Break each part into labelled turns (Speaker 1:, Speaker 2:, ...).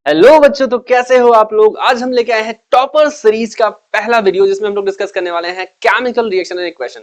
Speaker 1: Hello बच्चों, तो कैसे हो आप लोग। आज हम लेके आए हैं टॉपर सीरीज का पहला वीडियो जिसमें हम लोग डिस्कस करने वाले हैं केमिकल रिएक्शन एंड इक्वेशन।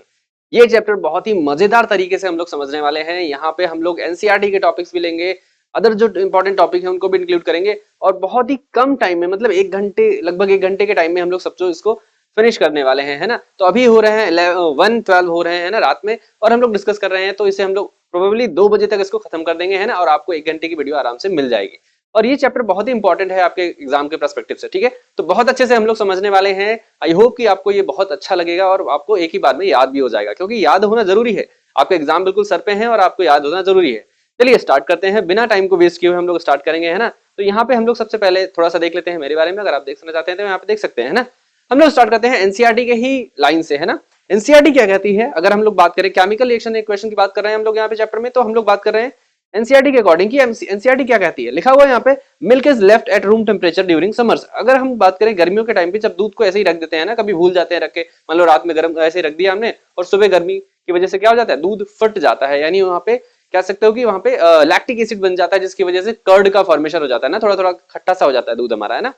Speaker 1: ये चैप्टर बहुत ही मजेदार तरीके से हम लोग समझने वाले हैं। यहाँ पे हम लोग एनसीईआरटी के टॉपिक्स भी लेंगे, अदर जो इंपॉर्टेंट टॉपिक है उनको भी इंक्लूड करेंगे और बहुत ही कम टाइम में, मतलब एक घंटे, लगभग एक घंटे के टाइम में हम लोग सब जो इसको फिनिश करने वाले हैं, है ना। तो अभी हो रहे हैं 1:12 हो रहे हैं ना रात में, और हम लोग डिस्कस कर रहे हैं, तो इसे हम लोग प्रोबेबली 2 बजे तक इसको खत्म कर देंगे, है ना। और आपको 1 घंटे की वीडियो आराम से मिल जाएगी। और ये चैप्टर बहुत ही इंपॉर्टेंट है आपके एग्जाम के पर्सपेक्टिव से, ठीक है। तो बहुत अच्छे से हम लोग समझने वाले हैं। आई होप कि आपको ये बहुत अच्छा लगेगा और आपको एक ही बार में याद भी हो जाएगा, क्योंकि याद होना जरूरी है। आपके एग्जाम बिल्कुल सर पे है और आपको याद होना जरूरी है। चलिए स्टार्ट करते हैं, बिना टाइम को वेस्ट किए हुए हम लोग स्टार्ट करेंगे, है ना। तो यहाँ पे हम लोग सबसे पहले थोड़ा सा देख लेते हैं मेरे बारे में। अगर आप देखना चाहते हैं तो यहाँ पे देख सकते हैं, है ना। हम लोग स्टार्ट करते हैं एनसीईआरटी के ही लाइन से, है ना। एनसीईआरटी क्या कहती है, अगर हम लोग बात करें केमिकल रिएक्शन इक्वेशन की बात कर रहे हैं हम लोग यहाँ पे चैप्टर में, तो हम लोग बात कर रहे हैं एनसीईआरटी के अकॉर्डिंग। कि एनसीईआरटी क्या कहती है, लिखा हुआ है यहाँ पे, milk is left at room temperature during summers. अगर हम बात करें गर्मियों के टाइम पे, जब दूध को ऐसे ही रख देते हैं ना, कभी भूल जाते हैं रख के, मान लो रात में गर्म ऐसे ही रख दिया हमने और सुबह गर्मी की वजह से क्या हो जाता है, दूध फट जाता है। यानी वहां पे कह सकते हो कि वहां पे लैक्टिक एसिड बन जाता है, जिसकी वजह से कर्ड का फॉर्मेशन हो जाता है ना, थोड़ा थोड़ा खट्टा सा हो जाता है दूध हमारा, है ना।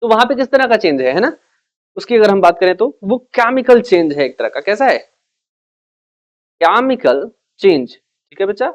Speaker 1: तो वहां पे किस तरह का चेंज है ना, उसकी अगर हम बात करें तो वो केमिकल चेंज है एक तरह का। कैसा है, केमिकल चेंज, ठीक है बच्चा।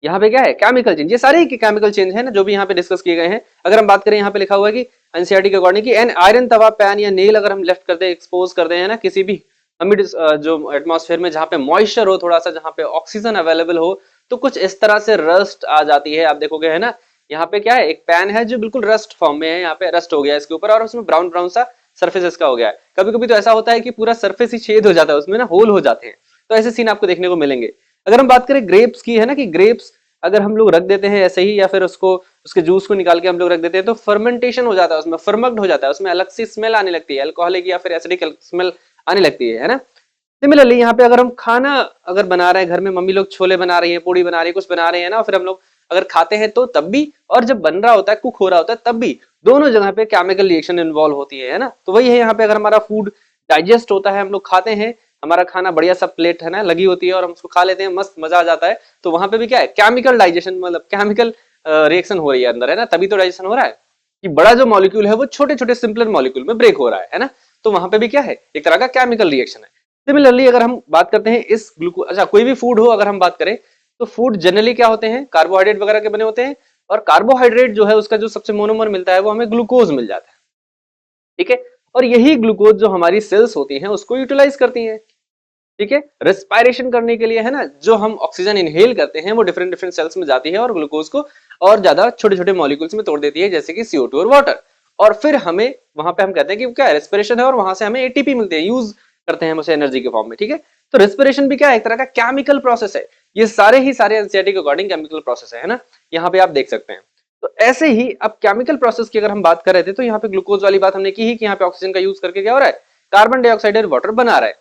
Speaker 1: यहाँ पे क्या है, केमिकल चेंज। ये सारे केमिकल चेंज है ना जो भी यहाँ पे डिस्कस किए गए हैं। अगर हम बात करें, यहाँ पे लिखा हुआ है कि एनसीईआरटी के अकॉर्डिंग कि एन आयरन तवा, पैन या नेल अगर हम लेफ्ट कर दे, एक्सपोज कर दे, है ना, किसी भी हमिड जो एटमॉस्फेयर में जहाँ पे मॉइस्चर हो थोड़ा सा, जहाँ पे ऑक्सीजन अवेलेबल हो, तो कुछ इस तरह से रस्ट आ जाती है। आप देखोगे, है ना। यहाँ पे क्या है, एक पैन है जो बिल्कुल रस्ट फॉर्म में है, यहाँ पे रस्ट हो गया इसके ऊपर और उसमें ब्राउन ब्राउन सा सर्फेस इसका हो गया है। कभी कभी तो ऐसा होता है कि पूरा सर्फेस ही छेद हो जाता है, उसमें ना होल हो जाते हैं। तो ऐसे सीन आपको देखने को मिलेंगे। अगर हम बात करें ग्रेप्स की, है ना, कि ग्रेप्स अगर हम लोग रख देते हैं ऐसे ही, या फिर उसको उसके जूस को निकाल के हम लोग रख देते हैं, तो फर्मेंटेशन हो जाता है, उसमें फर्मक्ड हो जाता है, उसमें अलग सी स्मेल आने लगती है, अल्कोहलिक या फिर एसिडिक स्मेल आने लगती है ना। सिमिलरली यहाँ पे अगर हम खाना अगर बना रहे हैं घर में, मम्मी लोग छोले बना रही है, पूड़ी बना रही है, कुछ बना रहे हैं ना, फिर हम लोग अगर खाते हैं तो तब भी, और जब बन रहा होता है, कुक हो रहा होता है, तब भी, दोनों जगह पे केमिकल रिएक्शन इन्वॉल्व होती है ना। तो वही है यहाँ पे, अगर हमारा फूड डाइजेस्ट होता है, हम लोग खाते हैं, हमारा खाना बढ़िया सा प्लेट है ना लगी होती है और हम उसको खा लेते हैं, मस्त मजा आ जाता है। तो वहां पे भी क्या है, केमिकल डाइजेशन, मतलब केमिकल रिएक्शन हो रही है अंदर, है ना, तभी तो डाइजेशन हो रहा है। कि बड़ा जो मॉलिक्यूल है वो छोटे छोटे सिंपलर मॉलिक्यूल में ब्रेक हो रहा है ना। तो वहां पे भी क्या है, एक तरह का केमिकल रिएक्शन है। सिमिलरली अगर हम बात करते हैं इस ग्लूकोज, अच्छा कोई भी फूड हो अगर हम बात करें, तो फूड जनरली क्या होते हैं, कार्बोहाइड्रेट वगैरह के बने होते हैं। और कार्बोहाइड्रेट जो है उसका जो सबसे मोनोमर मिलता है वो हमें ग्लूकोज मिल जाता है, ठीक है। और यही ग्लूकोज जो हमारी सेल्स होती हैं उसको यूटिलाइज करती हैं, ठीक है, रेस्पायरेशन करने के लिए, है ना। जो हम ऑक्सीजन इनहेल करते हैं वो डिफरेंट डिफरेंट सेल्स में जाती है और ग्लूकोज को और ज्यादा छोटे छोटे मॉलिक्यूल्स में तोड़ देती है, जैसे कि CO2 और वाटर। और फिर हमें वहां पे हम कहते हैं कि क्या रेस्पिरेशन है, और वहां से हमें एटीपी मिलते हैं, यूज करते हैं हम उसे एनर्जी के फॉर्म में, ठीक है। तो रेस्पिरेशन भी क्या है, एक तरह का केमिकल प्रोसेस है। ये सारे ही सारे एनसीईआरटी के अकॉर्डिंग केमिकल प्रोसेस है ना। यहाँ पे आप देख सकते हैं। तो ऐसे ही अब केमिकल प्रोसेस की अगर हम बात कर रहे थे, तो यहाँ पे ग्लूकोज वाली बात हमने की ही कि यहाँ पे ऑक्सीजन का यूज करके क्या हो रहा है, कार्बन डाइऑक्साइड और वाटर बना रहा है,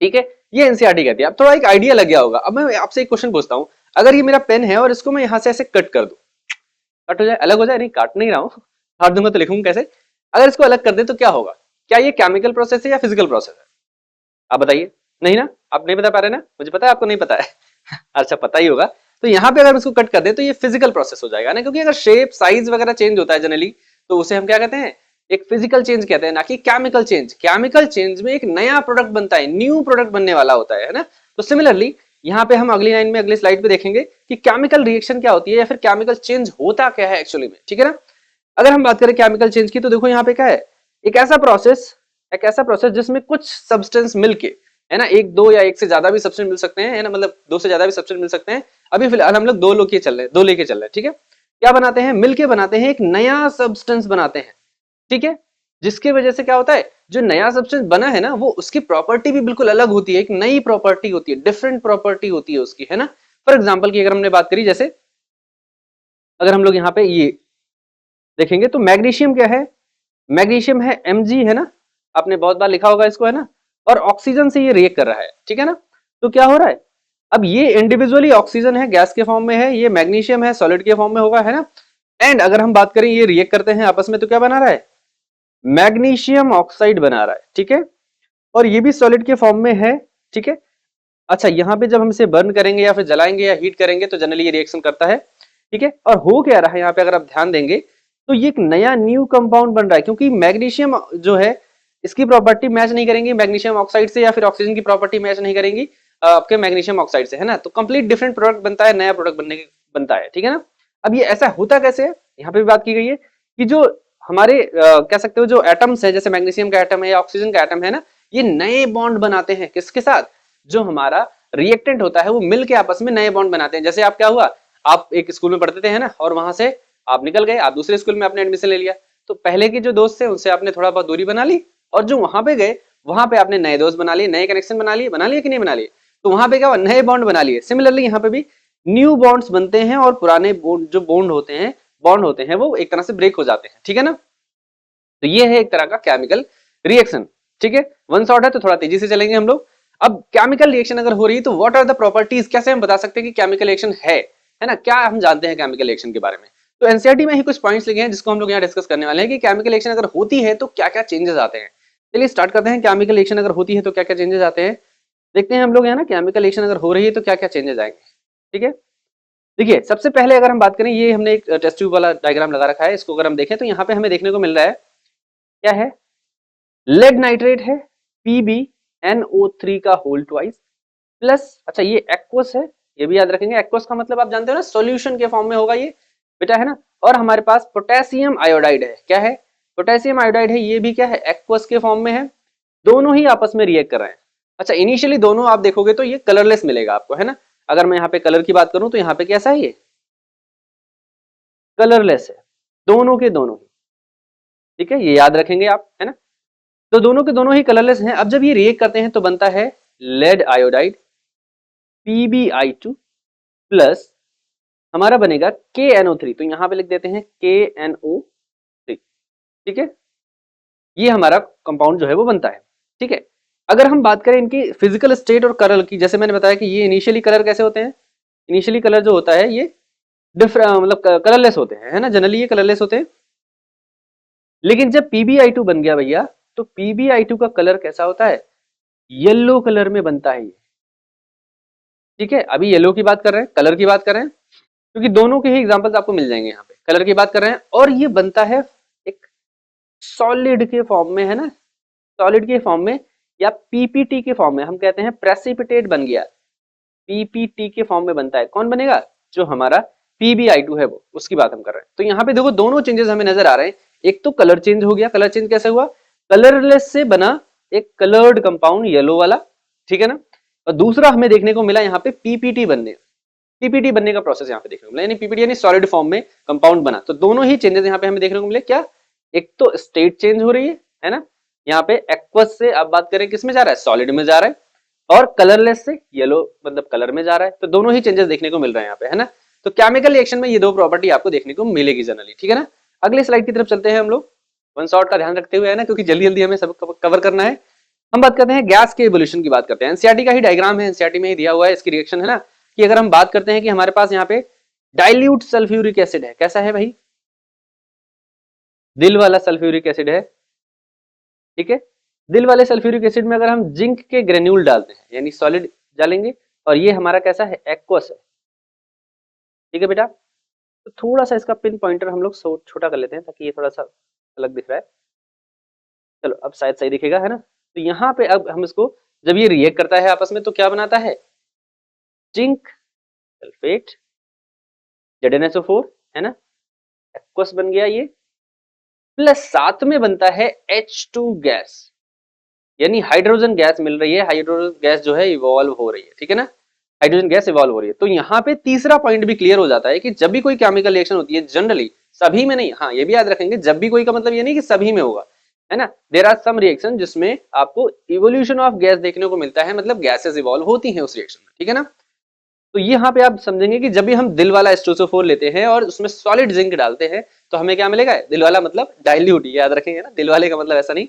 Speaker 1: ठीक है। ये एनसीईआरटी कहती है। अब थोड़ा एक आइडिया लग गया होगा। अब मैं आपसे एक क्वेश्चन पूछता हूं, अगर ये मेरा पेन है और इसको मैं यहां से ऐसे कट कर दूं, कट हो जाए, अलग हो जाए, नहीं काट नहीं रहा हूं, काट दूंगा तो लिखूंगा कैसे। अगर इसको अलग कर दे तो क्या होगा, क्या ये केमिकल प्रोसेस है या फिजिकल प्रोसेस है, आप बताइए। नहीं ना, आप नहीं बता पा रहे ना, मुझे पता है आपको नहीं पता है अच्छा पता ही होगा। तो यहाँ पे अगर इसको कट कर दे तो ये फिजिकल प्रोसेस हो जाएगा ना, क्योंकि अगर शेप साइज वगैरह चेंज होता है जनरली, तो उसे हम क्या कहते हैं, एक फिजिकल चेंज कहते हैं, ना कि केमिकल चेंज। केमिकल चेंज में एक नया प्रोडक्ट बनता है, न्यू प्रोडक्ट बनने वाला होता है ना। तो सिमिलरली यहाँ पे हम अगली लाइन में, अगली स्लाइड पे देखेंगे कि केमिकल रिएक्शन क्या होती है या फिर केमिकल चेंज होता क्या है एक्चुअली में, ठीक है ना। अगर हम बात करें केमिकल चेंज की, तो देखो यहाँ पे क्या है, एक ऐसा प्रोसेस जिसमें कुछ सब्सटेंस मिलके, है ना, एक दो या एक से ज्यादा भी सब्सटेंस मिल सकते हैं, है ना, मतलब दो से ज्यादा भी सब्सटेंस मिल सकते हैं। अभी फिलहाल हम लोग दो लेके चल रहे हैं, ठीक है। क्या बनाते हैं, मिलके बनाते हैं, एक नया सब्सटेंस बनाते हैं, ठीक है। जिसकी वजह से क्या होता है, जो नया सब्सटेंस बना है ना, वो उसकी प्रॉपर्टी भी बिल्कुल अलग होती है, एक नई प्रॉपर्टी होती है, डिफरेंट प्रॉपर्टी होती है उसकी, है ना। फॉर एग्जाम्पल की अगर हमने बात करी, जैसे अगर हम लोग यहाँ पे ये देखेंगे तो मैग्नीशियम क्या है, मैग्नीशियम है Mg, है ना, आपने बहुत बार लिखा होगा इसको, है ना। और ऑक्सीजन से ये रिएक्ट कर रहा है, ठीक है ना। तो क्या हो रहा है, अब ये इंडिविजुअली ऑक्सीजन है, गैस के फॉर्म में है, ये मैग्नीशियम है, सॉलिड के फॉर्म में होगा, है ना। एंड अगर हम बात करें, ये रिएक्ट करते हैं आपस में, तो क्या बना रहा है, मैग्नीशियम ऑक्साइड बना रहा है, ठीक है। और ये भी सॉलिड के फॉर्म में है, ठीक है। अच्छा, यहाँ पे जब हम इसे बर्न करेंगे या फिर जलाएंगे या हीट करेंगे, तो जनरली ये रिएक्शन करता है ठीक है। और हो क्या रहा है यहाँ पे अगर आप ध्यान देंगे तो ये एक नया न्यू कंपाउंड बन रहा है, क्योंकि मैग्नीशियम जो है इसकी प्रॉपर्टी मैच नहीं करेंगी मैग्नीशियम ऑक्साइड से, या फिर ऑक्सीजन की प्रॉपर्टी मैच नहीं करेंगी आपके मैग्नीशियम ऑक्साइड से, है ना। तो कंप्लीट डिफरेंट प्रोडक्ट बनता है, नया प्रोडक्ट बनता है, ठीक है ना। अब ये ऐसा होता कैसे है, यहाँ पे भी बात की गई है कि जो हमारे कह सकते हो जो एटम्स है, जैसे मैग्नीशियम का एटम है या ऑक्सीजन का एटम है ना, ये नए बॉन्ड बनाते हैं किसके साथ, जो हमारा रिएक्टेंट होता है वो मिलके आपस में नए बॉन्ड बनाते हैं। जैसे आप क्या हुआ, आप एक स्कूल में पढ़ते थे, है ना, और वहां से आप निकल गए, आप दूसरे स्कूल में आपने एडमिशन ले लिया, तो पहले के जो दोस्त थे उनसे आपने थोड़ा बहुत दूरी बना ली, और जो वहां पे गए वहां पे आपने नए दोस्त बना लिए, नए कनेक्शन बना लिए कि नहीं बना लिए, तो वहां पे क्या हुआ, नए बॉन्ड बना लिए। सिमिलरली यहाँ पे भी न्यू बॉन्ड्स बनते हैं और पुराने जो बॉन्ड होते हैं वो एक तरह से ब्रेक हो जाते हैं, ठीक है ना। तो ये है एक तरह का केमिकल रिएक्शन, ठीक है। वन शॉट है तो थोड़ा तेजी से चलेंगे हम लोग। अब केमिकल रिएक्शन अगर हो रही है तो व्हाट आर द प्रॉपर्टीज, कैसे हम बता सकते हैं कि केमिकल रिएक्शन है ना, क्या हम जानते हैं केमिकल रिएक्शन के बारे में। तो एनसीईआरटी में ही कुछ पॉइंट्स लिखे हैं जिसको हम लोग यहाँ डिस्कस करने वाले हैं कि केमिकल रिएक्शन अगर होती है तो क्या क्या चेंजेस आते हैं। चलिए स्टार्ट करते हैं, केमिकल रिएक्शन अगर होती है तो क्या क्या चेंजेस आते हैं, देखते हैं हम लोग, है ना। केमिकल रिएक्शन अगर हो रही है तो क्या क्या चेंजेस आएंगे, ठीक है। देखिए सबसे पहले अगर हम बात करें, ये हमने एक टेस्ट ट्यूब वाला डायग्राम लगा रखा है, इसको अगर हम देखें तो यहाँ पे हमें देखने को मिल रहा है क्या है, लेड नाइट्रेट है PbNO3 का होल ट्वाइस प्लस, अच्छा ये एक्वस है, ये भी याद रखेंगे। एक्वस का मतलब आप जानते हो ना, सॉल्यूशन के फॉर्म में होगा ये बेटा, है ना। और हमारे पास पोटेशियम आयोडाइड है, क्या है, पोटेशियम आयोडाइड है, ये भी क्या है, एक्वस के फॉर्म में है। दोनों ही आपस में रिएक्ट कर रहे हैं। अच्छा इनिशियली दोनों आप देखोगे तो ये कलरलेस मिलेगा आपको, है ना। अगर मैं यहाँ पे कलर की बात करूं तो यहाँ पे कैसा है, ये कलरलेस है, दोनों के दोनों ही, ठीक है, ये याद रखेंगे आप, है ना। तो दोनों के दोनों ही कलरलेस हैं। अब जब ये रिएक्ट करते हैं तो बनता है लेड आयोडाइड PbI2 प्लस हमारा बनेगा KNO3, तो यहां पे लिख देते हैं KNO3, ठीक है। ये हमारा कंपाउंड जो है वो बनता है, ठीक है। अगर हम बात करें इनकी फिजिकल स्टेट और कलर की, जैसे मैंने बताया कि ये इनिशियली कलर कैसे होते हैं, इनिशियली कलर जो होता है ये मतलब कलरलेस होते हैं, है ना, जनरली ये कलरलेस होते हैं। लेकिन जब PbI2 बन गया भैया, तो PbI2 का कलर कैसा होता है, येलो कलर में बनता है ये, ठीक है। अभी येलो की बात कर रहे हैं, कलर की बात कर रहे हैं, क्योंकि दोनों के ही एग्जांपल्स आपको मिल जाएंगे यहाँ पे। कलर की बात कर रहे हैं और ये बनता है एक सॉलिड के फॉर्म में, है ना, सॉलिड के फॉर्म में या PPT के फॉर्म में, हम कहते हैं प्रेसिपिटेट बन गया, PPT के फॉर्म में बनता है। कौन बनेगा, जो हमारा PbI2 है वो, उसकी बात हम कर रहे हैं। तो यहाँ पे देखो दोनों चेंजेस हमें नजर आ रहे हैं। एक तो कलर चेंज हो गया, कलर चेंज कैसे हुआ, कलरलेस से बना एक कलर्ड कंपाउंड येलो वाला, ठीक है ना। और दूसरा हमें देखने को मिला यहाँ पे PPT बनने का प्रोसेस यहाँ पे देखने को मिला, यानी PPT यानी सॉलिड फॉर्म में कंपाउंड बना। तो दोनों ही चेंजेस यहाँ पे हमें देखने को मिले, क्या, एक तो स्टेट चेंज हो रही है ना, यहाँ पे एक्वस से आप बात करें किस में जा रहा है, सॉलिड में जा रहा है, और कलरलेस से येलो मतलब कलर में जा रहा है। तो दोनों ही चेंजेस देखने को मिल रहे हैं यहाँ पे, है ना। तो केमिकल रिएक्शन में ये दो प्रॉपर्टी आपको देखने को मिलेगी जनरली, ठीक है ना। अगले स्लाइड की तरफ चलते हैं हम लोग, वन शॉट का ध्यान रखते हुए, है ना, क्योंकि जल्दी जल्दी हमें सब कवर करना है। हम बात करते हैं गैस के इवोल्यूशन की बात करते हैं। एनसीईआरटी का ही डायग्राम है, एनसीईआरटी में ही दिया हुआ है इसकी रिएक्शन, है ना, कि अगर हम बात करते हैं कि हमारे पास यहाँ पे डाइल्यूट सल्फ्यूरिक एसिड है, कैसा है भाई, दिल वाला सल्फ्यूरिक एसिड है, ठीक है। दिल वाले सल्फ्यूरिक एसिड में अगर हम जिंक के ग्रेन्यूल डालते हैं यानी सॉलिड डालेंगे, और ये हमारा कैसा है, एक्वस है, ठीक है बेटा। तो थोड़ा सा इसका पिन पॉइंटर हम लोग छोटा कर लेते हैं ताकि ये थोड़ा सा अलग दिख रहा है। चलो अब शायद सही दिखेगा, है ना। तो यहाँ पे अब हम इसको, जब ये रिएक्ट करता है आपस में तो क्या बनाता है, जिंक सल्फेट ZnSO4, है ना, एक्वस बन गया ये, प्लस साथ में बनता है H2 गैस, यानी हाइड्रोजन गैस मिल रही है, हाइड्रोजन गैस जो है इवॉल्व हो रही है, ठीक है ना, हाइड्रोजन गैस इवॉल्व हो रही है। तो यहाँ पे तीसरा पॉइंट भी क्लियर हो जाता है कि जब भी कोई केमिकल रिएक्शन होती है, जनरली सभी में नहीं, हाँ ये भी याद रखेंगे, जब भी कोई का मतलब ये नहीं कि सभी में होगा, है ना। देयर आर सम रिएक्शन जिसमें आपको इवोल्यूशन ऑफ गैस देखने को मिलता है, मतलब गैसेस इवॉल्व होती हैं उस रिएक्शन में, ठीक है ना। तो यहाँ पे आप समझेंगे कि जब भी हम दिल वाला H2SO4 लेते हैं और उसमें सॉलिड जिंक डालते हैं तो हमें क्या मिलेगा, दिल वाला मतलब डाइल्यूट, याद रखेंगे ना, दिल वाले का मतलब ऐसा नहीं।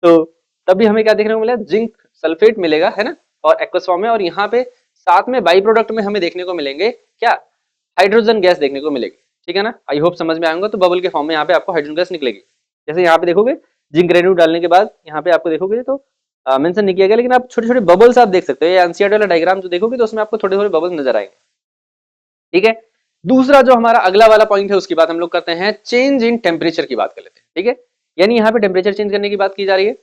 Speaker 1: तो तब भी हमें क्या देखने को मिला, जिंक सल्फेट मिलेगा, है ना, और एक्वस फॉर्म में। और यहाँ पे साथ में बाई प्रोडक्ट में हमें देखने को मिलेंगे क्या, हाइड्रोजन गैस देखने को मिलेगी, ठीक है ना। आई होप समझ में आएंगे। तो बबल के फॉर्म में यहाँ पे आपको हाइड्रोजन गैस निकलेगी। जैसे यहाँ पे देखोगे जिंक ग्रेन्यूल डालने के बाद यहाँ पे आपको देखोगे तो मेंशन नहीं किया गया, लेकिन आप छोटे छोटे बबल्स आप देख सकते हो। एनसीईआरटी वाला डायग्राम जो देखोगे तो उसमें आपको थोड़े थोड़े बबल्स नजर आएंगे, ठीक है। दूसरा जो हमारा अगला वाला पॉइंट है उसकी बात हम लोग करते हैं, चेंज इन टेम्परेचर की बात कर लेते हैं, ठीक है। यानी यहाँ पे टेम्परेचर चेंज करने की बात की जा रही है।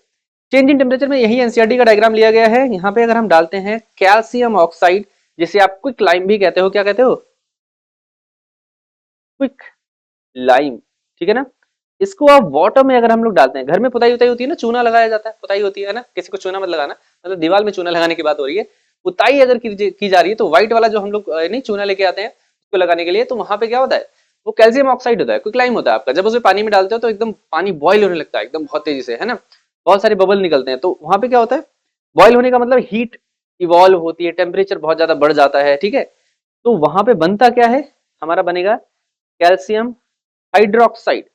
Speaker 1: चेंज इन टेम्परेचर में यही एनसीईआरटी का डायग्राम लिया गया है। यहाँ पे अगर हम डालते हैं कैल्शियम ऑक्साइड, जिसे आप क्विक लाइम भी कहते हो, क्या कहते हो, क्विक लाइम, ठीक है ना। इसको आप वाटर में अगर हम लोग डालते हैं, घर में पुताई उताई होती है ना, चूना लगाया जाता है, पुताई होती है ना, किसी को चूना मत लगाना, मतलब दीवार में चूना लगाने की बात हो रही है। पुताई अगर की जा रही है तो व्हाइट वाला जो हम लोग नहीं चूना लेके आते हैं उसको लगाने के लिए, तो वहां पे क्या होता है, वो कैल्शियम ऑक्साइड होता है, क्विक लाइम होता है आपका। जब उसे पानी में डालते हो तो एकदम पानी बॉयल होने लगता है एकदम बहुत तेजी से, है ना, बहुत सारे बबल निकलते हैं। तो वहां पे क्या होता है, बॉयल होने का मतलब हीट इवॉल्व होती है, टेम्परेचर बहुत ज्यादा बढ़ जाता है, ठीक है। तो वहां पे बनता क्या है, हमारा बनेगा कैल्शियम हाइड्रोक्साइड।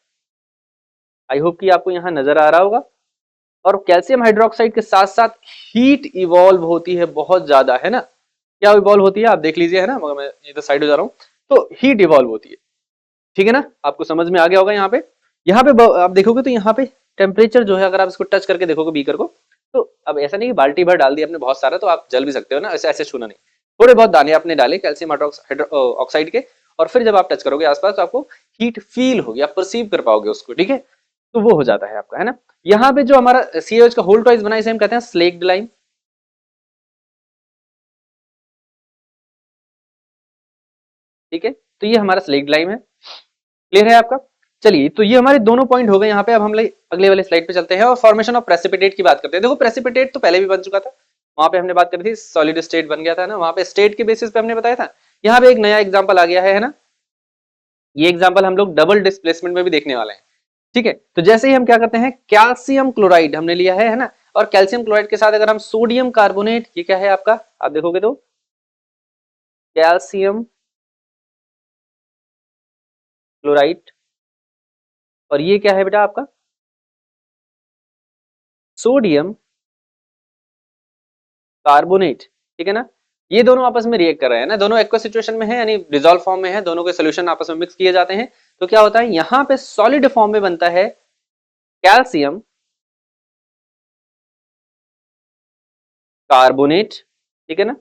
Speaker 1: आई होप कि आपको यहाँ नजर आ रहा होगा। और कैल्शियम हाइड्रोक्साइड के साथ साथ हीट इवॉल्व होती है बहुत ज्यादा, है ना। क्या इवॉल्व होती है आप देख लीजिए, है ना, मगर मैं इधर साइड हो जा रहा हूँ। तो हीट इवॉल्व होती है, ठीक है ना, आपको समझ में आ गया होगा। यहाँ पे आप देखोगे तो यहाँ पे टेम्परेचर जो है, अगर आप इसको टच करके देखोगे बीकर को, तो अब ऐसा नहीं कि बाल्टी भर डाल दिया आपने बहुत सारा तो आप जल भी सकते हो ना, ऐसे ऐसे छूना नहीं, थोड़े बहुत दाने आपने डाले कैल्शियम ऑक्साइड के, और फिर जब आप टच करोगे आसपास तो आपको हीट फील होगी, आप परसीव कर पाओगे उसको, ठीक है। तो वो हो जाता है आपका, है ना। यहाँ पे जो हमारा CaOH का होल ट्वाइस बना, इसे हम कहते हैं स्लेक्ड लाइम, ठीक है। तो ये हमारा स्लेक्ड लाइम है, क्लियर है आपका। चलिए, तो ये हमारे दोनों पॉइंट हो गए यहाँ पे। अब हम अगले वाले स्लाइड पे चलते हैं और फॉर्मेशन ऑफ प्रेसिपिटेट की बात करते हैं। देखो प्रेसिपिटेट तो पहले भी बन चुका था, वहां पे हमने बात करी थी, सॉलिड स्टेट बन गया था ना, वहां पे स्टेट के बेसिस पे हमने बताया था। यहाँ पे एक नया एग्जाम्पल आ गया है ना, ये एग्जाम्पल हम लोग डबल डिस्प्लेसमेंट में भी देखने वाले हैं, ठीक है। तो जैसे ही हम क्या करते हैं, कैल्शियम क्लोराइड हमने लिया है ना, और कैल्शियम क्लोराइड के साथ अगर हम सोडियम कार्बोनेट, ये क्या है आपका, आप देखोगे तो कैल्शियम क्लोराइड, और ये क्या है बेटा आपका, सोडियम कार्बोनेट, ठीक है ना। ये दोनों आपस में रिएक्ट कर रहे हैं ना, दोनों एक्वस सिचुएशन में है, यानी डिसॉल्व फॉर्म में है, दोनों के सोल्यूशन आपस में मिक्स किए जाते हैं। तो क्या होता है, यहाँ पे सॉलिड फॉर्म में बनता है कैल्शियम कार्बोनेट, ठीक है ना।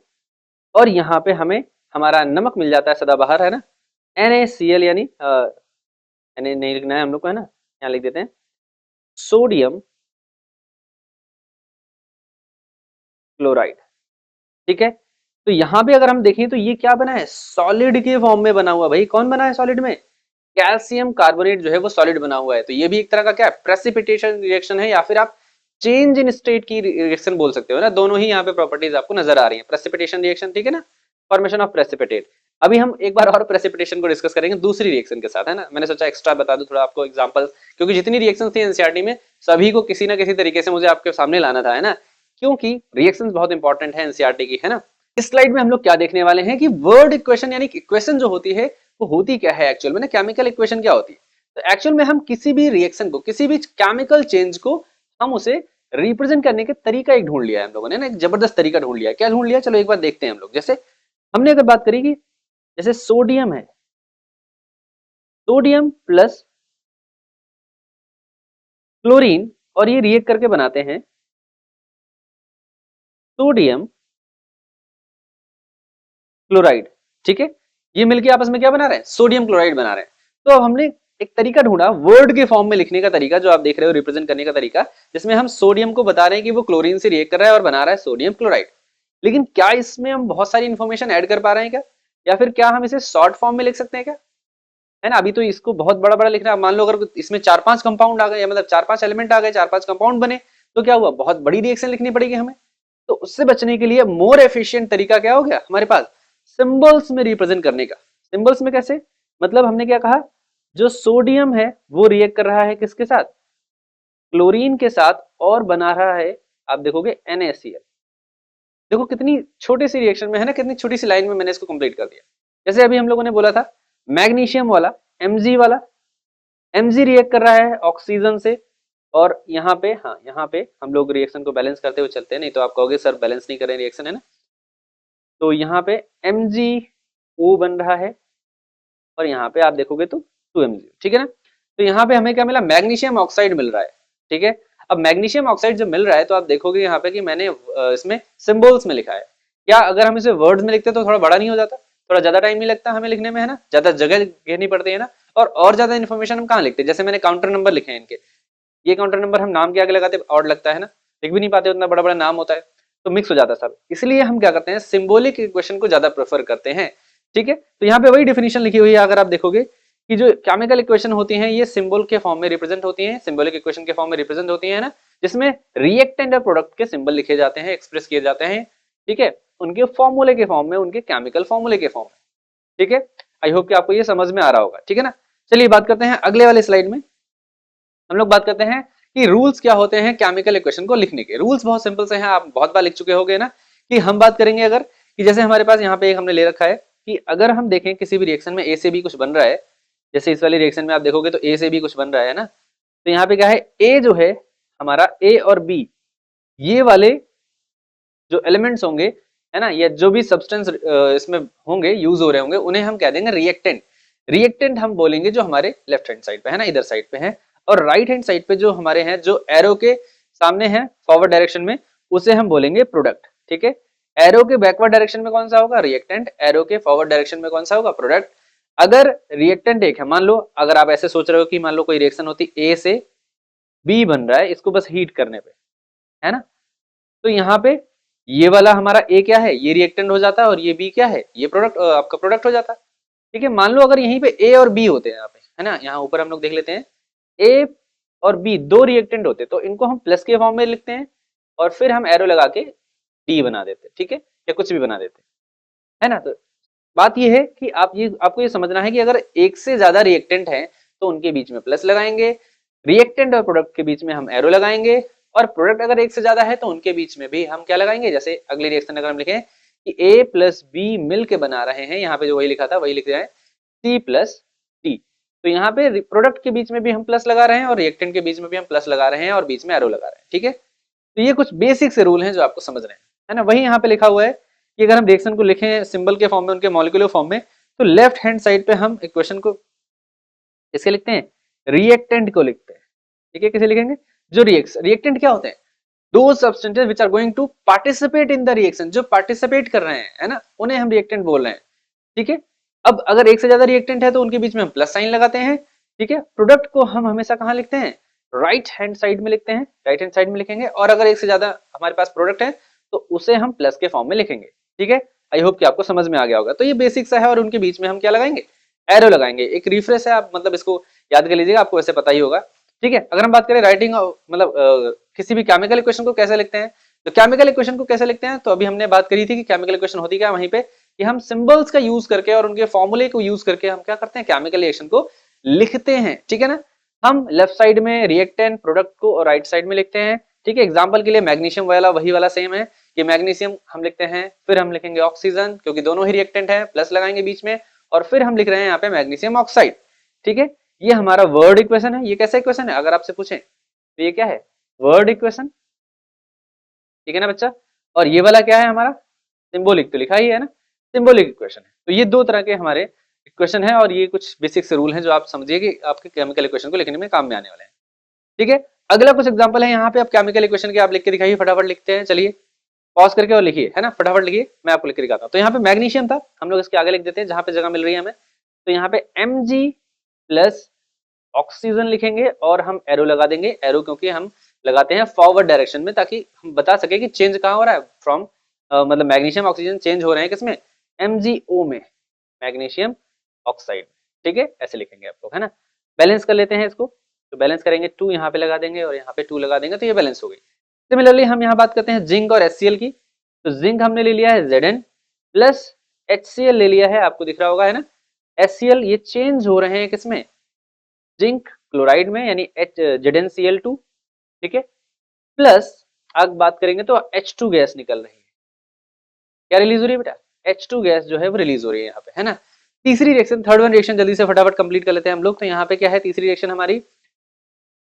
Speaker 1: और यहाँ पे हमें हमारा नमक मिल जाता है सदाबहार, है ना, NaCl, यानी Na नहीं लिखना है हम लोग को, है ना, यहाँ लिख देते हैं सोडियम क्लोराइड, ठीक है। तो यहाँ पे अगर हम देखें तो ये क्या बना है, सॉलिड के फॉर्म में बना हुआ। भाई कौन बना है सॉलिड में, कैल्शियम कार्बोनेट जो है वो सॉलिड बना हुआ है। तो ये भी एक तरह का क्या है, प्रेसिपिटेशन रिएक्शन है, या फिर आप चेंज इन स्टेट की रिएक्शन बोल सकते हो ना। दोनों ही यहाँ पे प्रॉपर्टीज आपको नजर आ रही है, प्रेसिपिटेशन रिएक्शन, ठीक है ना, फॉर्मेशन ऑफ प्रेसिपिटेट। अभी हम एक बार और प्रेसिपिटेशन को डिस्कस करेंगे दूसरी रिएक्शन के साथ, है ना। मैंने सोचा एक्स्ट्रा बता दूं थोड़ा आपको एग्जांपल, क्योंकि जितनी रिएक्शन थी एनसीईआरटी में सभी को किसी ना किसी तरीके से मुझे आपके सामने लाना था, है ना, क्योंकि रिएक्शंस बहुत इंपॉर्टेंट है एनसीईआरटी की, है ना। इस स्लाइड में हम लोग क्या देखने वाले हैं कि वर्ड इक्वेशन, यानी इक्वेशन जो होती है वो होती क्या है एक्चुअल में ना, केमिकल इक्वेशन क्या होती है। तो एक्चुअल में हम किसी भी रिएक्शन को, किसी भी केमिकल चेंज को, हम उसे रिप्रेजेंट करने के तरीका एक ढूंढ लिया है हम लोगों ने ना, एक जबरदस्त तरीका ढूंढ लिया है। क्या ढूंढ लिया, चलो एक बार देखते हैं हम लोग। जैसे हमने अगर बात करी कि जैसे सोडियम है, सोडियम प्लस क्लोरीन, और ये रिएक्ट करके बनाते हैं सोडियम क्लोराइड, ठीक है। ये मिलके आपस में क्या बना रहे हैं, सोडियम क्लोराइड बना रहे हैं। तो अब हमने एक तरीका ढूंढा वर्ड के फॉर्म में लिखने का तरीका, जो आप देख रहे हो रिप्रेजेंट करने का तरीका, जिसमें हम सोडियम को बता रहे हैं कि वो क्लोरीन से रिएक्ट कर रहा है और बना रहा है सोडियम क्लोराइड। लेकिन क्या इसमें हम बहुत सारी इंफॉर्मेशन ऐड कर पा रहे हैं क्या, या फिर क्या हम इसे शॉर्ट फॉर्म में लिख सकते हैं क्या, है ना। अभी तो इसको बहुत बड़ा बड़ा लिख रहा है, मान लो अगर इसमें 4-5 कंपाउंड आ गए, मतलब 4-5 एलिमेंट आ गए, 4-5 कंपाउंड बने, तो क्या हुआ, बहुत बड़ी रिएक्शन लिखनी पड़ेगी हमें। तो उससे बचने के लिए मोर एफिशिएंट तरीका क्या हो गया हमारे पास, सिंबल्स में रिप्रेजेंट करने का। सिंबल्स में कैसे, मतलब हमने क्या कहा, जो सोडियम है वो रिएक्ट कर रहा है किसके साथ, क्लोरीन के साथ, और बना रहा है, आप देखोगे NaCl। देखो कितनी छोटी सी रिएक्शन में, है ना, कितनी छोटी सी लाइन में मैंने इसको कंप्लीट कर दिया। जैसे अभी हम लोगों ने बोला था मैग्नीशियम वाला, Mg वाला, Mg रिएक्ट कर रहा है ऑक्सीजन से, और यहाँ पे, हाँ यहाँ पे हम लोग रिएक्शन को बैलेंस करते हुए चलते हैं, नहीं तो आप कहोगे सर बैलेंस नहीं कर रहे रिएक्शन, है ना। तो यहाँ पे MgO बन रहा है, और यहाँ पे आप देखोगे तो 2Mg, ठीक है ना। तो यहाँ पे हमें क्या मिला, मैग्नीशियम ऑक्साइड मिल रहा है, ठीक है। अब मैग्नीशियम ऑक्साइड जब मिल रहा है तो आप देखोगे यहाँ पे कि मैंने इसमें सिंबल्स में लिखा है। क्या अगर हम इसे वर्ड्स में लिखते तो थोड़ा बड़ा नहीं हो जाता, थोड़ा ज्यादा टाइम नहीं लगता हमें लिखने में, है ना, ज्यादा जगह घेरनी पड़ती है ना, और ज्यादा इन्फॉर्मेशन हम कहाँ लिखते हैं, जैसे मैंने काउंटर नंबर लिखे हैं इनके, ये काउंटर नंबर हम नाम के आगे लगाते ऑड लगता है ना, लिख भी नहीं पाते, उतना बड़ा बड़ा नाम होता है तो मिक्स हो जाता है सब, इसलिए हम क्या करते हैं सिंबॉलिक इक्वेशन को ज्यादा प्रेफर करते हैं। ठीक है, तो यहाँ पे वही डिफिनेशन लिखी हुई है, अगर आप देखोगे कि जो केमिकल इक्वेशन होती हैं ये सिंबल के फॉर्म में रिप्रेजेंट होती हैं, सिंबॉलिक इक्वेशन के फॉर्म में रिप्रेजेंट होती है ना, जिसमें रिएक्टेंट और प्रोडक्ट के सिंबल लिखे जाते हैं, एक्सप्रेस किए जाते हैं, ठीक है, उनके फॉर्मूले के फॉर्म में, उनके केमिकल फॉर्मूले के फॉर्म में। ठीक है, आई होप कि आपको ये समझ में आ रहा होगा। ठीक है ना, चलिए बात करते हैं अगले वाले स्लाइड में, हम लोग बात करते हैं कि रूल्स क्या होते हैं केमिकल इक्वेशन को लिखने के। रूल्स बहुत सिंपल से हैं, आप बहुत बार लिख चुके होंगे ना, कि हम बात करेंगे अगर कि जैसे हमारे पास यहाँ पे एक हमने ले रखा है कि अगर हम देखें किसी भी रिएक्शन में ए से बी कुछ बन रहा है, जैसे इस वाली रिएक्शन में आप देखोगे तो ए से बी कुछ बन रहा है ना, तो यहाँ पे क्या है, ए जो है हमारा, ए और बी ये वाले जो एलिमेंट्स होंगे, है ना, या जो भी सब्सटेंस इसमें होंगे, यूज हो रहे होंगे, उन्हें हम कह देंगे रिएक्टेंट। रिएक्टेंट हम बोलेंगे जो हमारे लेफ्ट हैंड साइड पे है ना, इधर साइड पे है, और राइट हैंड साइड पे जो हमारे हैं, जो एरो के सामने है फॉरवर्ड डायरेक्शन में, उसे हम बोलेंगे प्रोडक्ट। ठीक है, एरो के बैकवर्ड डायरेक्शन में कौन सा होगा, रिएक्टेंट, एरो के फॉरवर्ड डायरेक्शन में कौन सा होगा, प्रोडक्ट। अगर रिएक्टेंट एक है, मान लो अगर आप ऐसे सोच रहे हो कि मान लो कोई रिएक्शन होती ए से बी बन रहा है, इसको बस हीट करने पे, है ना, तो यहाँ पे ये वाला हमारा ए क्या है, ये रिएक्टेंट हो जाता है, और ये बी क्या है, ये प्रोडक्ट, आपका प्रोडक्ट हो जाता है। ठीक है, मान लो अगर यहीं पे ए और बी होते हैं यहाँ पे, है ना, यहाँ ऊपर हम लोग देख लेते हैं, ए और बी दो रिएक्टेंट होते तो इनको हम प्लस के फॉर्म में लिखते हैं, और फिर हम एरो लगा के डी बना देते, ठीक है, या कुछ भी बना देते, है ना। तो बात ये है कि आपको ये समझना है कि अगर एक से ज्यादा रिएक्टेंट है तो उनके बीच में प्लस लगाएंगे, रिएक्टेंट और प्रोडक्ट के बीच में हम एरो लगाएंगे, और प्रोडक्ट अगर एक से ज्यादा है तो उनके बीच में भी हम क्या लगाएंगे, जैसे अगली रिएक्शन अगर हम लिखें कि ए प्लस बी मिल के बना रहे हैं, यहाँ पे जो वही लिखा था वही लिख रहे हैं, सी प्लस डी, तो यहाँ पे प्रोडक्ट के बीच में भी हम प्लस लगा रहे हैं, और रिएक्टेंट के बीच में भी हम प्लस लगा रहे हैं, और बीच में एरो लगा रहे हैं। ठीक है, तो ये कुछ बेसिक से रूल हैं जो आपको समझ रहे हैं, है ना। वही यहाँ पे लिखा हुआ है कि अगर हम रिएक्शन को लिखें सिंबल के फॉर्म में, उनके मॉलिक्यूलर फॉर्म में, तो लेफ्ट हैंड साइड पे हम इक्वेशन को किसके लिखते हैं, रिएक्टेंट को लिखते हैं। ठीक है, किसे लिखेंगे, जो रिएक्टेंट क्या होते हैं, दो substances which are going to participate in the reaction, जो पार्टिसिपेट कर रहे हैं, है ना, उन्हें हम रिएक्टेंट बोल रहे हैं। ठीक है, अब अगर एक से ज्यादा रिएक्टेंट है तो उनके बीच में हम प्लस साइन लगाते हैं। ठीक है, प्रोडक्ट को हम हमेशा कहाँ लिखते हैं, राइट हैंड साइड में लिखते हैं, राइट हैंड साइड में लिखेंगे, और अगर एक से ज्यादा हमारे पास प्रोडक्ट है तो उसे हम प्लस के फॉर्म में लिखेंगे। ठीक है, आई होप कि आपको समझ में आ गया होगा। तो ये बेसिक सा है, और उनके बीच में हम क्या लगाएंगे, एरो लगाएंगे। एक रिफ्रेश है, आप मतलब इसको याद कर लीजिएगा, आपको वैसे पता ही होगा। ठीक है, अगर हम बात करें राइटिंग, मतलब किसी भी केमिकल इक्वेशन को कैसे लिखते हैं, तो केमिकल इक्वेशन को कैसे लिखते हैं, तो अभी हमने बात करी थी कि केमिकल इक्वेशन होती क्या वहीं पे, कि हम सिंबल्स का यूज करके और उनके फॉर्मूले को यूज करके हम क्या करते हैं, केमिकल रिएक्शन को लिखते हैं। ठीक है ना, हम लेफ्ट साइड में रिएक्टेंट प्रोडक्ट को और राइट साइड में लिखते हैं। ठीक है, एग्जांपल के लिए मैग्नीशियम वाला वही वाला सेम है कि मैग्नीशियम हम लिखते हैं, फिर हम लिखेंगे ऑक्सीजन, क्योंकि दोनों ही रिएक्टेंट है, प्लस लगाएंगे बीच में, और फिर हम लिख रहे हैं यहाँ पे मैग्नीशियम ऑक्साइड। ठीक है, ये हमारा वर्ड इक्वेशन है। ये कैसा इक्वेशन है, अगर आपसे पूछें तो ये क्या है, वर्ड इक्वेशन। ठीक है ना बच्चा, और ये वाला क्या है हमारा, सिंबॉलिक, तो लिखा ही है ना, सिंबॉलिक इक्वेशन है। तो ये दो तरह के हमारे इक्वेशन है, और ये कुछ बेसिक से रूल हैं जो आप समझिए कि आपके केमिकल इक्वेशन को लिखने में काम में आने वाले हैं। ठीक है, अगला कुछ एग्जांपल है यहाँ पे, आप केमिकल इक्वेशन के आप लिख के दिखाइए, फटाफट लिखते हैं, चलिए पॉज करके और लिखिए, है ना, फटाफट लिखिए, मैं आपको लिख के दिखाता हूँ। तो यहाँ पे मैग्नीशियम था, हम लोग इसके आगे लिख देते हैं जहां पे जगह मिल रही है हमें, तो यहाँ पे Mg प्लस ऑक्सीजन लिखेंगे, और हम एरो लगा देंगे, एरो क्योंकि हम लगाते हैं फॉरवर्ड डायरेक्शन में, ताकि हम बता सके कि चेंज कहाँ हो रहा है, फ्रॉम मतलब मैग्नीशियम ऑक्सीजन चेंज हो रहे हैं किसमें, MgO में, मैग्नीशियम ऑक्साइड। ठीक है, ऐसे लिखेंगे आप लोग, है ना। बैलेंस कर लेते हैं इसको, तो बैलेंस करेंगे 2 यहाँ पे लगा देंगे, और यहाँ पे 2 लगा देंगे, तो ये बैलेंस हो गई। सिमिलरली हम यहाँ बात करते हैं जिंक और HCl की, तो जिंक हमने ले लिया है Zn प्लस HCl ले लिया है, आपको दिख रहा होगा, है ना, HCl ये चेंज हो रहे हैं किसमें, जिंक क्लोराइड में, यानी ZnCl2। ठीक है, प्लस अब बात करेंगे तो H2 गैस निकल रही है, क्या रिलीज हो रही है बेटा, H2 गैस जो है वो रिलीज हो रही है यहाँ पे, है ना। तीसरी रिएक्शन, थर्ड वन रिएक्शन जल्दी से फटाफट कंप्लीट कर लेते हैं हम लोग। तो यहाँ पे क्या है तीसरी रिएक्शन हमारी,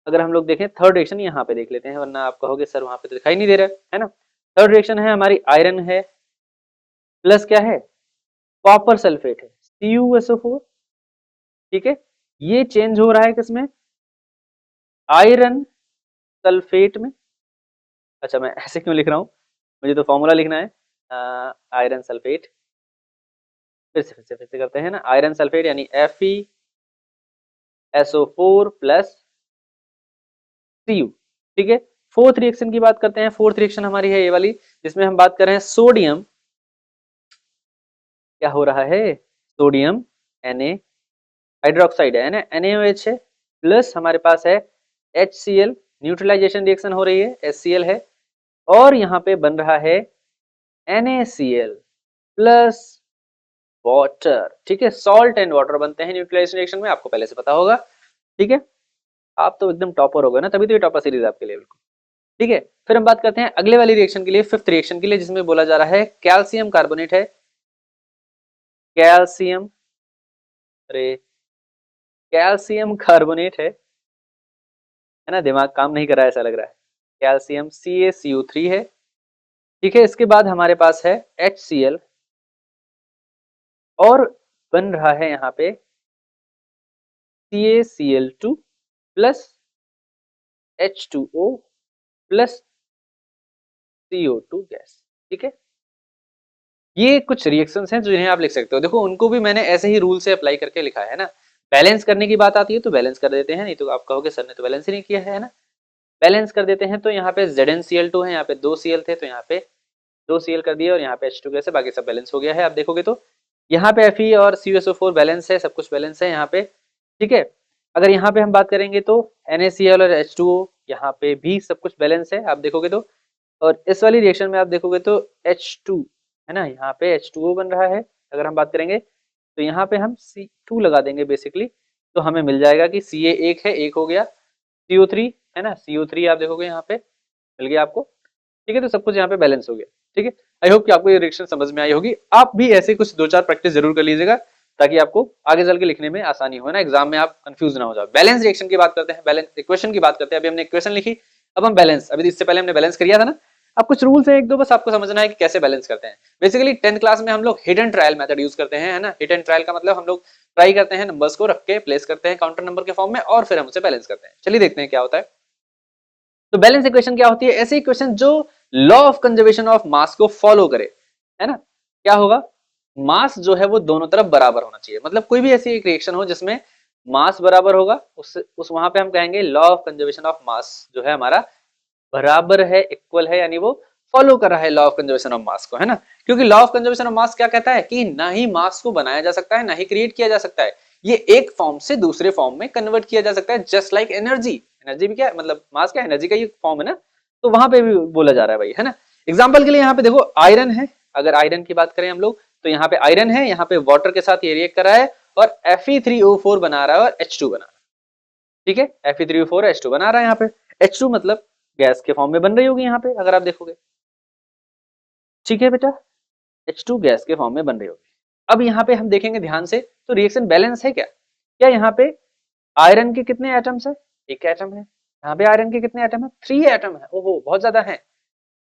Speaker 1: अगर हम लोग देखें थर्ड रिएक्शन यहाँ पे देख लेते हैं, वरना आप कहोगे सर वहां पे तो दिखाई नहीं दे रहा है ना। थर्ड रिएक्शन है हमारी, आयरन है प्लस क्या है, कॉपर सल्फेट है, CuSO4। ठीक है, ये चेंज हो रहा है किसमें, आयरन सल्फेट में। अच्छा, मैं ऐसे क्यों लिख रहा हूँ, मुझे तो फॉर्मूला लिखना है, आयरन सल्फेट, फिर से करते हैं ना, आयरन सल्फेट यानी FeSO4 प्लस Cu, ठीक है। फोर्थ रिएक्शन की बात करते हैं। फोर्थ रिएक्शन हमारी है ये वाली, जिसमें हम बात कर रहे हैं सोडियम, क्या हो रहा है, सोडियम Na हाइड्रोक्साइड है ना, NaOH है, प्लस हमारे पास है HCl, न्यूट्रलाइजेशन रिएक्शन हो रही है, HCl है, और यहाँ पे बन रहा है NaCl प्लस वाटर, ठीक है। सॉल्ट एंड वाटर बनते हैं न्यूट्रलाइजेशन रिएक्शन में, आपको पहले से पता होगा, ठीक है। आप तो एकदम टॉपर हो गए ना, तभी तो ये टॉपर सीरीज आपके लिए, बिल्कुल ठीक है। फिर हम बात करते हैं अगले वाली रिएक्शन के लिए, फिफ्थ रिएक्शन के लिए, जिसमें बोला जा रहा है कैल्शियम कार्बोनेट है, कैल्शियम, अरे कैल्शियम कार्बोनेट है ना, दिमाग काम नहीं कर रहा है ऐसा लग रहा है। कैल्शियम CaCO3 है, ठीक है। इसके बाद हमारे पास है HCl, और बन रहा है यहाँ पे CaCl2 plus H2O plus CO2 gas, ठीक है। ये कुछ रिएक्शंस हैं जो जिन्हें आप लिख सकते हो। देखो उनको भी मैंने ऐसे ही रूल से अप्लाई करके लिखा है ना। बैलेंस करने की बात आती है तो बैलेंस कर देते हैं, नहीं तो आप कहोगे सर ने तो बैलेंस ही नहीं किया है ना। बैलेंस कर देते हैं तो यहाँ पे ZnCl2 है, यहाँ पे 2 Cl थे तो यहाँ पे 2 Cl कर दिए, और यहाँ पे H2 गैस है, बाकी सब बैलेंस हो गया है। आप देखोगे तो यहाँ पे Fe और CuSO4 बैलेंस है, सब कुछ बैलेंस है यहाँ पे, ठीक है। अगर यहाँ पे हम बात करेंगे तो NaCl और H2O, यहाँ पे भी सब कुछ बैलेंस है, आप देखोगे तो। और इस वाली रिएक्शन में आप देखोगे तो H2 है ना, यहाँ पे H2O बन रहा है। अगर हम बात करेंगे तो यहाँ पे हम C2 लगा देंगे बेसिकली, तो हमें मिल जाएगा कि Ca एक है, एक हो गया, CO3 है ना, CO3 आप देखोगे यहाँ पे मिल गया आपको, ठीक है। तो सब कुछ यहाँ पे बैलेंस हो गया, ठीक है। आई होप कि आपको ये रिएक्शन समझ में आई होगी। आप भी ऐसे कुछ 2-4 प्रैक्टिस जरूर कर लीजिएगा, ताकि आपको आगे चल के लिखने में आसानी हो ना, एग्जाम में आप कंफ्यूज ना हो जाओ। बैलेंस रिएक्शन की बात करते हैं, बैलेंस इक्वेशन की बात करते हैं। अभी हमने इक्वेशन लिखी, अब हम बैलेंस, अभी इससे पहले हमने बैलेंस किया था ना। अब कुछ रूल्स है एक दो, बस आपको समझना है कि कैसे बैलेंस करते हैं। बेसिकली 10th क्लास में हम लोग hit and trial method use करते हैं, है ना। हिट एंड ट्रायल का मतलब हम लोग ट्राई करते हैं, नंबर्स को रख के प्लेस करते हैं काउंटर नंबर के फॉर्म में, और फिर हम उसे बैलेंस करते हैं। चलिए देखते हैं क्या होता है। तो बैलेंस इक्वेशन क्या होती है, ऐसी इक्वेशन जो law of conservation of mass को फॉलो करे, है ना। क्या होगा, मास जो है वो दोनों तरफ बराबर होना चाहिए। मतलब कोई भी ऐसी एक रिएक्शन हो जिसमें मास बराबर होगा, उस वहां पे हम कहेंगे law of conservation of mass जो है हमारा बराबर है, इक्वल है, यानी वो फॉलो कर रहा है law of conservation of mass को, है ना। क्योंकि law of conservation of mass क्या कहता है कि ना ही मास को बनाया जा सकता है, ना ही क्रिएट किया जा सकता है, ये एक फॉर्म से दूसरे फॉर्म में कन्वर्ट किया जा सकता है, जस्ट लाइक एनर्जी। एनर्जी भी क्या है, मतलब मास क्या, एनर्जी का ही फॉर्म है ना। तो वहां पे भी बोला जा रहा है भाई, है ना। एग्जाम्पल के लिए यहाँ पे देखो आयरन है, अगर आयरन की बात करें हम लोग, तो यहाँ पे आयरन है, यहाँ पे वाटर के साथ ये रिएक्ट कर रहा है और Fe3O4 बना रहा है और H2 बना रहा है, ठीक है। Fe3O4 H2 बना रहा है, यहाँ पे H2 मतलब गैस के फॉर्म में बन रही होगी यहाँ पे, अगर आप देखोगे, ठीक है बेटा, H2 गैस के फॉर्म में बन रही होगी। अब यहाँ पे हम देखेंगे ध्यान से, तो रिएक्शन बैलेंस है क्या, क्या यहाँ पे आयरन के कितने एटम्स है, एक एटम है। यहाँ पे आयरन के कितने एटम है, 3 एटम है, ओहो बहुत ज्यादा है,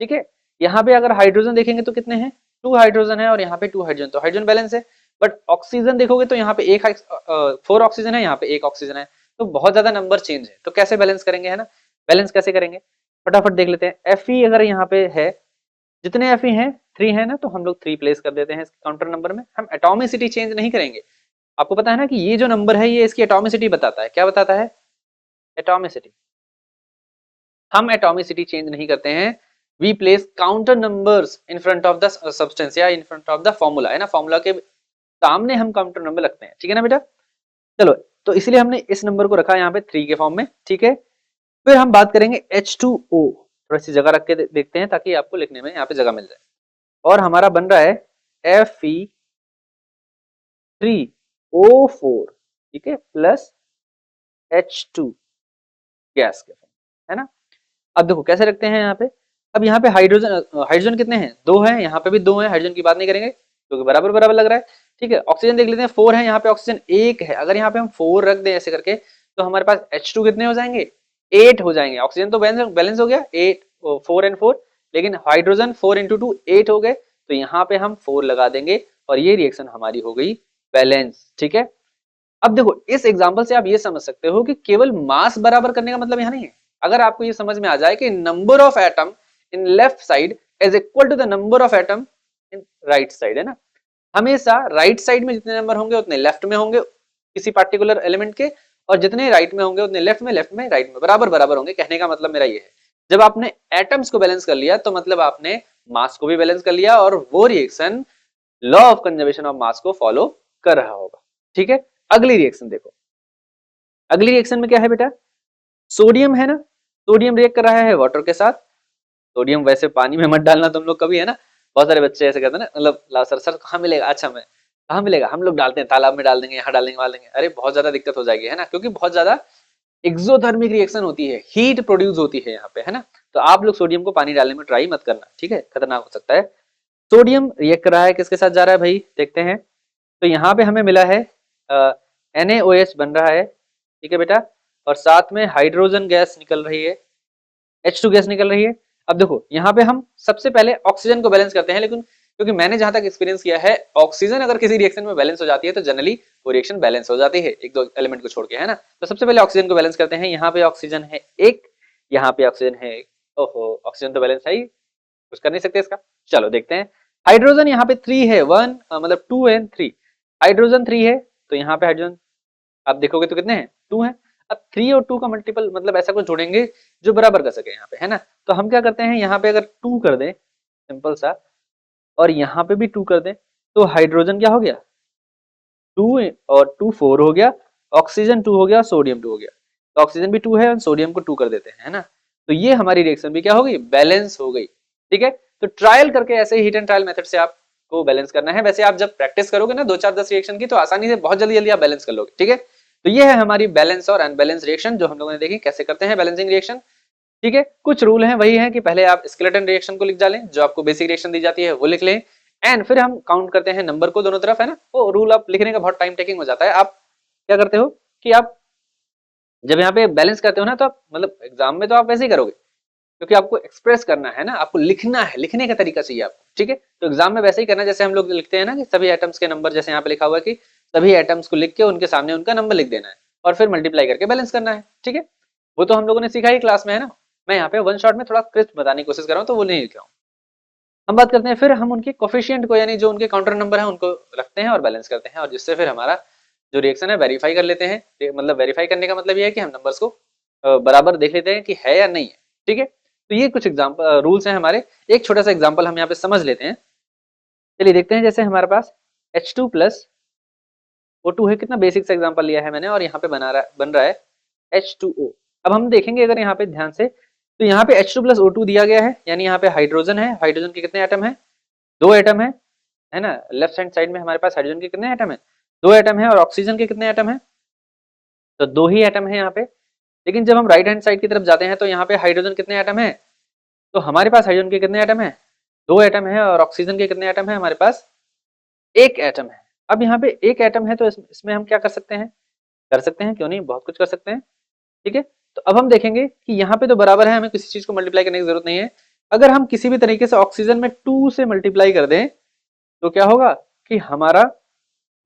Speaker 1: ठीक है। यहाँ पे अगर हाइड्रोजन देखेंगे तो कितने हैं, 2 हाइड्रोजन है, और यहाँ पे 2 हाइड्रोजन, तो हाइड्रोजन बैलेंस है। बट ऑक्सीजन देखोगे तो यहाँ पे 4 ऑक्सीजन है, यहाँ पे 1 ऑक्सीजन है, तो बहुत ज्यादा नंबर चेंज है। तो कैसे बैलेंस करेंगे, है ना। बैलेंस कैसे करेंगे, फटाफट देख लेते हैं। Fe अगर यहाँ पे है, जितने Fe हैं 3 है ना, तो हम लोग 3 प्लेस कर देते हैं इसके काउंटर नंबर में। हम एटॉमिसिटी चेंज नहीं करेंगे। आपको पता है ना कि ये जो नंबर है ये इसकी एटॉमिसिटी बताता है, क्या बताता है, एटॉमिसिटी। हम एटॉमिसिटी चेंज नहीं करते हैं, we place counter numbers in front of the substance या in front of the formula, है ना। फॉर्मूला के सामने हम काउंटर नंबर लगते हैं, ठीक है ना बेटा। चलो, तो इसलिए हमने इस नंबर को रखा है यहाँ पे 3 के फॉर्म में, ठीक है। फिर हम बात करेंगे H2O, थोड़ी सी जगह रख के देखते हैं ताकि आपको लिखने में यहाँ पे जगह मिल जाए। और हमारा बन रहा है Fe3O4, ठीक है, प्लस H2 गैस के फॉर्म, है ना। अब देखो कैसे रखते हैं यहाँ पे। अब यहाँ पे हाइड्रोजन, हाइड्रोजन कितने हैं, 2 हैं, यहाँ पे भी 2 हैं, हाइड्रोजन की बात नहीं करेंगे क्योंकि बराबर बराबर लग रहा है, ठीक है। ऑक्सीजन देख लेते हैं, 4 है, यहाँ पे ऑक्सीजन 1 है। अगर यहाँ पे हम 4 रख दें ऐसे करके, तो हमारे पास H2 कितने हो जाएंगे, 8 हो जाएंगे। ऑक्सीजन तो बैलेंस हो गया, 8 4 एंड 4, लेकिन हाइड्रोजन 4 इंटू 2 8 हो गए, तो यहाँ पे हम 4 लगा देंगे और ये रिएक्शन हमारी हो गई बैलेंस, ठीक है। अब देखो इस एग्जांपल से आप ये समझ सकते हो कि केवल मास बराबर करने का मतलब यहाँ नहीं है। अगर आपको ये समझ में आ जाए कि number of atom in left side is equal to the number of atom in right side, है ना, हमेशा राइट साइड में जितने नंबर होंगे उतने लेफ्ट में होंगे किसी पार्टिकुलर एलिमेंट के, और जितने राइट में होंगे उतने लेफ्ट में राइट में बराबर बराबर होंगे। कहने का मतलब मेरा ये है, जब आपने एटम्स को बैलेंस कर लिया तो मतलब आपने मास को भी बैलेंस कर लिया, और वो reaction law of conservation of mass को फॉलो कर रहा होगा। ठीक है, अगली रिएक्शन देखो। अगली रिएक्शन में क्या है बेटा, सोडियम है ना, सोडियम रिएक्ट कर रहा है वाटर के साथ। सोडियम वैसे पानी में मत डालना तुम लोग कभी, है ना, बहुत सारे बच्चे ऐसे कहते हैं ना, मतलब ला सर सर कहाँ मिलेगा, अच्छा मैं कहाँ मिलेगा, हम लोग डालते हैं तालाब में डाल देंगे, यहाँ डाल देंगे, वहां देंगे। अरे बहुत ज्यादा दिक्कत हो जाएगी, है ना, क्योंकि बहुत ज्यादा एक्सोथर्मिक रिएक्शन होती है, हीट प्रोड्यूस होती है यहाँ पे, है ना। तो आप लोग सोडियम को पानी डालने में ट्राई मत करना, ठीक है, खतरनाक हो सकता है। सोडियम रिएक्ट कर रहा है, किसके साथ जा रहा है भाई, देखते हैं। तो यहाँ पे हमें मिला है NaOH बन रहा है, ठीक है बेटा, और साथ में हाइड्रोजन गैस निकल रही है, H2 गैस निकल रही है। अब देखो यहाँ पे हम सबसे पहले ऑक्सीजन को बैलेंस करते हैं, लेकिन क्योंकि मैंने जहां तक एक्सपीरियंस किया है, ऑक्सीजन अगर किसी रिएक्शन में बैलेंस हो जाती है तो जनरली वो रिएक्शन बैलेंस हो जाती है एक दो एलिमेंट को छोड़ के, है ना। तो सबसे पहले ऑक्सीजन को बैलेंस करते हैं। यहाँ पे ऑक्सीजन है एक, यहाँ पे ऑक्सीजन है एक। ओहो, ऑक्सीजन तो बैलेंस है ही, कुछ कर नहीं सकते इसका। चलो देखते हैं। हाइड्रोजन यहाँ पे 3 है, 1 मतलब 2 एंड 3, हाइड्रोजन 3 है, तो यहाँ पे हाइड्रोजन आप देखोगे तो कितने हैं, 2 हैं। अब 3 और 2 का मल्टीपल मतलब ऐसा कुछ जोड़ेंगे जो बराबर कर सके यहाँ पे, है ना। तो हम क्या करते हैं, यहाँ पे अगर 2 कर दें सिंपल सा, और यहाँ पे भी 2 कर दें, तो हाइड्रोजन क्या हो गया 2 और 2 4 हो गया, ऑक्सीजन 2 हो गया, सोडियम 2 हो गया। तो ऑक्सीजन भी 2 है और सोडियम को 2 कर देते हैं, है ना। तो ये हमारी रिएक्शन भी क्या हो गई, बैलेंस हो गई। ठीक है, तो ट्रायल करके ऐसे हीट एंड ट्रायल मेथड से आपको बैलेंस करना है। वैसे आप जब प्रैक्टिस करोगे ना 2 4 10 रिएक्शन की, तो आसानी से बहुत जल्दी जल्दी आप बैलेंस कर लोगे। ठीक है, तो ये है हमारी बैलेंस और अनबैलेंस रिएक्शन जो हम लोगों ने देखी कैसे करते हैं बैलेंसिंग रिएक्शन। ठीक है, कुछ रूल हैं, वही है कि पहले आप स्केलेटन रिएक्शन को लिख डालें, जो आपको बेसिक रिएक्शन दी जाती है वो लिख लें, एंड फिर हम काउंट करते हैं नंबर को दोनों तरफ, है ना। वो रूल आप लिखने का बहुत टाइम टेकिंग हो जाता है। आप क्या करते हो कि आप जब यहाँ पे बैलेंस करते हो ना, तो आप मतलब एग्जाम में तो आप वैसे ही करोगे, क्योंकि आपको एक्सप्रेस करना है ना, आपको लिखना है, लिखने का तरीका चाहिए आपको। ठीक है, तो एग्जाम में वैसे ही करना है जैसे हम लोग लिखते हैं ना, कि सभी एटम्स के नंबर, जैसे यहाँ पे लिखा हुआ है कि सभी एटम्स को लिख के उनके सामने उनका नंबर लिख देना है, और फिर मल्टीप्लाई करके बैलेंस करना है। ठीक है, वो तो हम लोगों ने सीखा ही क्लास में, है ना। मैं यहाँ पे वन शॉट में थोड़ा क्रिस्प बताने की कोशिश कर रहा हूँ, तो वो नहीं लिख रहा हूँ। हम बात करते हैं फिर हम उनके कोफिशिएंट को, यानी जो उनके काउंटर नंबर है उनको रखते हैं और बैलेंस करते हैं, और जिससे फिर हमारा जो रिएक्शन है वेरीफाई कर लेते हैं। मतलब वेरीफाई करने का मतलब ये है कि हम नंबर्स को बराबर देख लेते हैं कि है या नहीं है। ठीक है, तो ये कुछ एग्जाम्पल रूल्स हैं हमारे। एक छोटा सा एग्जाम्पल हम यहाँ पे समझ लेते हैं। चलिए देखते हैं, जैसे हमारे पास H2 प्लस O2 है, कितना बेसिक सा एग्जाम्पल लिया है मैंने, और यहाँ पे बन रहा है H2O। अब हम देखेंगे अगर यहाँ पे ध्यान से, तो यहाँ पे H2 प्लस O2 दिया गया है, यानी यहाँ पे हाइड्रोजन है। हाइड्रोजन के कितने एटम है, 2 एटम है ना। लेफ्ट हैंड साइड में हमारे पास हाइड्रोजन के कितने एटम है, 2 एटम है, और ऑक्सीजन के कितने एटम है, तो 2 ही एटम है यहाँ पे। लेकिन जब हम राइट हैंड साइड की तरफ जाते हैं तो यहाँ पे हाइड्रोजन कितने एटम है, तो हमारे पास हाइड्रोजन के कितने एटम है, 2 एटम है, और ऑक्सीजन के कितने एटम है, हमारे पास 1 एटम है। अब यहाँ पे 1 एटम है, तो इसमें हम क्या कर सकते हैं, क्यों नहीं, बहुत कुछ कर सकते हैं। ठीक है, तो अब हम देखेंगे कि यहाँ पे तो बराबर है, हमें किसी चीज को मल्टीप्लाई करने की जरूरत नहीं है। अगर हम किसी भी तरीके से ऑक्सीजन में 2 से मल्टीप्लाई कर दें, तो क्या होगा कि हमारा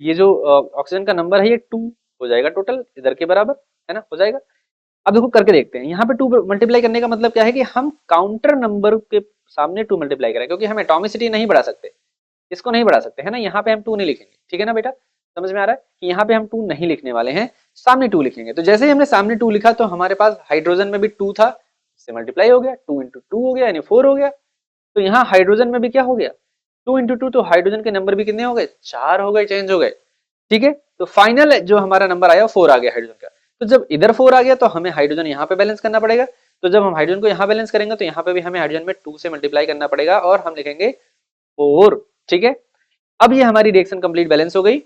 Speaker 1: ये जो ऑक्सीजन का नंबर है ये 2 हो जाएगा टोटल, इधर के बराबर, है ना, हो जाएगा। अब देखो करके देखते हैं, यहाँ पे 2 मल्टीप्लाई करने का मतलब क्या है कि हम काउंटर नंबर के सामने 2 मल्टीप्लाई करें, क्योंकि हम एटॉमिसिटी नहीं बढ़ा सकते, इसको नहीं बढ़ा सकते, है ना। यहाँ पे हम 2 नहीं लिखेंगे, ठीक है ना बेटा, समझ में आ रहा है कि यहाँ पे हम 2 नहीं लिखने वाले हैं, सामने 2 लिखेंगे। तो जैसे ही हमने सामने 2 लिखा, तो हमारे पास हाइड्रोजन में भी 2 था, इससे मल्टीप्लाई हो गया, 2 इंटू 2 हो गया, यानी 4 हो गया। तो यहाँ हाइड्रोजन में भी क्या हो गया, 2 इंटू 2, तो हाइड्रोजन के नंबर भी कितने हो गए, 4 हो गए, चेंज हो गए। ठीक है, तो फाइनल जो हमारा नंबर आया 4 आ गया हाइड्रोजन का। तो जब इधर 4 आ गया, तो हमें हाइड्रोजन यहाँ पे बैलेंस करना पड़ेगा। तो जब हम हाइड्रोजन को यहाँ बैलेंस करेंगे, तो यहाँ पे भी हमें हाइड्रोजन में 2 से मल्टीप्लाई करना पड़ेगा, और हम लिखेंगे 4। ठीक है, अब ये हमारी रिएक्शन कंप्लीट बैलेंस हो गई,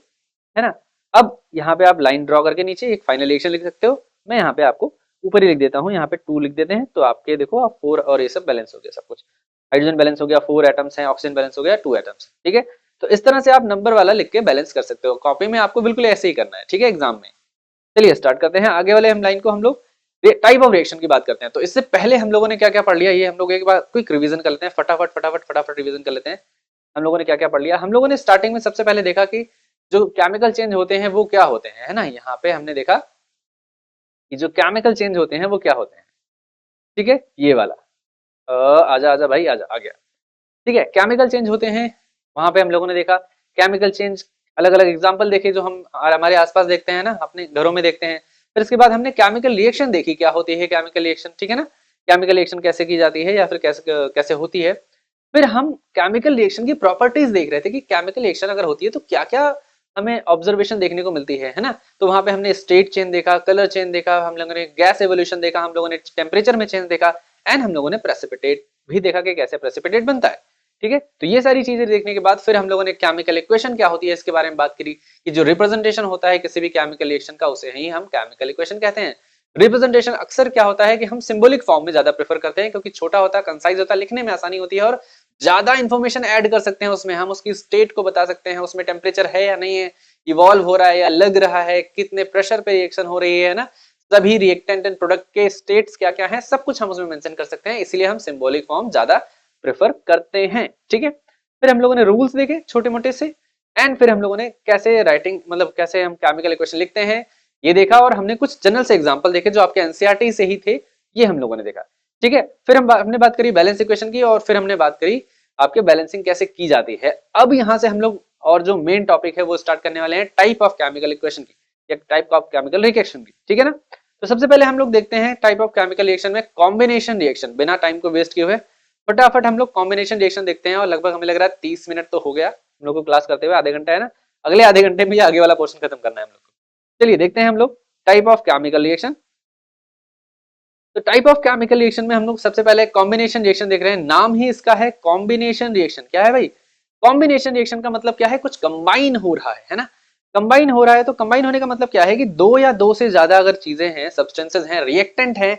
Speaker 1: है ना। अब यहाँ पे आप लाइन ड्रॉ करके नीचे एक फाइनल रिएक्शन लिख सकते हो। मैं यहाँ पे आपको ऊपर ही लिख देता हूँ, यहाँ पे 2 लिख देते हैं, तो आपके देखो आप 4 और ये सब बैलेंस हो गया, सब कुछ हाइड्रोजन बैलेंस हो गया, 4 एटम्स हैं, ऑक्सीजन बैलेंस हो गया 2 एटम्स। ठीक है, तो इस तरह से आप नंबर वाला लिख के बैलेंस कर सकते हो। कॉपी में आपको बिल्कुल ऐसे ही करना है, ठीक है, एग्जाम में। चलिए स्टार्ट करते हैं आगे वाले हम लाइन को। हम लोग टाइप ऑफ रिएक्शन की बात करते हैं। तो इससे पहले हम लोगों ने क्या क्या पढ़ लिया, ये हम लोग एक बार क्विक रिवीजन कर लेते हैं, फटाफट फटाफट फटाफट रिवीजन कर लेते हैं। हम लोगों ने क्या क्या पढ़ लिया। हम लोगों ने स्टार्टिंग में सबसे पहले देखा कि जो केमिकल चेंज होते हैं वो क्या होते हैं, है ना। यहाँ पे हमने देखा कि जो केमिकल चेंज होते हैं वो क्या होते हैं। ठीक है, ये वाला आजा आजा भाई आजा, आ गया। ठीक है, केमिकल चेंज होते हैं। वहां पे हम लोगों ने देखा केमिकल चेंज अलग अलग एग्जाम्पल देखे जो हम हमारे आसपास देखते हैं ना, अपने घरों में देखते हैं। फिर इसके बाद हमने केमिकल रिएक्शन देखी, क्या होती है केमिकल रिएक्शन, ठीक है ना, केमिकल रिएक्शन कैसे की जाती है या फिर कैसे कैसे होती है। फिर हम केमिकल रिएक्शन की प्रॉपर्टीज देख रहे थे कि केमिकल रिएक्शन अगर होती है तो क्या क्या हमें ऑब्जर्वेशन देखने को मिलती है ना। तो वहां पे हमने स्टेट चेंज देखा, कलर चेंज देखा, हम लोगों ने गैस एवोल्यूशन देखा, हम लोगों ने टेम्परेचर में चेंज देखा, एंड हम लोगों ने प्रेसिपिटेट भी देखा कि कैसे प्रेसिपिटेट बनता है। ठीक है, तो ये सारी चीजें देखने के बाद फिर हम लोगों ने केमिकल इक्वेशन क्या होती है इसके बारे में बात करी कि जो रिप्रेजेंटेशन होता है किसी भी केमिकल रिएक्शन का उसे ही हम केमिकल इक्वेशन कहते हैं। रिप्रेजेंटेशन अक्सर क्या होता है कि हम सिंबॉलिक फॉर्म में ज्यादा प्रेफर करते हैं क्योंकि छोटा होता है, कंसाइज होता है, लिखने में आसानी होती है और ज्यादा इंफॉर्मेशन ऐड कर सकते हैं उसमें, हम उसकी स्टेट को बता सकते हैं, उसमें टेम्परेचर है या नहीं है, इवॉल्व हो रहा है या लग रहा है, कितने प्रेशर पे रिएक्शन हो रही है ना, सभी रिएक्टेंट एंड प्रोडक्ट के स्टेट्स क्या क्या हैं सब कुछ हम उसमें मेंशन कर सकते हैं, इसीलिए हम सिंबॉलिक फॉर्म ज्यादा प्रेफर करते हैं। ठीक है, फिर हम लोगों ने रूल्स देखे छोटे मोटे से, एंड फिर हम लोगों ने कैसे राइटिंग मतलब कैसे हम केमिकल इक्वेशन लिखते हैं ये देखा, और हमने कुछ जनरल से एग्जांपल देखे जो आपके एनसीईआरटी से ही थे, ये हम लोगों ने देखा। ठीक है, फिर हमने बात करी बैलेंस इक्वेशन की, और फिर हमने बात करी आपके बैलेंसिंग कैसे की जाती है। अब यहाँ से हम लोग और जो मेन टॉपिक है वो स्टार्ट करने वाले हैं टाइप ऑफ केमिकल इक्वेशन की या टाइप ऑफ केमिकल रिएक्शन की। ठीक है ना, तो सबसे पहले हम लोग देखते हैं टाइप ऑफ केमिकल रिएक्शन में कॉम्बिनेशन रिएक्शन। बिना टाइम को वेस्ट किए हुए फटाफट हम लोग कॉम्बिनेशन रिएक्शन देखते हैं, और लगभग हमें लग रहा है 30 मिनट तो हो गया हम लोग को क्लास करते हुए, आधे घंटा है ना, अगले आधे घंटे में आगे वाला पोर्शन खत्म करना है हम लोग को। चलिए देखते हैं हम लोग टाइप ऑफ केमिकल रिएक्शन। तो टाइप ऑफ केमिकल रिएक्शन में हम लोग सबसे पहले कॉम्बिनेशन रिएक्शन देख रहे हैं, नाम ही इसका है कॉम्बिनेशन रिएक्शन। क्या है भाई, कॉम्बिनेशन रिएक्शन का मतलब क्या है, कुछ कंबाइन हो रहा है ना, कंबाइन हो रहा है। तो कंबाइन होने का मतलब क्या है कि दो या दो से ज्यादा अगर चीजें हैं, सब्सटेंसेस हैं, रिएक्टेंट हैं,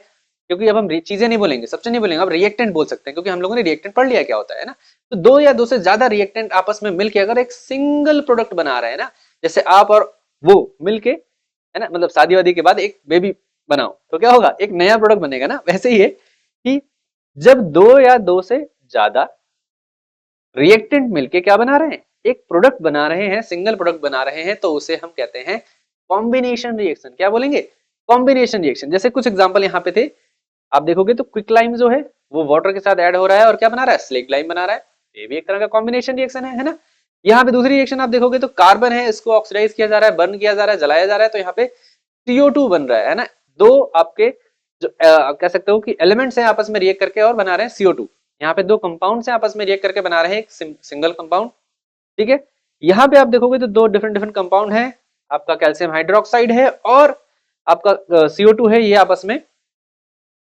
Speaker 1: क्योंकि अब हम चीजें नहीं बोलेंगे, सब्सटेंस नहीं बोलेंगे, अब रिएक्टेंट बोल सकते हैं क्योंकि हम लोगों ने रिएक्टेंट पढ़ लिया क्या होता है ना। तो दो या दो से ज्यादा रिएक्टेंट आपस में मिलके अगर एक सिंगल प्रोडक्ट बना रहे हैं ना, जैसे आप और वो मिलके है ना, मतलब शादी वादी के बाद एक बेबी बनाओ तो क्या होगा, एक नया प्रोडक्ट बनेगा ना। वैसे ही है कि जब दो या दो से ज्यादा रिएक्टेंट मिलके क्या बना रहे हैं, एक प्रोडक्ट बना रहे हैं, सिंगल प्रोडक्ट बना रहे हैं, तो उसे हम कहते हैं कॉम्बिनेशन रिएक्शन। क्या बोलेंगे, कॉम्बिनेशन रिएक्शन। जैसे कुछ एग्जांपल यहाँ पे थे, आप देखोगे तो क्विक लाइम जो है वो वाटर के साथ ऐड हो रहा है और क्या बना रहा है, स्लेग लाइम बना रहा है, ये भी एक तरह का कॉम्बिनेशन रिएक्शन है ना। यहाँ पे दूसरी रिएक्शन आप देखोगे तो कार्बन है, इसको ऑक्सीडाइज किया जा रहा है, बर्न किया जा रहा है, जलाया जा रहा है, तो यहाँ पे CO2 बन रहा है ना। दो आपके जो कह सकते हो कि एलिमेंट्स हैं आपस में रिएक्ट करके और बना रहे हैं CO2। यहाँ पे दो कंपाउंड्स हैं आपस में रिएक्ट करके बना रहे हैं एक सिंगल कंपाउंड। ठीक है, यहाँ पे आप देखोगे तो दो डिफरेंट डिफरेंट कंपाउंड है, आपका कैल्शियम हाइड्रोक्साइड है और आपका CO2 है, ये आपस में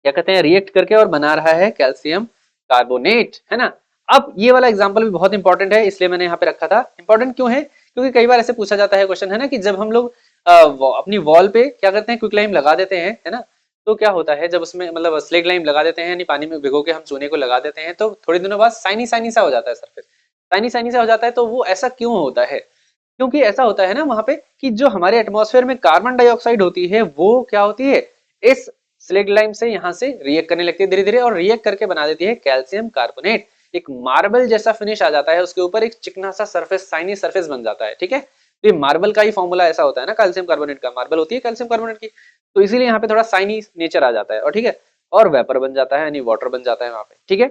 Speaker 1: क्या कहते हैं रिएक्ट करके और बना रहा है कैल्शियम कार्बोनेट, है ना। अब ये वाला एग्जांपल भी बहुत इंपॉर्टेंट है, इसलिए मैंने यहाँ पे रखा था। इंपॉर्टेंट क्यों है, क्योंकि कई बार ऐसे पूछा जाता है क्वेश्चन है ना कि जब हम लोग अपनी वॉल पे क्या करते हैं, क्विक लाइम लगा देते हैं, है ना, तो क्या होता है जब उसमें मतलब स्लेग लाइम लगा देते हैं यानी पानी में भिगो के हम चूने को लगा देते हैं, तो थोड़ी दिनों बाद साइनी साइनी सा हो जाता है सरफेस, साइनी साइनी सा हो जाता है। तो वो ऐसा क्यों होता है, क्योंकि ऐसा होता है ना वहां पे कि जो हमारे एटमॉस्फेयर में कार्बन डाइऑक्साइड होती है वो क्या होती है, इस स्लेग लाइम से यहाँ से रिएक्ट करने लगती है धीरे धीरे और रिएक्ट करके बना देती है कैल्शियम कार्बोनेट। एक मार्बल जैसा फिनिश आ जाता है, उसके ऊपर एक चिकना सा सरफेस, साइनी सरफेस बन जाता है। ठीक है, तो ये मार्बल का ही फॉर्मूला ऐसा होता है ना कैल्शियम कार्बोनेट का, मार्बल होती है कैल्शियम कार्बोनेट की, तो इसीलिए यहाँ पे थोड़ा साइनी नेचर आ जाता है और ठीक है, और वेपर बन जाता है यानी वाटर बन जाता है वहां पे। ठीक है,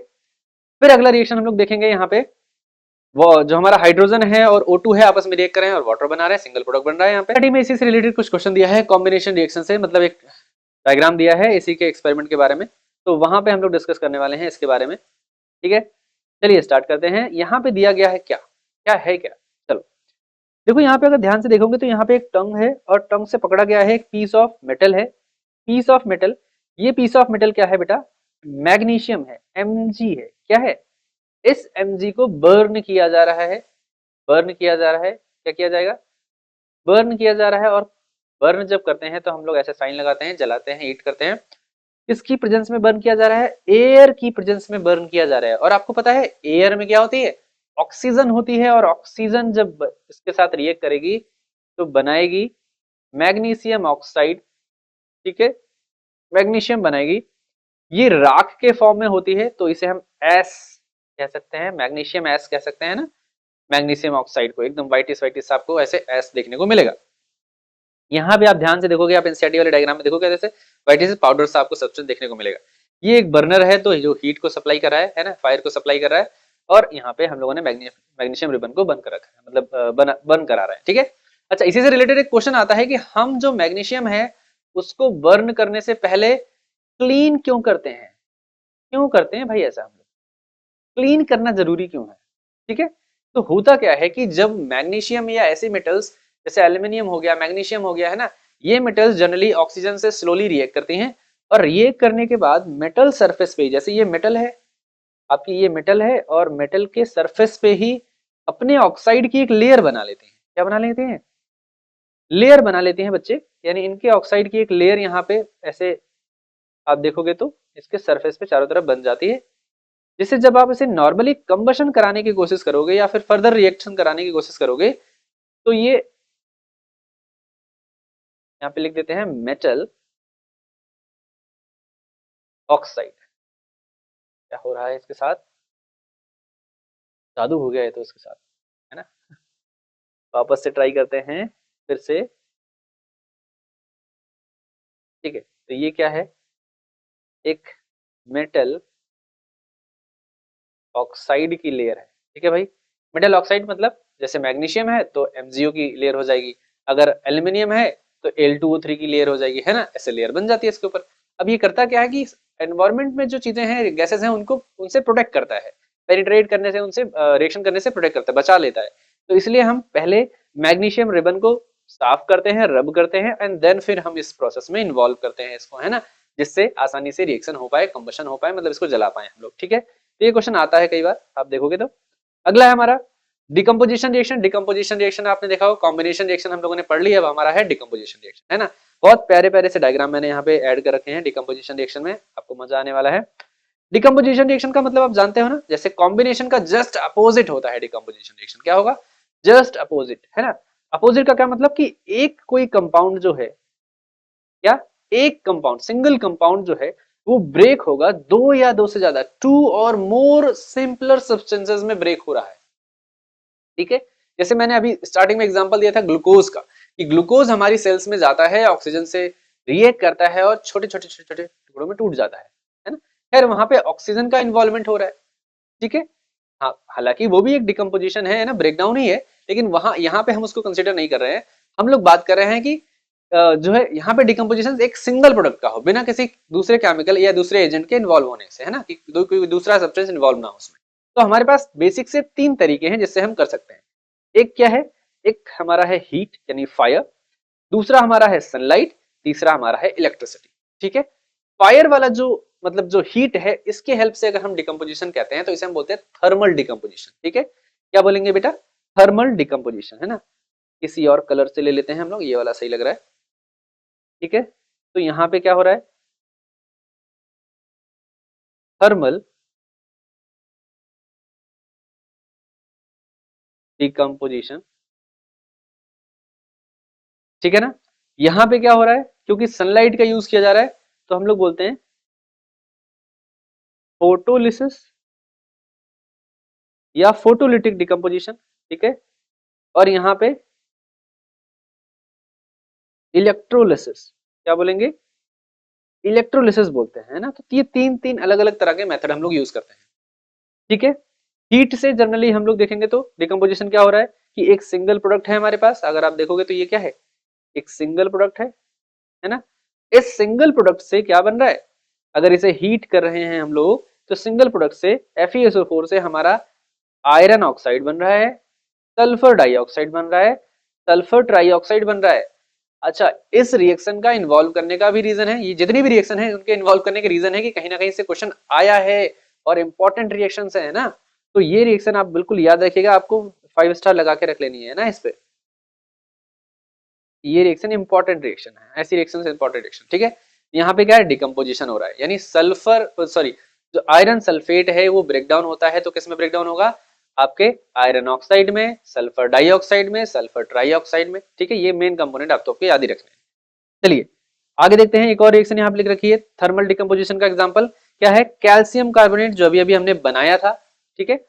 Speaker 1: फिर अगला रिएक्शन हम लोग देखेंगे यहाँ पे, वो जो हमारा हाइड्रोजन है और O2 है आपस में रिएक्ट कर रहे हैं और वाटर बना रहे हैं, सिंगल प्रोडक्ट बन रहा है। यहाँ पे में इसी से रिलेटेड कुछ क्वेश्चन दिया है कॉम्बिनेशन रिएक्शन से, मतलब एक डायग्राम दिया है इसी के एक्सपेरिमेंट के बारे में, तो वहां पे हम लोग डिस्कस करने वाले हैं इसके बारे में। ठीक है, चलिए स्टार्ट करते हैं। यहाँ पे दिया गया है क्या क्या है क्या, चलो देखो यहाँ पे अगर ध्यान से देखोगे तो यहाँ पे एक टंग है और टंग से पकड़ा गया है एक पीस ऑफ मेटल है, पीस ऑफ मेटल। ये पीस ऑफ मेटल क्या है बेटा, मैग्नीशियम है, Mg है, क्या है, इस Mg को बर्न किया जा रहा है, बर्न किया जा रहा है, क्या किया जाएगा, बर्न किया जा रहा है। और बर्न जब करते हैं तो हम लोग ऐसे साइन लगाते हैं, जलाते हैं, हीट करते हैं, किसकी प्रेजेंस में बर्न किया जा रहा है, एयर की प्रेजेंस में बर्न किया जा रहा है। और आपको पता है एयर में क्या होती है, ऑक्सीजन होती है, और ऑक्सीजन जब इसके साथ रिएक्ट करेगी तो बनाएगी मैग्नीशियम ऑक्साइड। ठीक है, मैग्नीशियम बनाएगी, ये राख के फॉर्म में होती है, तो इसे हम एस कह सकते हैं, मैग्नीशियम एस कह सकते हैं ना, मैग्नीशियम ऑक्साइड को एकदम व्हाइटिश व्हाइटिश आपको ऐसे एस देखने को मिलेगा। यहाँ पे आप ध्यान से देखोगे, आप एनसीईआरटी वाले डायग्राम में देखोगे जैसे व्हाइटिश पाउडर सा आपको सब्सटेंस देखने को मिलेगा। ये एक बर्नर है तो जो हीट को सप्लाई कर रहा है ना, फायर को सप्लाई कर रहा है, और यहाँ पे हम लोगों ने मैग्नीशियम रिबन को बंद कर रखा है, मतलब बंद करा रहे हैं, ठीक है। अच्छा, इसी से रिलेटेड एक क्वेश्चन आता है कि हम जो मैग्नीशियम है उसको बर्न करने से पहले क्लीन क्यों करते हैं? क्यों करते हैं भाई ऐसा? हम लोग क्लीन करना जरूरी क्यों है? ठीक है, तो होता क्या है कि जब मैग्नीशियम या ऐसे मेटल्स जैसे एल्यूमिनियम हो गया, मैग्नीशियम हो गया, है ना, ये मेटल्स जनरली ऑक्सीजन से स्लोली रिएक्ट करती हैं और रिएक्ट करने के बाद मेटल सरफेस पे, जैसे ये मेटल है आपकी, ये मेटल है और मेटल के सरफेस पे ही अपने ऑक्साइड की एक लेयर बना लेते हैं। क्या बना लेते हैं? लेयर बना लेते हैं बच्चे, यानी इनके ऑक्साइड की एक लेयर यहाँ पे ऐसे आप देखोगे तो इसके सरफेस पे चारों तरफ बन जाती है, जिससे जब आप इसे नॉर्मली कंबशन कराने की कोशिश करोगे या फिर फर्दर रिएक्शन कराने की कोशिश करोगे तो ये यहाँ पे लिख देते हैं मेटल ऑक्साइड। क्या हो रहा है इसके साथ? जादू हो गया है तो इसके साथ, है ना। वापस से ट्राई करते हैं फिर से, ठीक है। तो ये क्या है? एक मेटल ऑक्साइड की लेयर है, ठीक है भाई। मेटल ऑक्साइड मतलब जैसे मैग्नीशियम है तो MgO की लेयर हो जाएगी, अगर एल्यूमिनियम है तो Al2O3 की लेयर हो जाएगी, है ना, ऐसे लेयर बन जाती है इसके ऊपर। अब ये करता क्या है कि एनवायरमेंट में जो चीजें हैं, गैसेस हैं, उनको उनसे प्रोटेक्ट करता है, पेनिट्रेट करने से, उनसे रिएक्शन करने से प्रोटेक्ट करता है, बचा लेता है। तो इसलिए हम पहले मैग्नीशियम रिबन को साफ करते हैं, रब करते हैं एंड देन फिर हम इस प्रोसेस में इन्वॉल्व करते हैं इसको, है ना, जिससे आसानी से रिएक्शन हो पाए, कंबशन हो पाए, मतलब इसको जला पाए हम लोग, ठीक है। तो ये क्वेश्चन आता है कई बार, आप देखोगे तो। अगला है हमारा डिकम्पोजिशन रिएक्शन। डिकम्पोजिशन रिएक्शन आपने देखा हो, कॉम्बिनेशन रिएक्शन हम लोगों ने पढ़ लिया, अब हमारा है डिकम्पोजिशन रिएक्शन, है ना। बहुत प्यारे प्यारे से डायग्राम मैंने यहाँ पे ऐड कर रखे हैं डिकम्पोजिशन रिएक्शन में, आपको मजा आने वाला है। डिकम्पोजिशन रिएक्शन का मतलब आप जानते हो ना, जैसे कॉम्बिनेशन का जस्ट अपोजिट होता है डिकम्पोजिशन रिएक्शन। क्या होगा? जस्ट अपोजिट, है ना। अपोजिट का क्या मतलब कि एक कोई कंपाउंड जो है, क्या, एक कंपाउंड, सिंगल कंपाउंड जो है वो ब्रेक होगा दो या दो से ज्यादा, टू और मोर सिंपलर सब्सटेंसेस में ब्रेक हो रहा है, ठीक है। जैसे मैंने अभी स्टार्टिंग में एग्जांपल दिया था ग्लूकोज का, कि ग्लूकोज हमारी सेल्स में जाता है, ऑक्सीजन से रिएक्ट करता है और छोटे छोटे छोटे छोटे टुकड़ों में टूट जाता है ना। खैर वहां पे ऑक्सीजन का इन्वॉल्वमेंट हो रहा है, ठीक है। हाँ, हालांकि वो भी एक डिकम्पोजिशन है ना, ब्रेकडाउन ही है, लेकिन वहां यहाँ पे हम उसको कंसिडर नहीं कर रहे हैं। हम लोग बात कर रहे हैं कि जो है यहाँ पे डिकम्पोजिशन एक सिंगल प्रोडक्ट का हो, बिना किसी दूसरे केमिकल या दूसरे एजेंट के इन्वॉल्व होने से, है ना, कि कोई दूसरा सब्सटेंस इन्वॉल्व ना हो उसमें। तो हमारे पास बेसिक से तीन तरीके हैं जिससे हम कर सकते हैं। एक क्या है? एक हमारा है हीट यानी फायर, दूसरा हमारा है सनलाइट, तीसरा हमारा है इलेक्ट्रिसिटी, ठीक है। फायर वाला जो मतलब जो हीट है, इसके हेल्प से अगर हम डिकम्पोजिशन कहते हैं तो इसे हम बोलते हैं थर्मल डिकम्पोजिशन, ठीक है। क्या बोलेंगे बेटा? थर्मल डिकम्पोजिशन, है ना। किसी और कलर से ले लेते हैं हम लोग, ये वाला सही लग रहा है, ठीक है। तो यहाँ पे क्या हो रहा है? थर्मल डिकम्पोजिशन, ठीक है ना। यहाँ पे क्या हो रहा है? क्योंकि सनलाइट का यूज किया जा रहा है तो हम लोग बोलते हैं फोटोलिसिस या फोटोलिटिक डिकम्पोजिशन, ठीक है। और यहाँ पे इलेक्ट्रोलिसिस, क्या बोलेंगे? इलेक्ट्रोलिसिस बोलते हैं, है ना। तो ये तीन तीन अलग अलग तरह के मेथड हम लोग यूज करते हैं, ठीक है। हीट से जनरली हम लोग देखेंगे तो डिकम्पोजिशन क्या हो रहा है कि एक सिंगल प्रोडक्ट है हमारे पास, अगर आप देखोगे तो ये क्या है? एक सिंगल प्रोडक्ट है ना। इस सिंगल प्रोडक्ट से क्या बन रहा है? अगर इसे हीट कर रहे हैं हम लोग तो सिंगल प्रोडक्ट से FeSO4 से हमारा आयरन ऑक्साइड बन रहा है, सल्फर डाइऑक्साइड बन रहा है, सल्फर ट्राइऑक्साइड बन रहा है। अच्छा, इस रिएक्शन का इन्वॉल्व करने का भी रीजन है, ये जितनी भी रिएक्शन है उनके इन्वॉल्व करने के रीजन है कि कहीं ना कहीं से क्वेश्चन आया है और इंपॉर्टेंट रिएक्शन है ना। तो ये रिएक्शन आप बिल्कुल याद रखिएगा, आपको 5 स्टार लगा के रख लेनी है ना इस पे। ये रिएक्शन इंपॉर्टेंट रिएक्शन है, ऐसी रिएक्शन से इंपॉर्टेंट रिएक्शन, ठीक है। यहाँ पे क्या है? डिकम्पोजिशन हो रहा है, यानी सल्फर सॉरी जो आयरन सल्फेट है वो ब्रेक डाउन होता है, तो किस में ब्रेक डाउन होगा? आपके आयरन ऑक्साइड में, सल्फर डाइऑक्साइड में, सल्फर ट्राइऑक्साइड में, ठीक है। ये मेन कंपोनेंट आपको याद ही रखने हैं। चलिए आगे देखते हैं, एक और रिएक्शन यहाँ पे लिख रखी है थर्मल डिकम्पोजिशन का एग्जाम्पल क्या है? कैल्शियम कार्बोनेट, जो अभी अभी हमने बनाया था, ठीक है।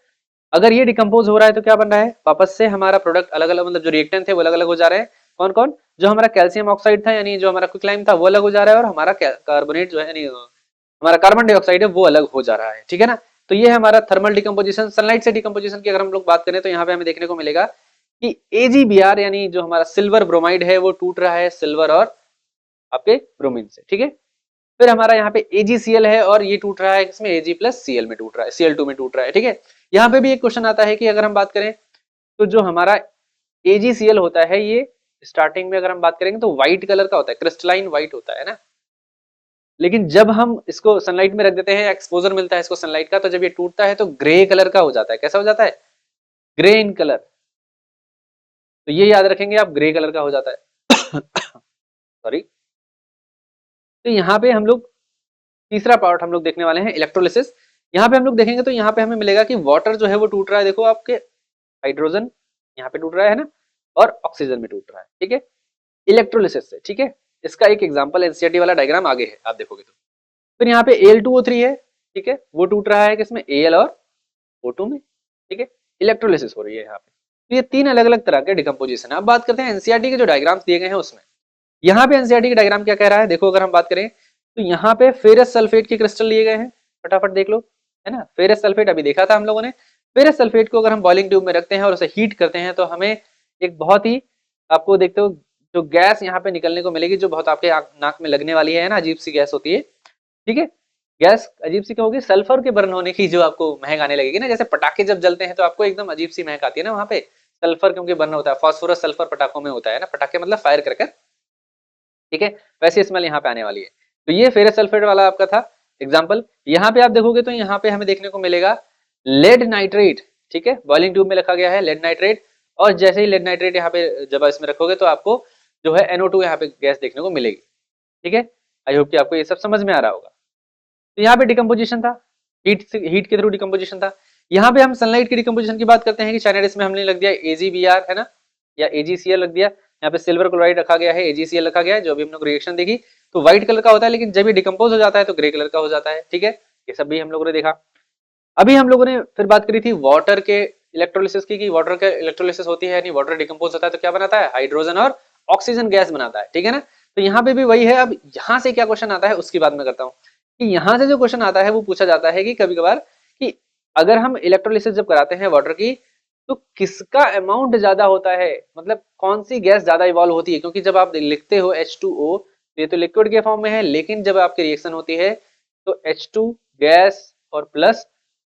Speaker 1: अगर ये डिकम्पोज हो रहा है तो क्या बन रहा है? वापस से हमारा प्रोडक्ट अलग अलग, मतलब जो रिएक्टेंट थे वो अलग अलग हो जा रहे हैं। कौन कौन? जो हमारा कैल्शियम ऑक्साइड था यानी जो हमारा क्विकलाइम था वो अलग हो जा रहा है, और हमारा कार्बोनेट जो है यानी हमारा कार्बन डाइऑक्साइड है वो अलग हो जा रहा है, ठीक है ना। तो ये है हमारा थर्मल डिकम्पोजिशन। सनलाइट से डिकम्पोजिशन की अगर हम लोग बात करें तो यहाँ पे हमें देखने को मिलेगा कि AgBr यानी जो हमारा सिल्वर ब्रोमाइड है वो टूट रहा है सिल्वर और आपके ब्रोमीन से, ठीक है। फिर हमारा यहाँ पे AgCl है और ये टूट रहा है इसमें Ag+Cl में टूट रहा है, Cl2 में टूट रहा है, ठीक है। यहाँ पे भी एक क्वेश्चन आता है कि अगर हम बात करें तो जो हमारा AgCl होता है ये स्टार्टिंग में अगर हम बात करेंगे तो व्हाइट कलर का होता है, क्रिस्टलाइन व्हाइट होता है ना। लेकिन जब हम इसको सनलाइट में रख देते हैं, एक्सपोजर मिलता है इसको सनलाइट का, तो जब ये टूटता है तो ग्रे कलर का हो जाता है। कैसा हो जाता है? Grey in colour. तो ये याद रखेंगे आप, ग्रे कलर का हो जाता है। सॉरी। तो यहाँ पे हम लोग तीसरा पार्ट हम लोग देखने वाले हैं इलेक्ट्रोलिसिस। यहाँ पे हम लोग देखेंगे तो यहाँ पे हमें मिलेगा कि वाटर जो है वो टूट रहा है, देखो आपके हाइड्रोजन यहाँ पे टूट रहा है ना, और ऑक्सीजन में टूट रहा है, ठीक है, इलेक्ट्रोलिसिस से, ठीक है। इसका एक एग्जांपल एनसीईआरटी वाला डायग्राम आगे है, आप देखोगे तो। फिर यहाँ पे Al2O3 है, ठीक है, वो टूट रहा है किसमें? Al और O2 में, ठीक है, इलेक्ट्रोलिसिस हो रही है यहाँ पे। तो ये तीन अलग अलग तरह के डिकम्पोजिशन है। अब बात करते हैं एनसीईआरटी के जो डायग्राम्स दिए गए हैं उसमें। यहाँ पे एनसीईआरटी का डायग्राम क्या कह रहा है, देखो अगर हम बात करें तो यहाँ पे फेरस सल्फेट के क्रिस्टल लिए गए हैं, फटाफट देख लो, है ना। फेरस सल्फेट अभी देखा था हम लोगों ने। फेरस सल्फेट को अगर हम बॉइलिंग ट्यूब में रखते हैं और उसे हीट करते हैं तो हमें एक बहुत ही, आपको देखते हो जो गैस यहाँ पे निकलने को मिलेगी, जो बहुत आपके नाक में लगने वाली है ना, अजीब सी गैस होती है, ठीक है। गैस अजीब सी क्यों होगी? सल्फर के बर्न होने की जो आपको महक आने लगेगी ना, जैसे पटाखे जब जलते हैं तो आपको एकदम अजीब सी महक आती है ना, वहां पे सल्फर क्योंकि बर्न होता है, फास्फोरस सल्फर पटाखों में होता है ना, पटाखे मतलब फायर क्रैकर, ठीक है, वैसी स्मेल यहाँ पे आने वाली है। तो ये फेरस सल्फेट वाला आपका था एग्जाम्पल। यहाँ पे आप देखोगे तो यहाँ पे हमें देखने को मिलेगा लेड नाइट्रेट, ठीक है, बॉइलिंग ट्यूब में रखा गया है लेड नाइट्रेट, और जैसे ही लेड नाइट्रेट यहाँ पे जब इसमें रखोगे तो आपको जो है NO2 यहाँ पे गैस देखने को मिलेगी, ठीक है। आई होप कि आपको ये सब समझ में आ रहा होगा। तो यहाँ पे डिकम्पोजिशन था, हीट के थ्रू डिकम्पोजिशन था। यहाँ पे हम सनलाइट की डिकम्पोजिशन की बात करते हैं कि चाइनाडिस में हमने लग दिया AgBr, है ना, या AgCl लग दिया। यहाँ पे सिल्वर क्लोराइड रखा गया है, AgCl रखा गया है, जो भी हम लोग रिएक्शन देखी तो व्हाइट कलर का होता है, लेकिन जब ये डिकम्पोज हो जाता है तो ग्रे कलर का हो जाता है, ठीक है। ये सब भी हम लोगों ने देखा। अभी हम लोगों ने फिर बात करी थी वाटर के इलेक्ट्रोलिसिस की, कि वाटर के इलेक्ट्रोलिसिस होती है, यानी वाटर डिकम्पोज होता है तो क्या बनाता है? हाइड्रोजन और ऑक्सीजन गैस बनाता है, ठीक है ना। तो यहाँ पे भी वही है। अब यहाँ से क्या क्वेश्चन आता है उसकी बात मैं करता हूँ, कि यहाँ से जो क्वेश्चन आता है वो पूछा जाता है कि कभी कभार कि अगर हम इलेक्ट्रोलिसिस जब कराते हैं वाटर की तो किसका अमाउंट ज्यादा होता है, मतलब कौन सी गैस ज्यादा इवॉल्व होती है। क्योंकि जब आप लिखते हो H2O तो ये तो लिक्विड के फॉर्म में है, लेकिन जब आपकी रिएक्शन होती है तो H2 गैस और प्लस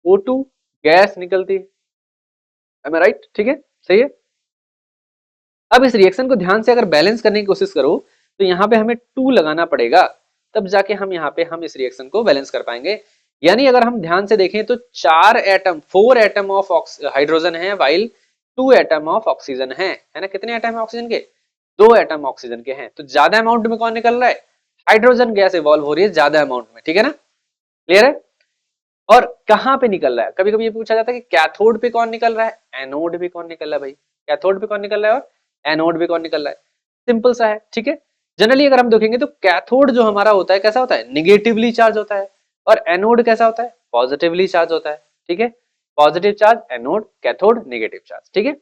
Speaker 1: O2 गैस निकलती है, am I right? ठीक है, सही है। अब इस रिएक्शन को ध्यान से अगर बैलेंस करने की कोशिश करो तो यहाँ पे हमें 2 लगाना पड़ेगा, तब जाके हम यहाँ पे हम इस रिएक्शन को बैलेंस कर पाएंगे। यानी अगर हम ध्यान से देखें तो 4 एटम ऑफ हाइड्रोजन है, वाइल 2 एटम ऑफ ऑक्सीजन है ना। कितने एटम है ऑक्सीजन के? 2 एटम ऑक्सीजन के हैं। तो ज्यादा अमाउंट में कौन निकल रहा है? हाइड्रोजन गैस इवॉल्व हो रही है ज्यादा अमाउंट में, ठीक है ना, क्लियर है। और कहाँ पे निकल रहा है? कभी कभी ये पूछा जाता है कि कैथोड पे कौन निकल रहा है, एनोड पे कौन निकल रहा है। भाई कैथोड पे कौन निकल रहा है और एनोड पे कौन निकल रहा है? सिंपल सा है, ठीक है। जनरली अगर हम देखेंगे तो कैथोड जो हमारा होता है कैसा होता है? निगेटिवली चार्ज होता है, और एनोड कैसा होता है? पॉजिटिवली चार्ज होता है, ठीक है। Positive charge anode, cathode negative charge, ठीक है।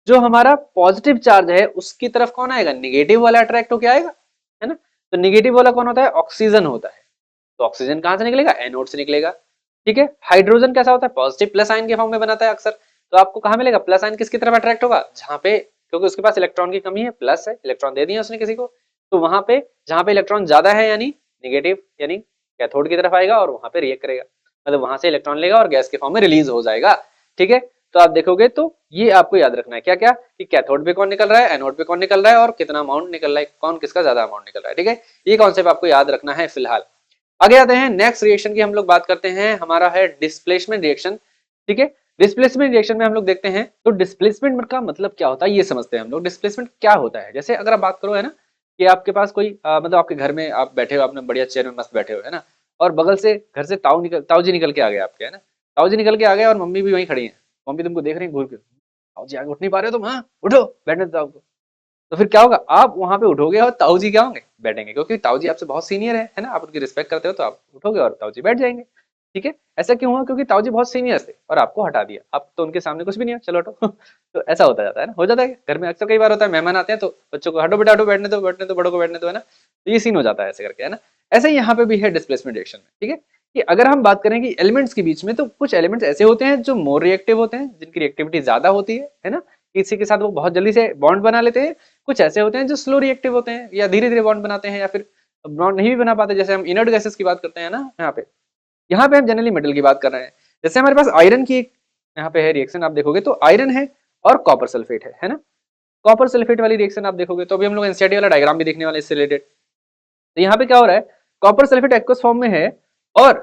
Speaker 1: जो हमारा पॉजिटिव चार्ज है उसकी तरफ कौन आएगा? निगेटिव वाला अट्रैक्ट होकर आएगा, है ना। तो निगेटिव वाला कौन होता है? ऑक्सीजन होता है। तो ऑक्सीजन कहां से निकलेगा? एनोड से निकलेगा, ठीक है। हाइड्रोजन कैसा होता है? पॉजिटिव प्लस आयन के फॉर्म में बनाता है अक्सर। तो आपको कहां मिलेगा? प्लस आयन किसकी तरफ अट्रैक्ट होगा? जहां पे, क्योंकि उसके पास इलेक्ट्रॉन की कमी है, प्लस है, इलेक्ट्रॉन दे दिया उसने किसी को, तो वहां पे जहां पे इलेक्ट्रॉन ज्यादा है यानी निगेटिव, यानी कैथोड की तरफ आएगा और वहां पे रिएक्ट करेगा, मतलब वहां से इलेक्ट्रॉन लेगा और गैस के फॉर्म में रिलीज हो जाएगा, ठीक है। तो आप देखोगे तो ये आपको याद रखना है क्या क्या, कि कैथोड पे कौन निकल रहा है, एनोड पे कौन निकल रहा है, और कितना अमाउंट निकल रहा है, कौन किसका ज्यादा अमाउंट निकल रहा है, ठीक है। ये कॉन्सेप्ट आपको याद रखना है फिलहाल। आगे आते हैं नेक्स्ट रिएक्शन की, हम लोग बात करते हैं, हमारा है डिस्प्लेसमेंट रिएक्शन, ठीक है। डिस्प्लेसमेंट रिएक्शन में हम लोग देखते हैं तो डिस्प्लेसमेंट का मतलब क्या होता है ये समझते हैं हम लोग। डिस्प्लेसमेंट क्या होता है? जैसे अगर आप बात करो, है ना, कि आपके पास कोई मतलब आपके घर में आप बैठे हो, आपने बढ़िया चेयर में मस्त बैठे हो, है ना, और बगल से घर से ताऊ जी निकल के आ गए आपके, है ना, ताऊ जी निकल के आ गए और मम्मी भी वहीं खड़ी है, मम्मी तुमको देख रही है घूर के, ताऊ जी आगे उठ नहीं पा रहे हो तुम, हाँ उठो बैठने दो आपको। तो फिर क्या होगा? आप वहां पे उठोगे और ताऊ जी क्या होंगे? बैठेंगे, क्योंकि ताऊ जी आपसे बहुत सीनियर है ना, आप उनकी रिस्पेक्ट करते हो, तो आप उठोगे और ताऊ जी बैठ जाएंगे, ठीक है। ऐसा क्यों हुआ? क्योंकि ताऊ जी बहुत सीनियर थे और आपको हटा दिया, आप तो उनके सामने कुछ भी नहीं हो, चलो हटो। तो ऐसा होता जाता है ना, हो जाता है घर में अक्सर, कई बार होता है मेहमान आते हैं तो बच्चों को हटो बेटा हटो, बैठने दो, बैठने दो, बड़ों को बैठने दो, है ना। तो ये सीन हो जाता है ऐसे करके, है ना। ऐसे ही यहाँ पे भी है डिस्प्लेसमेंट रिएक्शन में, ठीक है। कि अगर हम बात करें कि एलिमेंट्स के बीच में, तो कुछ एलिमेंट्स ऐसे होते हैं जो मोर रिएक्टिव होते हैं, जिनकी रिएक्टिविटी ज्यादा होती है ना, किसी के साथ वो बहुत जल्दी से बॉन्ड बना लेते हैं। कुछ ऐसे होते हैं जो स्लो रिएक्टिव होते हैं या धीरे धीरे बॉन्ड बनाते हैं या फिर बॉन्ड नहीं भी बना पाते, जैसे हम इनर्ट गैसेस की बात करते हैं ना। यहाँ पे हम जनरली मेटल की बात कर रहे हैं। जैसे हमारे पास आयरन की एक यहाँ पे है रिएक्शन, आप देखोगे तो आयरन है और कॉपर सल्फेट है ना। कॉपर सल्फेट वाली रिएक्शन आप देखोगे तो अभी हम लोग एनसीईआरटी वाला डायग्राम भी देखने वाले इससे रिलेटेड। तो यहाँ पे क्या हो रहा है, कॉपर सल्फेट एक्वस फॉर्म में है और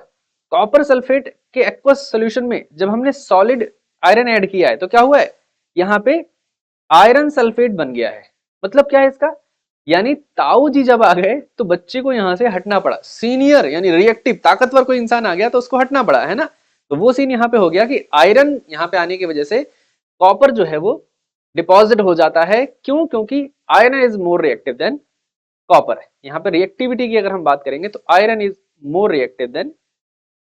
Speaker 1: कॉपर सल्फेट के एक्वस सोल्यूशन में जब हमने सॉलिड आयरन ऐड किया है तो क्या हुआ है, यहाँ पे आयरन सल्फेट बन गया है। मतलब क्या है इसका, यानी ताऊ जी जब आ गए तो बच्चे को यहां से हटना पड़ा। सीनियर यानी रिएक्टिव ताकतवर कोई इंसान आ गया तो उसको हटना पड़ा, है ना। तो वो सीन यहाँ पे हो गया कि आयरन यहाँ पे आने की वजह से कॉपर जो है वो डिपॉजिट हो जाता है। क्यों, क्योंकि iron is more reactive than copper है। यहाँ पे रिएक्टिविटी की अगर हम बात करेंगे तो iron is more reactive than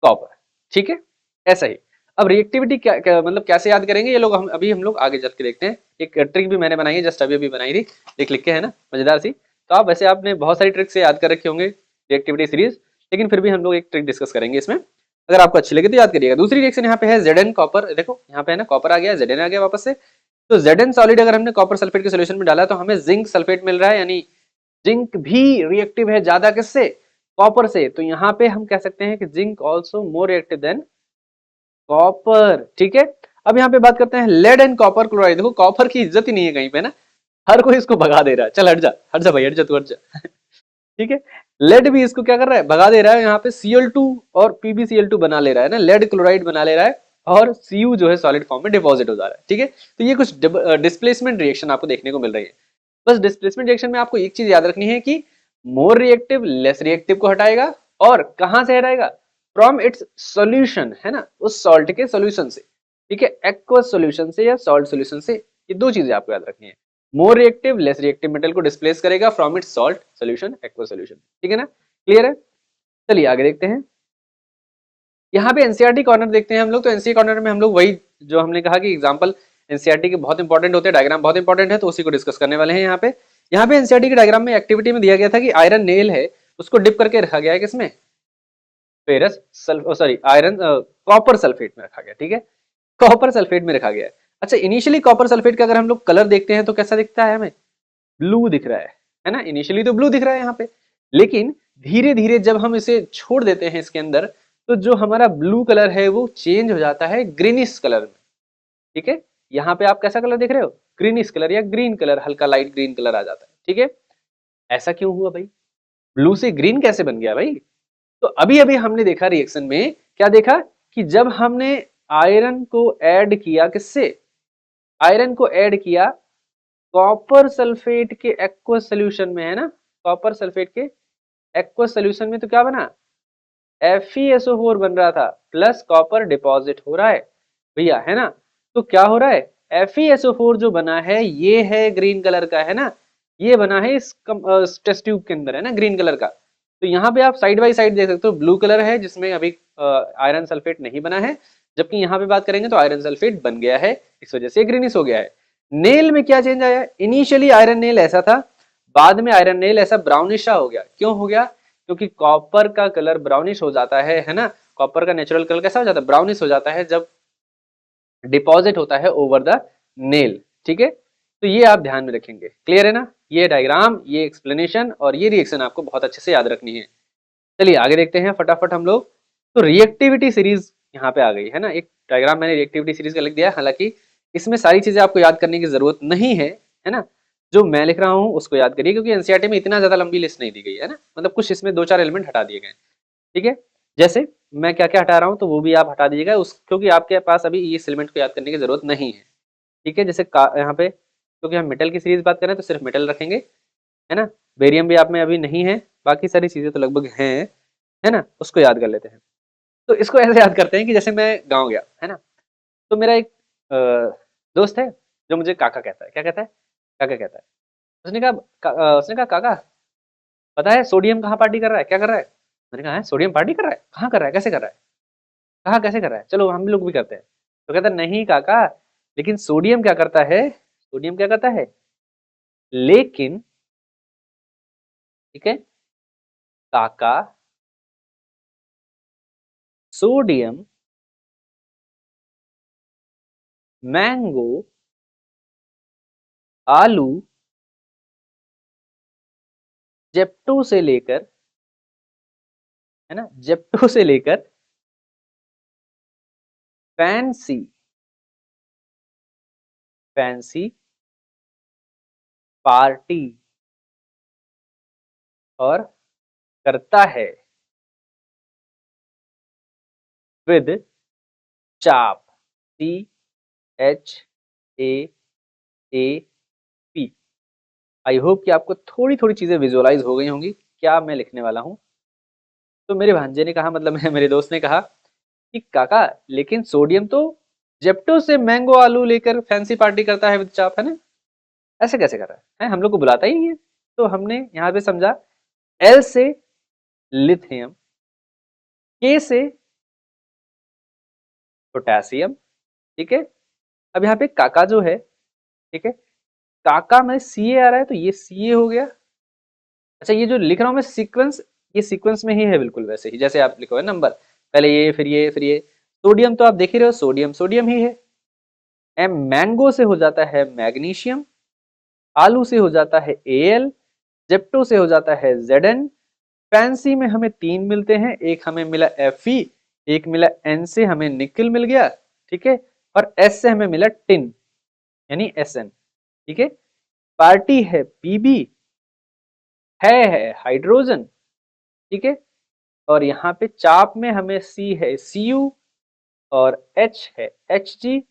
Speaker 1: copper. ठीक है, ऐसा ही। अब रिएक्टिविटी क्या मतलब कैसे याद करेंगे ये लोग, हम लोग आगे चल के देखते हैं। एक ट्रिक भी मैंने बनाई है, जस्ट अभी अभी बनाई थी, लिख के, है ना, मजेदार सी। तो आप वैसे आपने बहुत सारी ट्रिक से याद कर रखे होंगे रिएक्टिविटी सीरीज, लेकिन फिर भी हम लोग एक ट्रिक डिस्कस करेंगे इसमें। अगर आपको अच्छी लगे तो याद करिएगा। दूसरी रिएक्शन यहाँ पे है Zn कॉपर। देखो यहाँ पे है ना, कॉपर आ गया, Zn आ गया वापस से। तो Zn सॉलिड अगर हमने कॉपर सल्फेट के सोल्यूशन में डाला तो हमें जिंक सल्फेट मिल रहा है, यानी जिंक भी रिएक्टिव है ज्यादा किससे, कॉपर से। तो यहाँ पे हम कह सकते हैं कि zinc also more reactive than copper. ठीक है, अब यहाँ पे बात करते हैं लेड एंड कॉपर क्लोराइड। देखो कॉपर की इज्जत ही नहीं है कहीं पे ना, हर कोई इसको भगा दे रहा है। चल हट जा भाई, हट जा तू, हट जा। ठीक है, लेड भी इसको क्या कर रहा है, भगा दे रहा है। यहाँ पे Cl2 और PbCl2 बना ले रहा है ना, लेड क्लोराइड बना ले रहा है और Cu जो है सॉलिड फॉर्म में डिपॉजिट हो जा रहा है। ठीक है, तो ये कुछ डिस्प्लेसमेंट रिएक्शन आपको देखने को मिल रही है। बस डिस्प्लेसमेंट रिएक्शन में आपको एक चीज याद रखनी है कि मोर रिएक्टिव लेस रिएक्टिव को हटाएगा, और कहां से हटाएगा, फ्रॉम इट्स सॉल्यूशन, है ना, उस सॉल्ट के सॉल्यूशन से। ठीक है, एक्वस सॉल्यूशन से या सॉल्ट सॉल्यूशन से। ये दो चीजें आपको याद रखनी है। More reactive less reactive metal को डिस्प्लेस करेगा from its salt solution aqueous solution. ठीक है ना, क्लियर है। चलिए आगे देखते हैं। यहाँ पे एनसीईआरटी कॉर्नर देखते हैं हम लोग। तो एनसीईआरटी कॉर्नर में हम लोग वही जो हमने कहा कि एग्जांपल एनसीईआरटी के बहुत इंपॉर्टेंट होते हैं, डायग्राम बहुत इंपॉर्टेंट है, तो उसी को डिस्कस करने वाले हैं। यहाँ पे एनसीईआरटी के डायग्राम में एक्टिविटी में दिया गया था कि आयरन नेल है, उसको डिप करके रखा गया है किसमें, ferrous sorry iron copper sulphate में रखा गया। ठीक है, कॉपर सल्फेट में रखा गया है। अच्छा, इनिशियली कॉपर सल्फेट का अगर हम लोग कलर देखते हैं तो कैसा दिखता है, हमें ब्लू दिख रहा है ना। इनिशियली तो ब्लू दिख रहा है यहाँ पे, लेकिन धीरे धीरे जब हम इसे छोड़ देते हैं इसके अंदर, तो जो हमारा ब्लू कलर है वो चेंज हो जाता है ग्रीनिश कलर में। ठीक है, यहाँ पे आप कैसा कलर देख रहे हो, ग्रीनिश कलर या ग्रीन कलर, हल्का लाइट ग्रीन कलर आ जाता है। ठीक है, ऐसा क्यों हुआ भाई, ब्लू से ग्रीन कैसे बन गया भाई। तो अभी अभी हमने देखा रिएक्शन में, क्या देखा कि जब हमने आयरन को ऐड किया, किससे, आयरन को ऐड किया कॉपर सल्फेट के एक्वस सोल्यूशन में, है ना, कॉपर सल्फेट के एक्वस सोल्यूशन में, तो क्या बना, FeSO4 बन रहा था, प्लस कॉपर डिपॉजिट हो रहा है भैया, है ना। तो क्या हो रहा है, FeSO4 जो बना है ये है ग्रीन कलर का, है ना, ये बना है इस टेस्ट ट्यूब के अंदर, है ना, ग्रीन कलर का। तो यहाँ पे आप साइड बाय साइड देख सकते हो, ब्लू कलर है जिसमें अभी आयरन सल्फेट नहीं बना है, जबकि यहाँ पे बात करेंगे तो आयरन सल्फेट बन गया है, इस वजह से ग्रीनिश हो गया है। नेल में क्या चेंज आया, इनिशियली आयरन नेल ऐसा था, बाद में आयरन नेल ऐसा ब्राउनिश हो गया। क्यों हो गया, क्योंकि कॉपर का कलर ब्राउनिश हो जाता है ना। कॉपर का नेचुरल कलर कैसा हो जाता है, ब्राउनिश हो जाता है जब डिपॉजिट होता है ओवर द नेल। ठीक है, तो ये आप ध्यान में रखेंगे। क्लियर है ना, ये डायग्राम, ये एक्सप्लेनेशन और ये रिएक्शन आपको बहुत अच्छे से याद रखनी है। चलिए आगे देखते हैं फटाफट हम लोग। तो रिएक्टिविटी सीरीज यहाँ पे आ गई है ना, एक डायग्राम मैंने रिएक्टिविटी सीरीज का लिख दिया, हालांकि इसमें सारी चीजें आपको याद करने की जरूरत नहीं है ना। जो मैं लिख रहा हूँ उसको याद करिए, क्योंकि एनसीईआरटी में इतना ज्यादा लंबी लिस्ट नहीं दी गई है ना, मतलब कुछ इसमें दो चार एलिमेंट हटा दिए गए। ठीक है, जैसे मैं क्या क्या हटा रहा हूँ तो वो भी आप हटा दीजिएगा उस, क्योंकि आपके पास अभी इस एलिमेंट को याद करने की जरूरत नहीं है। ठीक है, जैसे यहाँ पे क्योंकि हम मेटल की सीरीज बात करें तो सिर्फ मेटल रखेंगे, है ना। बेरियम भी आप में अभी नहीं है, बाकी सारी चीजें तो लगभग हैं, है ना, उसको याद कर लेते हैं। तो इसको ऐसे याद करते हैं कि जैसे मैं गाँव गया, है ना, तो मेरा एक दोस्त है जो मुझे काका कहता है। क्या कहता है, काका कहता है। उसने कहा काका, पता है सोडियम कहाँ पार्टी कर रहा है, क्या कर रहा है। मैंने कहा है सोडियम पार्टी कर रहा है, कहाँ कर रहा है, कैसे कर रहा है, कहाँ कैसे कर रहा है, चलो हम लोग भी करते हैं। तो कहता नहीं काका, लेकिन सोडियम क्या करता है, सोडियम क्या करता है, लेकिन, ठीक है, काका सोडियम मैंगो आलू जेप्टो से लेकर, है ना, जेप्टो से लेकर फैंसी फैंसी पार्टी और करता है विद चाप, CHAAP। आई होप कि आपको थोड़ी थोड़ी चीजें विजुअलाइज हो गई होंगी क्या मैं लिखने वाला हूं। तो मेरे भांजे ने कहा, मतलब मेरे दोस्त ने कहा कि काका लेकिन सोडियम तो जेप्टो से मैंगो आलू लेकर फैंसी पार्टी करता है विद चाप, है ना, ऐसे कैसे कर रहा है, हम लोग को बुलाता ही नहीं है। तो हमने यहाँ पे समझा, एल से लिथियम, के से पोटेशियम, ठीक है। अब यहाँ पे काका जो है, ठीक है, काका में सी ए आ रहा है तो ये सी ए हो गया। अच्छा ये जो लिख रहा हूं मैं सीक्वेंस, ये सीक्वेंस में ही है बिल्कुल वैसे ही जैसे आप लिखो है नंबर, पहले ये फिर ये फिर ये। सोडियम तो आप देख ही रहे हो, सोडियम सोडियम ही है। एम मैंगो से हो जाता है मैग्नीशियम, आलू से हो जाता है एल, जेप्टो से हो जाता है Zn, फैंसी में हमें 3 मिलते हैं, एक हमें मिला Fe, एक मिला N से हमें निकल मिल गया, ठीक है, और S से हमें मिला टिन यानी Sn, ठीक है। पार्टी है Pb, है हाइड्रोजन, ठीक है, और यहाँ पे चाप में हमें C है Cu और H है Hg,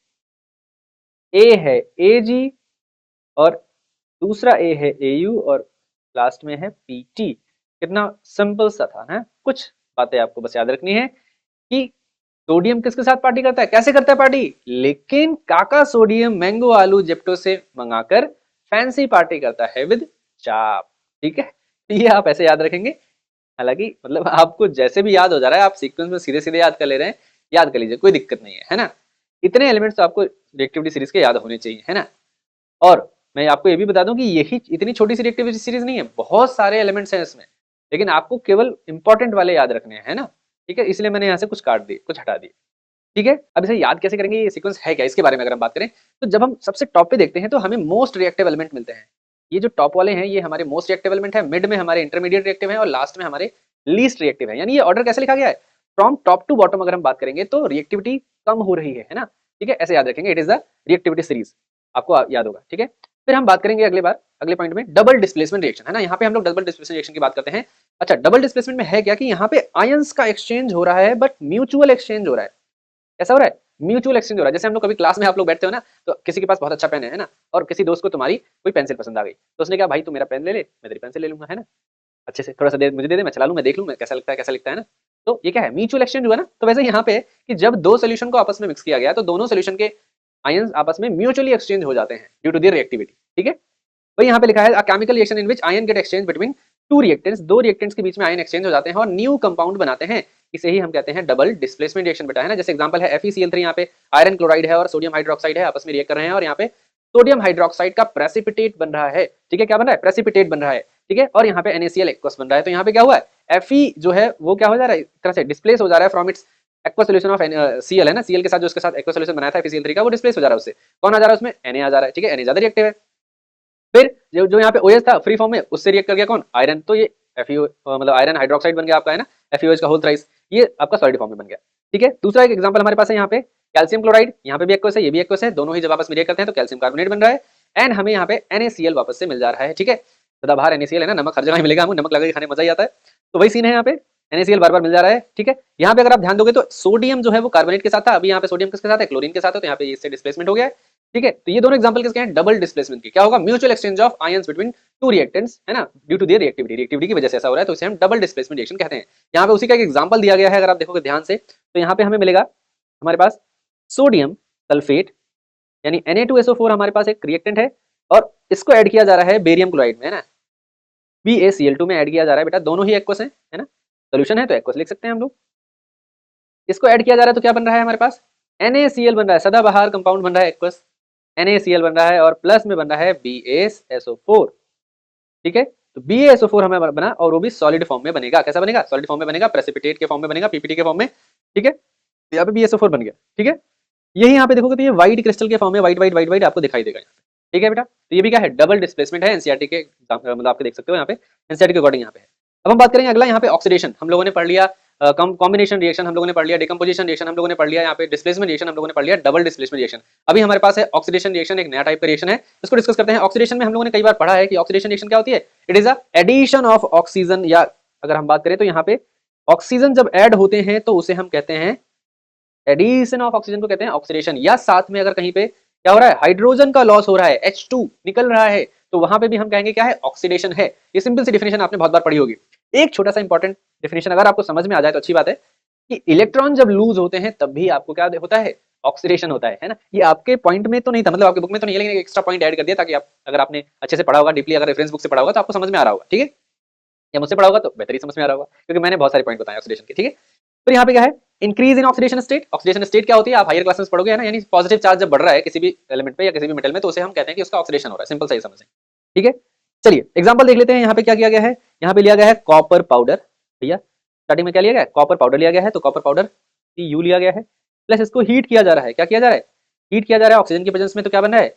Speaker 1: A है Ag और दूसरा A है Au और लास्ट में है Pt। कितना सिंपल सा था ना। कुछ बातें आपको बस याद रखनी है कि सोडियम किसके साथ पार्टी करता है, कैसे करता है पार्टी, लेकिन काका सोडियम मैंगो आलू जेप्टो से मंगाकर फैंसी पार्टी करता है विद चाप, ठीक है। ये आप ऐसे याद रखेंगे, हालांकि मतलब आपको जैसे भी याद हो जा रहा है आप सीक्वेंस में सीधे सीधे याद कर ले रहे हैं, याद कर लीजिए कोई दिक्कत नहीं है ना। इतने एलिमेंट्स तो आपको रिएक्टिविटी सीरीज के याद होने चाहिए, है ना। और मैं आपको ये भी बता दूं कि यही इतनी छोटी सी रिएक्टिविटी सीरीज नहीं है, बहुत सारे एलिमेंट्स हैं इसमें, लेकिन आपको केवल इंपॉर्टेंट वाले याद रखने हैं, है ना, ठीक है। इसलिए मैंने यहाँ से कुछ काट दिए, कुछ हटा दिए, ठीक है। अब इसे याद कैसे करेंगे, ये सीक्वेंस है क्या, इसके बारे में अगर हम बात करें तो जब हम सबसे टॉप पे देखते हैं तो हमें मोस्ट रिएक्टिव एलिमेंट मिलते हैं। ये जो टॉप वाले हैं ये हमारे मोस्ट रिएक्टिव एलिमेंट है, मिड में हमारे इंटरमीडिएट रिएक्टिव है और लास्ट में हमारे लीस्ट रिएक्टिव है। यानी ये ऑर्डर कैसे लिखा गया है, फ्रॉम टॉप टू बॉटम अगर हम बात करेंगे तो रिएक्टिविटी कम हो रही है ना, ठीक है, ऐसे याद रखेंगे। It is the reactivity series, आपको याद होगा, ठीक है। फिर हम बात करेंगे अगले बार अगले पॉइंट में डबल डिस्प्लेसमेंट रिएक्शन, है ना। यहाँ पे हम लोग डबल डिस्प्लेसमेंट रिएक्शन की बात करते हैं। अच्छा डबल डिस्प्लेसमेंट में है क्या कि यहाँ पे आयंस का एक्सचेंज हो रहा है बट म्यूचुअल एक्सचेंज हो रहा है। ऐसा हो रहा है, म्यूचुअल एक्सचेंज हो रहा है। जैसे हम लोग कभी क्लास में आप लोग बैठते हो ना, तो किसी के पास बहुत अच्छा पेन है ना, और किसी दोस्त को तुम्हारी कोई पेंसिल पसंद आ गई, तो उसने कहा भाई तू मेरा पेन ले ले, मैं तेरी पेंसिल ले लूंगा, है ना, अच्छे से थोड़ा सा दे मुझे दे दे, मैं चला लूं, मैं देख लूं मैं कैसा लगता है कैसा लिखता है ना। तो ये क्या है, म्यूचुअल एक्सचेंज हुआ ना। तो वैसे यहाँ पे कि जब दो सोल्यूशन को आपस में मिक्स किया गया तो दोनों सोल्यूशन के आयंस आपस में म्यूचुअली एक्सचेंज हो जाते हैं ड्यू टू देयर रिएक्टिविटी, ठीक है। वही यहाँ पे लिखा है chemical reaction in which ion get exchange between two reactants, दो रिएक्टेंट्स के बीच में आयन एक्सचेंज हो जाते हैं और न्यू कंपाउंड बनाते हैं। इसे ही हम कहते हैं डबल डिस्प्लेसमेंट रिएक्शन बेटा, है ना। जैसे एग्जांपल है FeCl3, यहाँ पे आयरन क्लोराइड है और सोडियम हाइड्रोक्साइड है आपस में रिएक्ट कर रहे हैं और यहाँ पे सोडियम हाइड्रोक्साइड का प्रेसिपिटेट बन रहा है, ठीक है, क्या बन रहा है, प्रेसिपिटेट बन रहा है, ठीक है। और यहाँ पे NaCl एक्वस बन रहा है। तो यहाँ पे क्या हुआ है, Fe जो है वो क्या हो जा रहा है, एक तरह से डिस्प्लेस हो जा रहा है from its aqua solution of Cl, है ना, Cl के साथ जो उसके साथ एक्वा सॉल्यूशन बनाया था FeCl3 का, वो डिस्प्लेस हो जा रहा है उससे। कौन आ जा रहा है उसमें, Na आ जा रहा है, ठीक है, Na ज्यादा रिएक्टिव है। फिर जो जो यहाँ पे OH था फ्री फॉर्म में, उससे रिएक्ट कर गया कौन, आयरन, तो ये FeO मतलब आयरन हाइड्रोक्साइड बन गया आपका, है ना, FeOH का होल थ्राइस, ये आपका सॉलिड फॉर्म में बन गया, ठीक है। दूसरा एक एग्जांपल हमारे पास है यहाँ पे कैल्शियम क्लोराइड, यहाँ पे भी एक्वस है ये भी एक्वस है, दोनों ही जब आपस में रिएक्ट करते हैं तो कैल्शियम कार्बोनेट बन रहा है एंड हमें यहाँ पे NaCl वापस से मिल जा रहा है, ठीक है। सदाबहार NaCl है ना, नमक हर जगह मिलेगा, हमको नमक लगा के खाने मजा ही आता है, तो वही सीन है यहाँ पे, NaCl बार बार मिल जा रहा है, ठीक है। यहाँ पे अगर आप ध्यान दोगे तो सोडियम जो है वो कार्बोनेट के साथ था, अभी यहाँ पे सोडियम किसके साथ है, क्लोरीन के साथ है, तो यहाँ पे इससे डिस्प्लेसमेंट हो गया है, ठीक है। तो ये दोनों एग्जांपल किसके हैं, डबल डिस्प्लेसमेंट के। क्या होगा, mutual exchange of ions between two reactants, है ना, due to their reactivity, reactivity की वजह से ऐसा हो रहा है, तो इसे हम डबल डिस्प्लेसमेंट रिएक्शन कहते हैं। यहाँ पे उसी का एक एग्जांपल दिया गया है, अगर आप देखोगे ध्यान से तो यहाँ पे हमें मिलेगा हमारे पास सोडियम सल्फेट यानी Na2SO4 हमारे पास एक रिएक्टेंट है और इसको ऐड किया जा रहा है बेरियम क्लोराइड में, है ना, BaCl2 में ऐड किया जा रहा है बेटा, दोनों ही एक्वस है ना, सोल्यूशन है तो एक्वस लिख सकते हैं हम लोग। इसको ऐड किया जा रहा है तो क्या बन रहा है हमारे पास, NaCl बन रहा है, सदाबहार कंपाउंड बन रहा है एक्वस, NaCl बन रहा है और प्लस में बन रहा है BaSO4, ठीक है। तो BaSO4 हमें बना और वो भी सॉलिड फॉर्म में बनेगा, कैसा बनेगा, सॉलिड फॉर्म में बनेगा, प्रेसिपिटेट के फॉर्म में बनेगा, PPT के फॉर्म में, ठीक है, तो यहाँ पे BSO4 बन गया। ठीक है, यही यहाँ पे देखोगे तो ये व्हाइट क्रिस्टल के फॉर्म में व्हाइट व्हाइट व्हाइट व्हाइट आपको दिखाई देगा यहाँ पे। ठीक है बेटा, तो ये भी क्या है, डबल डिस्प्लेसमेंट है एनसीईआरटी के मतलब आपके देख सकते हो यहाँ पे एनसीईआरटी के अकॉर्डिंग यहाँ पे है। अब हम बात करेंगे अगला, यहाँ पे ऑक्सीडेशन हम लोगों ने पढ़ लिया, कॉम्बिनेशन रिएक्शन हम लोगों ने पढ़ लिया, डिकम्पोजिशन रिएक्शन हम लोगों ने पढ़ लिया, यहाँ पे डिस्प्लेसमेंट रिएक्शन हम लोगों ने पढ़ लिया, डबल डिस्प्लेसमेंट रिएक्शन। अभी हमारे पास है ऑक्सीडेशन रिएक्शन, एक नया टाइप का रिएक्शन है, इसको डिस्कस करते हैं। ऑक्सीडेशन में हम लोगों ने कई बार पढ़ा है कि ऑक्सीडेशन रिएक्शन क्या होती है, it is a addition of oxygen, या अगर हम बात करें तो यहाँ पे ऑक्सीजन जब ऐड होते हैं तो उसे हम कहते हैं एडिशन ऑफ ऑक्सीजन को कहते हैं ऑक्सीडेशन। या साथ में अगर कहीं पे क्या हो रहा है, हाइड्रोजन का लॉस हो रहा है, H2 निकल रहा है, तो वहां पे भी हम कहेंगे क्या है, ऑक्सीडेशन है। ये सिंपल सी डिफिनेशन आपने बहुत बार पढ़ी होगी। एक छोटा सा इंपॉर्टेंट डिफिनेशन अगर आपको समझ में आ जाए तो अच्छी बात है कि इलेक्ट्रॉन जब लूज होते हैं तब भी आपको क्या होता है, ऑक्सीडेशन होता है ना। ये आपके पॉइंट में तो नहीं था, मतलब आपके बुक में तो नहीं है, लेकिन एक एक्स्ट्रा पॉइंट ऐड कर दिया ताकि आप, अगर आपने अच्छे से पढ़ा होगा डीपली, अगर रेफरेंस बुक से पढ़ा होगा तो आपको समझ में आ रहा होगा। ठीक है, या मुझसे पढ़ा होगा तो बेहतर ही समझ में आ रहा होगा, क्योंकि मैंने बहुत सारे पॉइंट बताए ऑक्सीडेशन के। ठीक है, तो यहाँ पे क्या है, increase in oxidation state. Oxidation state क्या होती है, आप हायर क्लासेस में पढ़ोगे है ना, यानी पॉजिटिव चार्ज जब बढ़ रहा है किसी भी एलिमेंट पे या किसी भी मेटल में, तो उसे हम कहते हैं कि उसका ऑक्सीडेशन हो रहा है। सिंपल सही समझें। ठीक है, चलिए एग्जांपल देख लेते हैं। यहाँ पे क्या किया गया है, यहाँ पे लिया गया है कॉपर पाउडर। भैया स्टार्टिंग में क्या लिया गया है, कॉपर पाउडर लिया गया है, तो कॉपर पाउडर Cu लिया गया है, प्लस इसको हीट किया जा रहा है। क्या किया जा रहा है, हीट किया जा रहा है ऑक्सीजन की प्रेजेंस में, तो क्या बन रहा है,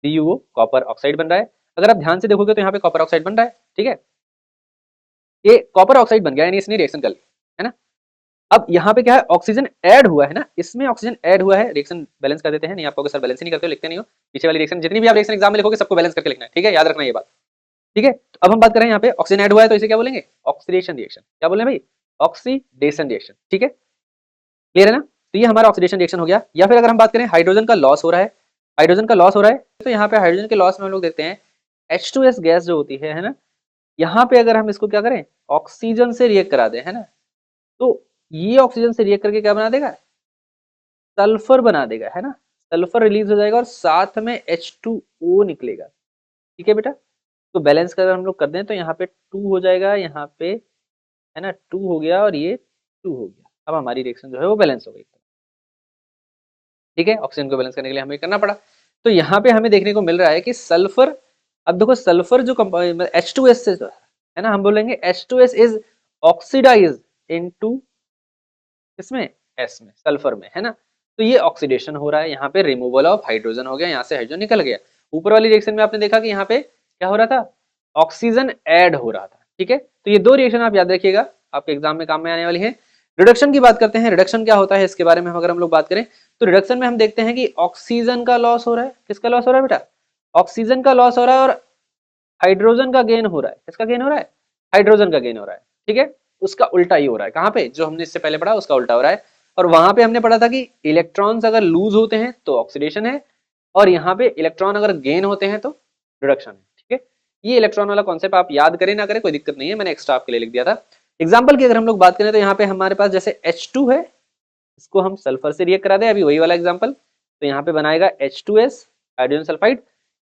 Speaker 1: CuO कॉपर ऑक्साइड बन रहा है। अगर आप ध्यान से देखोगे तो यहाँ पे कॉपर ऑक्साइड बन रहा है। ठीक है, ये कॉपर ऑक्साइड बन गया, यानी इसने रिएक्शन कर ली है ना। अब यहाँ पे क्या है, ऑक्सीजन ऐड हुआ है ना, इसमें ऑक्सीजन ऐड हुआ है, रिएक्शन बैलेंस कर देते हैं। नहीं आप कहोगे सर बैलेंस ही नहीं करते हो, लिखते नहीं हो। पीछे वाली रिएक्शन जितनी भी आप रिएक्शन एग्जाम में लिखोगे सबको बैलेंस करके लिखना है। ठीक है, याद रखना ये बात। ठीक है, तो अब हम बात करें यहाँ पे ऑक्सीजन ऐड हुआ है तो इसे क्या बोलेंगे, ऑक्सीडेशन रिएक्शन। क्या बोले भाई, ऑक्सीडेशन रिएक्शन। ठीक है, क्लियर है ना। तो ये हमारा ऑक्सीडेशन रिएक्शन हो गया। या फिर अगर हम बात करें हाइड्रोजन का लॉस हो रहा है, हाइड्रोजन का लॉस हो रहा है, तो यहाँ पे हाइड्रोजन के लॉस में हम लोग देखते हैं H2S गैस जो होती है ना, यहाँ पे अगर हम इसको क्या करें, ऑक्सीजन से रिएक्ट करा दें है ना, तो ये ऑक्सीजन से रिएक्ट करके क्या बना देगा, सल्फर बना देगा है ना। सल्फर रिलीज हो जाएगा और साथ में H2O निकलेगा। ठीक है बेटा, तो बैलेंस कर हम लोग कर दें तो यहाँ पे 2 हो जाएगा, यहाँ पे है ना 2 हो गया और ये 2 हो गया। अब हमारी रिएक्शन जो है वो बैलेंस हो गई। ठीक है, ऑक्सीजन को बैलेंस करने के लिए हमें करना पड़ा। तो यहाँ पे हमें देखने को मिल रहा है कि सल्फर, अब देखो सल्फर जो H2S से है ना, हम बोलेंगे H2S इज ऑक्सीडाइज इनटू इसमें S में, सल्फर में है ना। तो ये ऑक्सीडेशन हो रहा है, यहाँ पे रिमूवल ऑफ हाइड्रोजन हो गया, यहाँ से हाइड्रोजन निकल गया। ऊपर वाली रिएक्शन में आपने देखा कि यहाँ पे क्या हो रहा था, ऑक्सीजन ऐड हो रहा था। ठीक है, तो ये दो रिएक्शन आप याद रखिएगा, आपके एग्जाम में काम में आने वाली है। रिडक्शन की बात करते हैं, रिडक्शन क्या होता है इसके बारे में अगर हम लोग बात करें तो रिडक्शन में हम देखते हैं कि ऑक्सीजन का लॉस हो रहा है। किसका लॉस हो रहा है बेटा, ऑक्सीजन का लॉस हो रहा है और हाइड्रोजन का गेन हो रहा है। किसका गेन हो रहा है, हाइड्रोजन का गेन हो रहा है। ठीक है, उसका उल्टा ही हो रहा है, कहाँ पे, जो हमने इससे पहले पढ़ा उसका उल्टा हो रहा है। और वहां पे हमने पढ़ा था कि इलेक्ट्रॉन्स अगर लूज होते हैं तो ऑक्सीडेशन है, और यहाँ पे इलेक्ट्रॉन अगर गेन होते हैं तो रिडक्शन है। ठीक है, ये इलेक्ट्रॉन वाला कॉन्सेप्ट आप याद करें ना करें कोई दिक्कत नहीं है, मैंने एक्स्ट्रा आपके लिए लिख दिया था। एग्जाम्पल की अगर हम लोग बात करें तो यहाँ पे हमारे पास जैसे H2 है, इसको हम सल्फर से रिएक्ट करा दें, अभी वही वाला एग्जाम्पल, तो यहाँ पे बनाएगा H2S हाइड्रोजन सल्फाइड।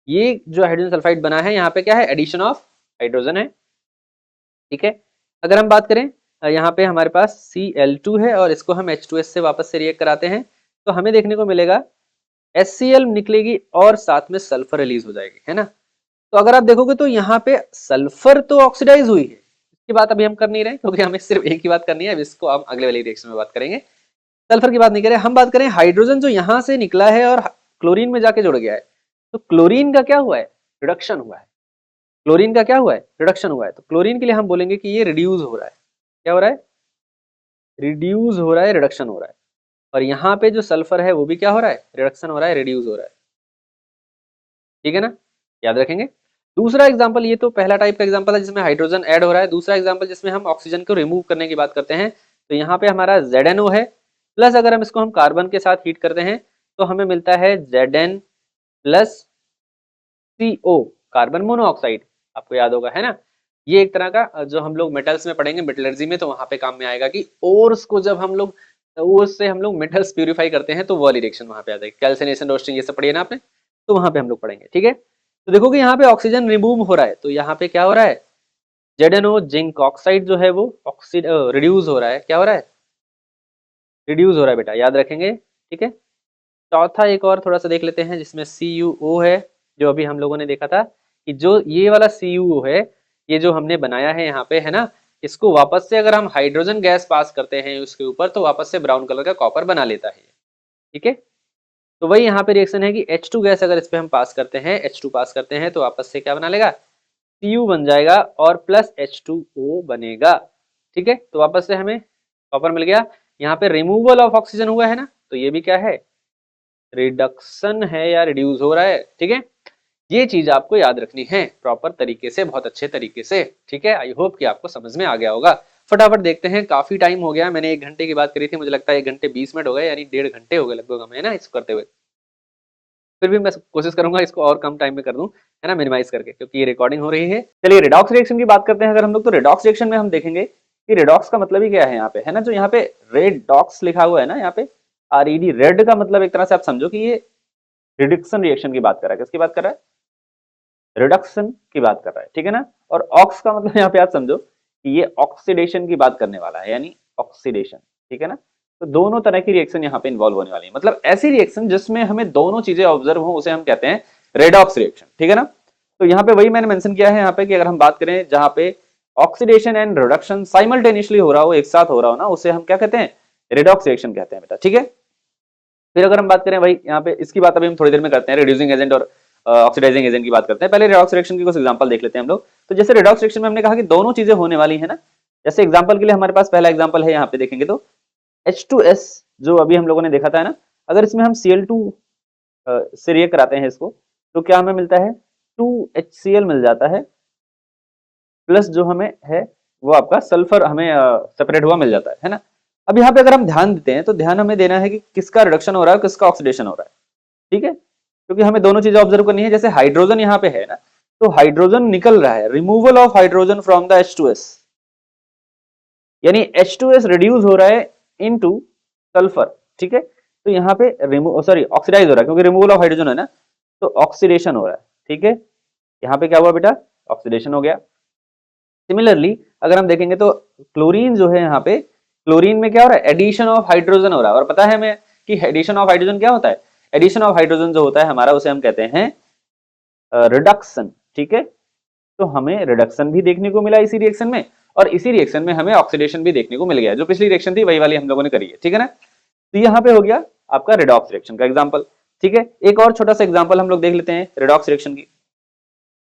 Speaker 1: ये जो हाइड्रोजन सल्फाइड बना है यहाँ पे क्या है, एडिशन ऑफ हाइड्रोजन है। ठीक है, अगर हम बात करें यहाँ पे हमारे पास Cl2 है और इसको हम H2S से वापस से रिएक्ट कराते हैं तो हमें देखने को मिलेगा HCl निकलेगी और साथ में सल्फर रिलीज हो जाएगी है ना। तो अगर आप देखोगे तो यहाँ पे सल्फर तो ऑक्सीडाइज हुई है, इसकी बात अभी हम कर नहीं रहे क्योंकि हमें सिर्फ एक ही बात करनी है, अब इसको हम अगले वाली रिएक्शन में बात करेंगे। सल्फर की बात नहीं करें, हम बात करें हाइड्रोजन जो यहाँ से निकला है और क्लोरीन में जाके जुड़ गया है, तो क्लोरीन का क्या हुआ है, रिडक्शन हुआ है। क्लोरीन का क्या हुआ है, रिडक्शन हुआ है। तो क्लोरीन के लिए हम बोलेंगे कि ये रिड्यूस हो रहा है। क्या हो रहा है, रिड्यूस हो रहा है, रिडक्शन हो रहा है। और यहाँ पे जो सल्फर है वो भी क्या हो रहा है, रिडक्शन हो रहा है, रिड्यूस हो रहा है। ठीक है ना, याद रखेंगे। दूसरा एग्जाम्पल, ये तो पहला टाइप का एग्जाम्पल है जिसमें हाइड्रोजन ऐड हो रहा है। दूसरा एग्जाम्पल जिसमें हम ऑक्सीजन को रिमूव करने की बात करते हैं, तो यहाँ पे हमारा ZNO है, प्लस अगर हम इसको हम कार्बन के साथ हीट करते हैं तो हमें मिलता है Zn plus CO, carbon monoxide. आपको याद होगा है ना, ये एक तरह का जो हम लोग मेटल्स में पढ़ेंगे मेटलर्जी में, तो वहां पे काम में आएगा कि ओर्स को जब हम लोग ओर्स से हम लोग मेटल्स प्यूरिफाई करते हैं तो वो वाली रिएक्शन वहां पे आ जाएगी। कैल्सिनेशन, रोस्टिंग, ये सब पढ़िए ना आपने, तो वहां पे हम लोग पढ़ेंगे। ठीक है, तो देखो कि यहाँ पे ऑक्सीजन रिमूव हो रहा है, तो यहाँ पे क्या हो रहा है, ZNO जिंक ऑक्साइड जो है वो ऑक्सीड रिड्यूस हो रहा है। क्या हो रहा है, रिड्यूस हो रहा है बेटा, याद रखेंगे। ठीक है, चौथा एक और थोड़ा सा देख लेते हैं जिसमें CuO है, जो अभी हम लोगों ने देखा था कि जो ये वाला CuO है, ये जो हमने बनाया है यहाँ पे है ना, इसको वापस से अगर हम हाइड्रोजन गैस पास करते हैं उसके ऊपर तो वापस से ब्राउन कलर का कॉपर बना लेता है, ठीक है। तो वही यहाँ पे रिएक्शन है कि H2 गैस अगर इस पे हम पास करते हैं, H2 पास करते हैं तो वापस से क्या बना लेगा, Cu बन जाएगा और प्लस H2O बनेगा, ठीक है। तो वापस से हमें कॉपर मिल गया। यहाँ पे रिमूवल ऑफ ऑक्सीजन हुआ है ना, तो ये भी क्या है, रिडक्शन है या रिड्यूस हो रहा है, ठीक है। ये चीज आपको याद रखनी है प्रॉपर तरीके से, बहुत अच्छे तरीके से, ठीक है। आई होप कि आपको समझ में आ गया होगा। फटाफट देखते हैं, काफी टाइम हो गया, मैंने 1 घंटे की बात करी थी, मुझे लगता है 1 घंटे 20 मिनट हो गए, यानी 1.5 घंटे हो गए लगभग हमें, है ना, इसको करते हुए। फिर भी मैं कोशिश करूंगा इसको और कम टाइम में कर दूं, है ना, मिनिमाइज करके, क्योंकि ये रिकॉर्डिंग हो रही है। चलिए रिडॉक्स रिएक्शन की बात करते हैं अगर हम लोग, तो रिडॉक्स रिएक्शन में हम देखेंगे कि रिडॉक्स का मतलब ही क्या है यहाँ पे, है ना, जो यहाँ पे रेडॉक्स लिखा हुआ है ना, यहाँ पे RED, रेड का मतलब एक तरह से आप समझो कि ये रिडक्शन रिएक्शन की बात कर रहा है। किसकी बात कर रहा है, रिडक्शन की बात कर रहा है, ठीक है ना। और ऑक्स का मतलब यहाँ पे आप समझो कि ये ऑक्सीडेशन की बात करने वाला है, यानी ऑक्सीडेशन, ठीक है ना। तो दोनों तरह की रिएक्शन यहाँ पे इन्वॉल्व होने वाली है, मतलब ऐसी रिएक्शन जिसमें हमें दोनों चीजें ऑब्जर्व हो उसे हम कहते हैं रेडॉक्स रिएक्शन, ठीक है ना। तो यहाँ पे वही मैंने मेंशन किया है यहाँ पे कि अगर हम बात करें जहाँ पे ऑक्सीडेशन एंड रिडक्शन साइमल्टेनियसली हो रहा हो, एक साथ हो रहा हो ना, उसे हम क्या कहते हैं, रेडॉक्स रिएक्शन कहते हैं बेटा, ठीक है। फिर अगर हम बात करें भाई यहाँ पे, इसकी बात अभी हम थोड़ी देर में करते हैं, रिड्यूसिंग एजेंट और ऑक्सीडाइजिंग एजेंट की बात करते हैं। पहले रिडॉक्स रिएक्शन की कुछ एग्जांपल देख लेते हैं हम लोग। तो जैसे रिडॉक्स रिएक्शन में हमने कहा कि दोनों चीजें होने वाली है ना, जैसे एग्जांपल के लिए हमारे पास पहला एग्जांपल है, यहाँ पे देखेंगे तो H2S जो अभी हम लोगों ने देखा था ना, अगर इसमें हम Cl2 से रिएक्ट कराते हैं इसको, तो क्या हमें मिलता है, 2HCl मिल जाता है, प्लस जो हमें है वो आपका सल्फर हमें सेपरेट हुआ मिल जाता है ना। अब यहाँ पे अगर हम ध्यान देते हैं तो ध्यान हमें देना है कि किसका रिडक्शन हो रहा है, किसका ऑक्सीडेशन हो रहा है, ठीक है, क्योंकि हमें दोनों चीजें ऑब्जर्व करनी है। जैसे हाइड्रोजन यहाँ पे है ना, तो हाइड्रोजन निकल रहा है, removal of hydrogen from the H2S, यानी H2S रिड्यूस हो रहा है इनटू सल्फर, ठीक है। तो यहाँ पे ऑक्सीडाइज हो रहा है, क्योंकि रिमूवल ऑफ हाइड्रोजन है ना, तो ऑक्सीडेशन हो रहा है, ठीक है। यहाँ पे क्या हुआ बेटा, ऑक्सीडेशन हो गया। सिमिलरली अगर हम देखेंगे तो क्लोरीन जो है, यहाँ पे क्लोरीन में क्या हो रहा है, एडिशन ऑफ हाइड्रोजन हो रहा है। और पता है हमें कि एडिशन ऑफ हाइड्रोजन क्या होता है, एडिशन ऑफ हाइड्रोजन जो होता है हमारा, उसे हम कहते हैं रिडक्शन, ठीक है। तो हमें रिडक्शन भी देखने को मिला इसी रिएक्शन में, और इसी रिएक्शन में हमें ऑक्सीडेशन भी देखने को मिल गया। जो पिछली रिएक्शन थी वही वाली हम लोगों ने करी है, ठीक है ना। तो यहाँ पे हो गया आपका रिडॉक्स रिएक्शन का एग्जांपल, ठीक है। एक और छोटा सा एग्जांपल हम लोग देख लेते हैं, रिडॉक्स रिएक्शन की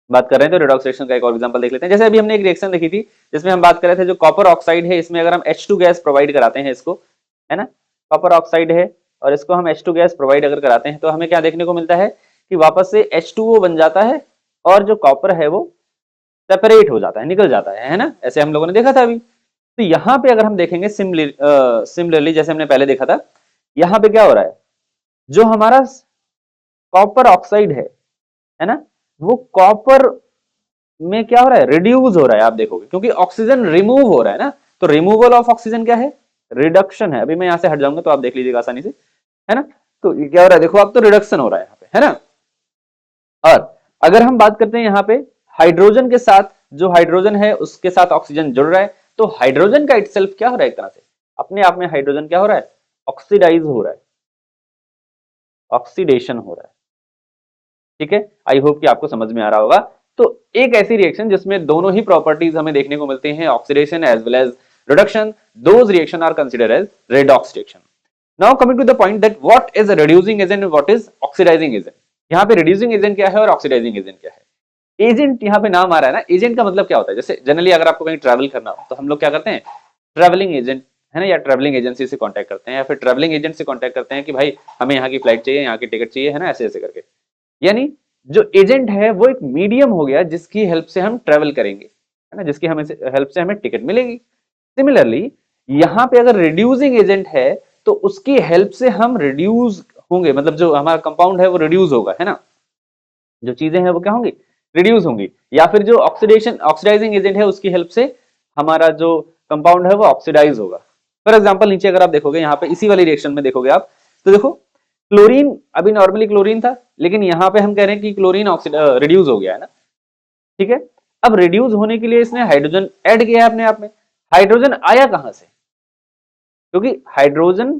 Speaker 1: बात कर रहे हैं तो रिडॉक्स रिएक्शन का एक और एग्जांपल देख लेते हैं। जैसे अभी हमने एक रिएक्शन देखी थी जिसमें हम बात कर रहे थे, जो कॉपर ऑक्साइड है, इसमें अगर हम H2 गैस प्रोवाइड कराते हैं इसको, है ना, कॉपर ऑक्साइड है और इसको हम H2 गैस प्रोवाइड अगर कराते हैं तो हमें क्या देखने को मिलता है कि वापस से H2O बन जाता है और जो कॉपर है वो सेपरेट हो जाता है, निकल जाता है ना, ऐसे हम लोगों ने देखा था अभी। तो यहाँ पे अगर हम देखेंगे सिमिलरली जैसे हमने पहले देखा था, यहाँ पे क्या हो रहा है, जो हमारा कॉपर ऑक्साइड है ना, वो कॉपर में क्या हो रहा है, रिड्यूस हो रहा है, आप देखोगे, क्योंकि ऑक्सीजन रिमूव हो रहा है ना। तो रिमूवल ऑफ ऑक्सीजन क्या है, रिडक्शन है। अभी मैं यहां से हट जाऊंगा तो आप देख लीजिएगा आसानी से, है ना। तो ये क्या हो रहा है, देखो आप, तो रिडक्शन हो रहा है यहाँ पे, है ना। और अगर हम बात करते हैं यहाँ पे हाइड्रोजन के साथ, जो हाइड्रोजन है उसके साथ ऑक्सीजन जुड़ रहा है, तो हाइड्रोजन का इटसेल्फ क्या हो रहा है, एक तरह से अपने आप में हाइड्रोजन क्या हो रहा है, ऑक्सीडाइज हो रहा है, ऑक्सीडेशन हो रहा है, ठीक है। आई होप कि आपको समझ में आ रहा होगा। तो एक ऐसी रिएक्शन जिसमें दोनों ही प्रॉपर्टीज हमें देखने को मिलती हैं, oxidation as well as reduction, those reaction are considered as redox reaction. Now coming to the point that what is a reducing agent and what is oxidizing agent. यहाँ पे रिड्यूसिंग एजेंट क्या है और ऑक्सीडाइजिंग एजेंट क्या है। Agent यहाँ पे नाम आ रहा है ना, एजेंट का मतलब क्या होता है, जैसे जनरली अगर आपको कहीं ट्रैवल करना हो तो हम लोग क्या करते हैं, ट्रैवलिंग एजेंट, है ना, या ट्रैवलिंग एजेंसी से कांटेक्ट करते हैं, या फिर ट्रैवलिंग एजेंट से कांटेक्ट करते हैं कि भाई हमें यहाँ की फ्लाइट चाहिए, यहाँ की टिकट चाहिए, है ना, ऐसे ऐसे करके। यानी जो एजेंट है वो एक मीडियम हो गया जिसकी हेल्प से हम ट्रेवल करेंगे, है ना, जिसकी हमें हेल्प से हमें टिकट मिलेगी। सिमिलरली यहाँ पे अगर रिड्यूसिंग एजेंट है तो उसकी हेल्प से हम रिड्यूस होंगे, मतलब जो हमारा कंपाउंड है वो रिड्यूस होगा, है ना, जो चीजें हैं वो क्या होंगी, रिड्यूस होंगी। या फिर जो ऑक्सीडाइजिंग एजेंट है उसकी हेल्प से हमारा जो कंपाउंड है वो ऑक्सीडाइज होगा। फॉर एग्जाम्पल नीचे अगर आप देखोगे यहाँ पे इसी वाली रिएक्शन में देखोगे आप, तो देखो क्लोरीन, अभी नॉर्मली क्लोरीन था, लेकिन यहाँ पे हम कह रहे हैं कि क्लोरीन रिड्यूस हो गया है ना, ठीक है। अब रिड्यूस होने के लिए इसने हाइड्रोजन ऐड किया है अपने आप में। हाइड्रोजन आया कहां से, क्योंकि हाइड्रोजन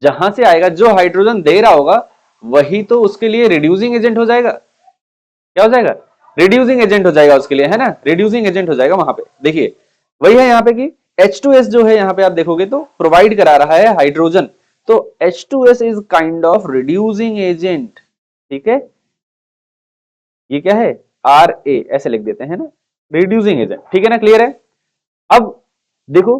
Speaker 1: जहां से आएगा, जो हाइड्रोजन दे रहा होगा वही तो उसके लिए रिड्यूसिंग एजेंट हो जाएगा। क्या हो जाएगा, रिड्यूसिंग एजेंट हो जाएगा उसके लिए, है ना, रिड्यूसिंग एजेंट हो जाएगा वहां पे। देखिए वही है यहाँ पे कि H2S जो है यहाँ पे आप देखोगे तो प्रोवाइड करा रहा है हाइड्रोजन, तो H2S is kind of reducing agent, ठीक है, ये क्या है RA ऐसे लिख देते हैं ना, रिड्यूसिंग एजेंट, ठीक है ना, क्लियर है। अब देखो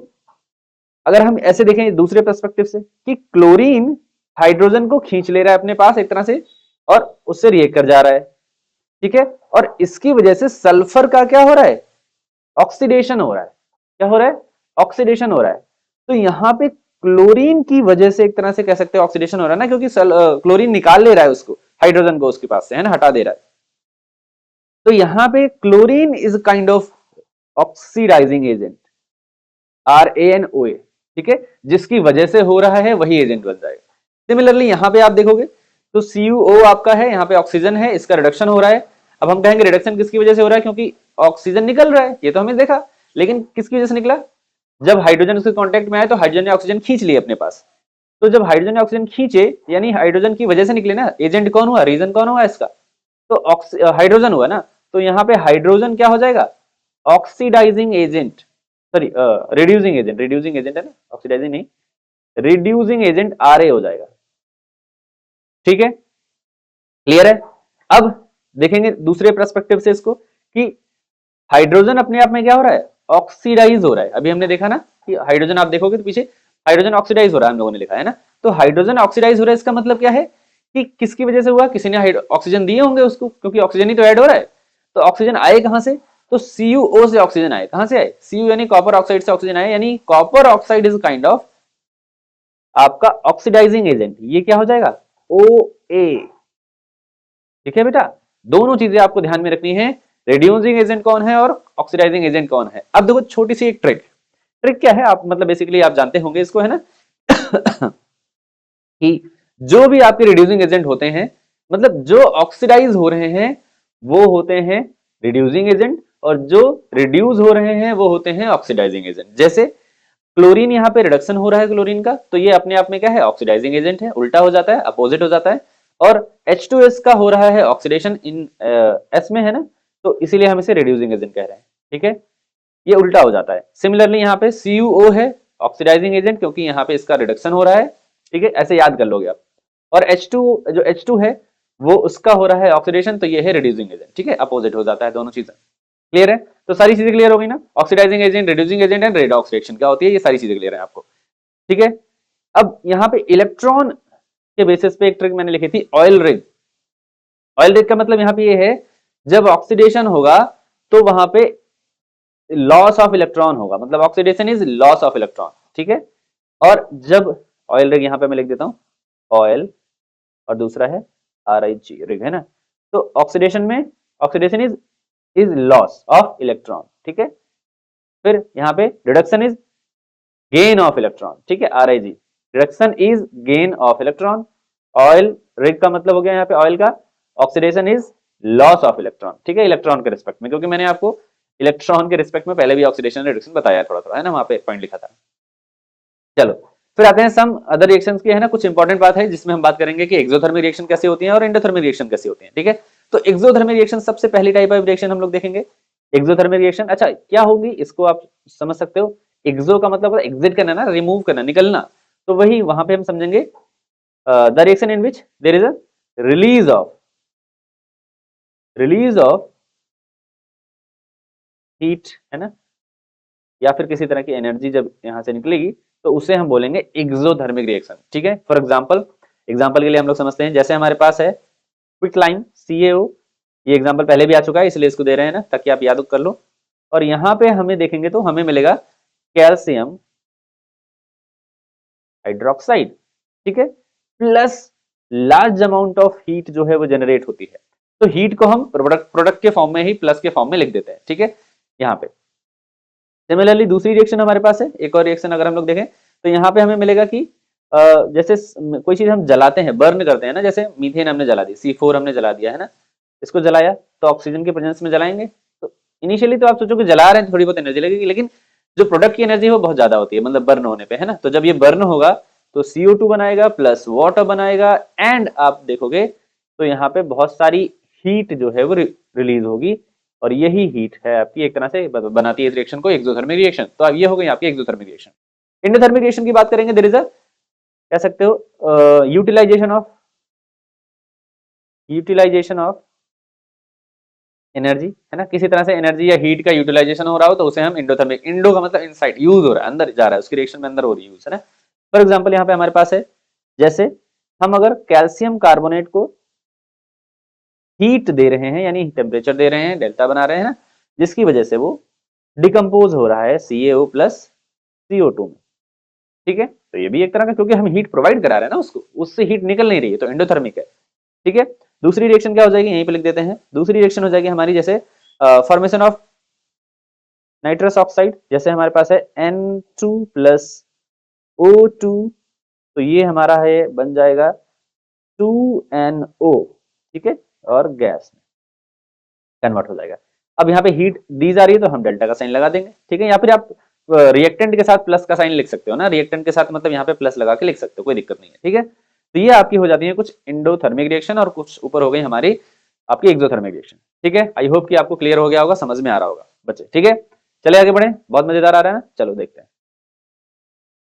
Speaker 1: अगर हम ऐसे देखें दूसरे पर्सपेक्टिव से कि क्लोरीन हाइड्रोजन को खींच ले रहा है अपने पास एक तरह से और उससे रिएक्ट कर जा रहा है, ठीक है, और इसकी वजह से सल्फर का क्या हो रहा है, ऑक्सीडेशन हो रहा है, क्या हो रहा है, ऑक्सीडेशन हो रहा है। तो यहाँ पे क्लोरीन की वजह से एक तरह से कह सकते हैं ऑक्सीडेशन हो रहा है ना, क्योंकि क्लोरीन निकाल ले रहा है उसको, हाइड्रोजन को उसके पास से, है ना, हटा दे रहा है। तो यहाँ पे chlorine is kind of oxidizing agent, RaNOA, ठीक है, जिसकी वजह से हो रहा है वही एजेंट बन जाएगा। सिमिलरली यहाँ पे आप देखोगे तो CuO आपका है, यहाँ पे ऑक्सीजन है, इसका रिडक्शन हो रहा है। अब हम कहेंगे रिडक्शन किसकी वजह से हो रहा है, क्योंकि ऑक्सीजन निकल रहा है, ये तो हमें देखा, लेकिन किसकी वजह से निकला, जब हाइड्रोजन उसके कांटेक्ट में आए तो हाइड्रोजन ने ऑक्सीजन खींच लिए अपने पास। तो जब हाइड्रोजन ने ऑक्सीजन खींचे यानी हाइड्रोजन की वजह से निकले ना, एजेंट कौन हुआ, रीजन कौन हुआ इसका, तो हाइड्रोजन हुआ ना। तो यहाँ पे हाइड्रोजन क्या हो जाएगा, oxidizing agent, sorry reducing agent है ना, ऑक्सीडाइजिंग नहीं, रिड्यूसिंग एजेंट RA हो जाएगा, ठीक है, क्लियर है। अब देखेंगे दूसरे पर्सपेक्टिव से इसको कि हाइड्रोजन अपने आप में क्या हो रहा है, ऑक्सीडाइज हो रहा है। अभी हमने देखा ना कि हाइड्रोजन आप देखोगे तो पीछे हाइड्रोजन ऑक्सीडाइज हो रहा है, हम लोगों ने लिखा है ना। तो हाइड्रोजन ऑक्सीडाइज हो रहा है, इसका मतलब क्या है कि किसकी वजह से हुआ, किसी ने ऑक्सीजन दिए होंगे उसको, क्योंकि ऑक्सीजन ही तो ऐड हो रहा है। तो ऑक्सीजन आए कहां से, तो CuO से ऑक्सीजन आए, कहां से आए, Cu यानी कॉपर ऑक्साइड से ऑक्सीजन आए, यानी copper oxide is kind of आपका ऑक्सीडाइजिंग एजेंट, ये क्या हो जाएगा OA, ठीक है बेटा। दोनों चीजें आपको ध्यान में रखनी है, रिड्यूसिंग एजेंट कौन है और ऑक्सीडाइजिंग एजेंट कौन है। अब देखो छोटी सी एक ट्रिक क्या है, आप मतलब बेसिकली आप जानते होंगे इसको, है ना कि जो भी आपके रिड्यूसिंग एजेंट होते हैं, मतलब जो ऑक्सीडाइज हो रहे हैं वो होते हैं रिड्यूसिंग एजेंट, और जो रिड्यूस हो रहे हैं वो होते हैं ऑक्सीडाइजिंग एजेंट। जैसे क्लोरीन यहाँ पे रिडक्शन हो रहा है क्लोरीन का, तो ये अपने आप में क्या है, ऑक्सीडाइजिंग एजेंट है, उल्टा हो जाता है, अपोजिट हो जाता है। और H2S का हो रहा है ऑक्सीडेशन इन S में, है ना, तो इसीलिए हम इसे रिड्यूसिंग एजेंट कह रहे हैं, ठीक है, ये उल्टा हो जाता है। सिमिलरली यहाँ पे CuO है ऑक्सीडाइजिंग एजेंट, क्योंकि यहाँ पे इसका रिडक्शन हो रहा है, ठीक है, ऐसे याद कर लोगे आप। और H2 जो H2 है वो उसका हो रहा है ऑक्सीडेशन, तो ये है रिड्यूसिंग एजेंट, ठीक है, अपोजिट हो जाता है दोनों चीजें, क्लियर है। तो सारी चीजें क्लियर हो गई ना, oxidizing agent, reducing agent and red oxidation क्या होती है, ये सारी चीजें क्लियर है आपको, ठीक है। अब यहाँ पे इलेक्ट्रॉन के बेसिस पे एक ट्रिक मैंने लिखी थी, ऑयल रिग। ऑयल रिग का मतलब यहाँ पे ये है, जब ऑक्सीडेशन होगा तो वहां पे लॉस ऑफ इलेक्ट्रॉन होगा, मतलब oxidation is loss of electron, ठीक है। और जब ऑयल रिग यहाँ पे मैं लिख देता हूँ ऑयल, और दूसरा है RIG रिग, है ना। तो ऑक्सीडेशन में oxidation is loss of electron, ठीक है। फिर यहाँ पे reduction is gain of electron, ठीक है, RIG, reduction is gain of electron. Oil rig का मतलब हो गया यहाँ पे ऑयल का, oxidation is loss of electron, ठीक है, इलेक्ट्रॉन के रिस्पेक्ट में, क्योंकि मैंने आपको इलेक्ट्रॉन के रिस्पेक्ट में पहले भी ऑक्सीडेशन रिडक्शन बताया थोड़ा थोड़ा, है ना, वहां पे पॉइंट लिखा था। चलो फिर आते हैं सम अदर रिएक्शंस की, है ना, कुछ इंपॉर्टेंट बात है जिसमें हम बात करेंगे कि एक्सोथर्मिक रिएक्शन कैसे होती है और एंडोथर्मिक रिएक्शन कैसे होती है, ठीक है। तो एक्सोथर्मिक रिएक्शन सबसे पहली टाइप ऑफ रिएक्शन हम लोग देखेंगे, एक्सोथर्मिक रिएक्शन। अच्छा क्या होगी इसको आप समझ सकते हो, एक्सो का मतलब एग्जिट करना ना, रिमूव करना, निकलना, तो वही वहां पे हम समझेंगे the reaction in which there is a release of heat, है ना, या फिर किसी तरह की एनर्जी जब यहां से निकलेगी तो उसे हम बोलेंगे एक्सोथर्मिक रिएक्शन, ठीक है। फॉर एग्जांपल के लिए हम लोग समझते हैं, जैसे हमारे पास है क्विक लाइम CaO, ये एग्जांपल पहले भी आ चुका है इसलिए इसको दे रहे हैं ना, ताकि आप याद कर लो। और यहाँ पे हमें देखेंगे तो हमें मिलेगा कैल्शियम हाइड्रोक्साइड, ठीक है, plus large amount of heat जो है वो जनरेट होती है। तो हीट को हम प्रोडक्ट के फॉर्म में ही प्लस के फॉर्म में लिख देते हैं, ठीक है, यहाँ पे। सिमिलरली दूसरी रिएक्शन हमारे पास है, एक और रिएक्शन अगर हम लोग देखें तो यहाँ पे हमें मिलेगा कि जैसे कोई चीज हम जलाते हैं, बर्न करते हैं ना, जैसे मीथेन हमने जला दी, C4 हमने जला दिया, है ना, इसको जलाया तो ऑक्सीजन के प्रेजेंस में जलाएंगे, तो इनिशियली तो आप सोचो कि जला रहे हैं थोड़ी बहुत एनर्जी लगेगी, लेकिन जो प्रोडक्ट की एनर्जी है वो बहुत ज्यादा होती है, मतलब बर्न होने पे, है ना। तो जब ये बर्न होगा तो CO2 बनाएगा प्लस वाटर बनाएगा, एंड आप देखोगे तो यहाँ पे बहुत सारी हीट जो है वो रिलीज होगी,
Speaker 2: और यही हीट है आपकी, एक तरह से बनाती है इस रिएक्शन को एक्सोथर्मिक रिएक्शन। तो अब ये हो गई आपकी एक्सोथर्मिक रिएक्शन। एंडोथर्मिक रिएक्शन की बात करेंगे, देयर इज अ, कह सकते हो यूटिलाइजेशन ऑफ एनर्जी, है ना, किसी तरह से एनर्जी या हीट का यूटिलाइजेशन हो रहा हो तो उसे हम एंडोथर्मिक, इंडो का मतलब इनसाइड, यूज हो रहा है, अंदर जा रहा है, उसकी रिएक्शन में अंदर हो रही है यूज, है ना। फॉर एग्जांपल यहाँ पे हमारे पास है, जैसे हम अगर कैल्शियम कार्बोनेट को हीट दे रहे हैं, यानी टेम्परेचर दे रहे हैं, डेल्टा बना रहे हैं ना, जिसकी वजह से वो डिकम्पोज हो रहा है CaO प्लस CO2 में, ठीक है। तो ये भी एक तरह का, क्योंकि हम हीट प्रोवाइड करा रहे हैं ना उसको, उससे हीट निकल नहीं रही है, तो एंडोथर्मिक है, ठीक है। दूसरी रिएक्शन क्या हो जाएगी, यहीं पे लिख देते हैं। दूसरी रिएक्शन हो जाएगी हमारी, जैसे फॉर्मेशन ऑफ नाइट्रस ऑक्साइड, जैसे हमारे पास है N2 प्लस O2, तो ये हमारा है बन जाएगा 2NO, ठीक है, और गैस में कन्वर्ट हो जाएगा। अब यहाँ पे हीट दी जा रही है तो हम डेल्टा का साइन लगा देंगे, ठीक है। या फिर आप रिएक्टेंट के साथ प्लस का साइन लिख सकते हो ना, रिएक्टेंट के साथ मतलब यहाँ पे प्लस लगा के लिख सकते हो, कोई दिक्कत नहीं है, ठीक है। तो ये आपकी हो जाती है कुछ एंडोथर्मिक रिएक्शन, और कुछ ऊपर हो गई हमारी आपकी एक्सोथर्मिक रिएक्शन, ठीक है। आई होप कि आपको क्लियर हो गया होगा, समझ में आ रहा होगा बच्चे, ठीक है। चले आगे बढ़े, बहुत मजेदार आ रहा है ना, चलो देखते हैं।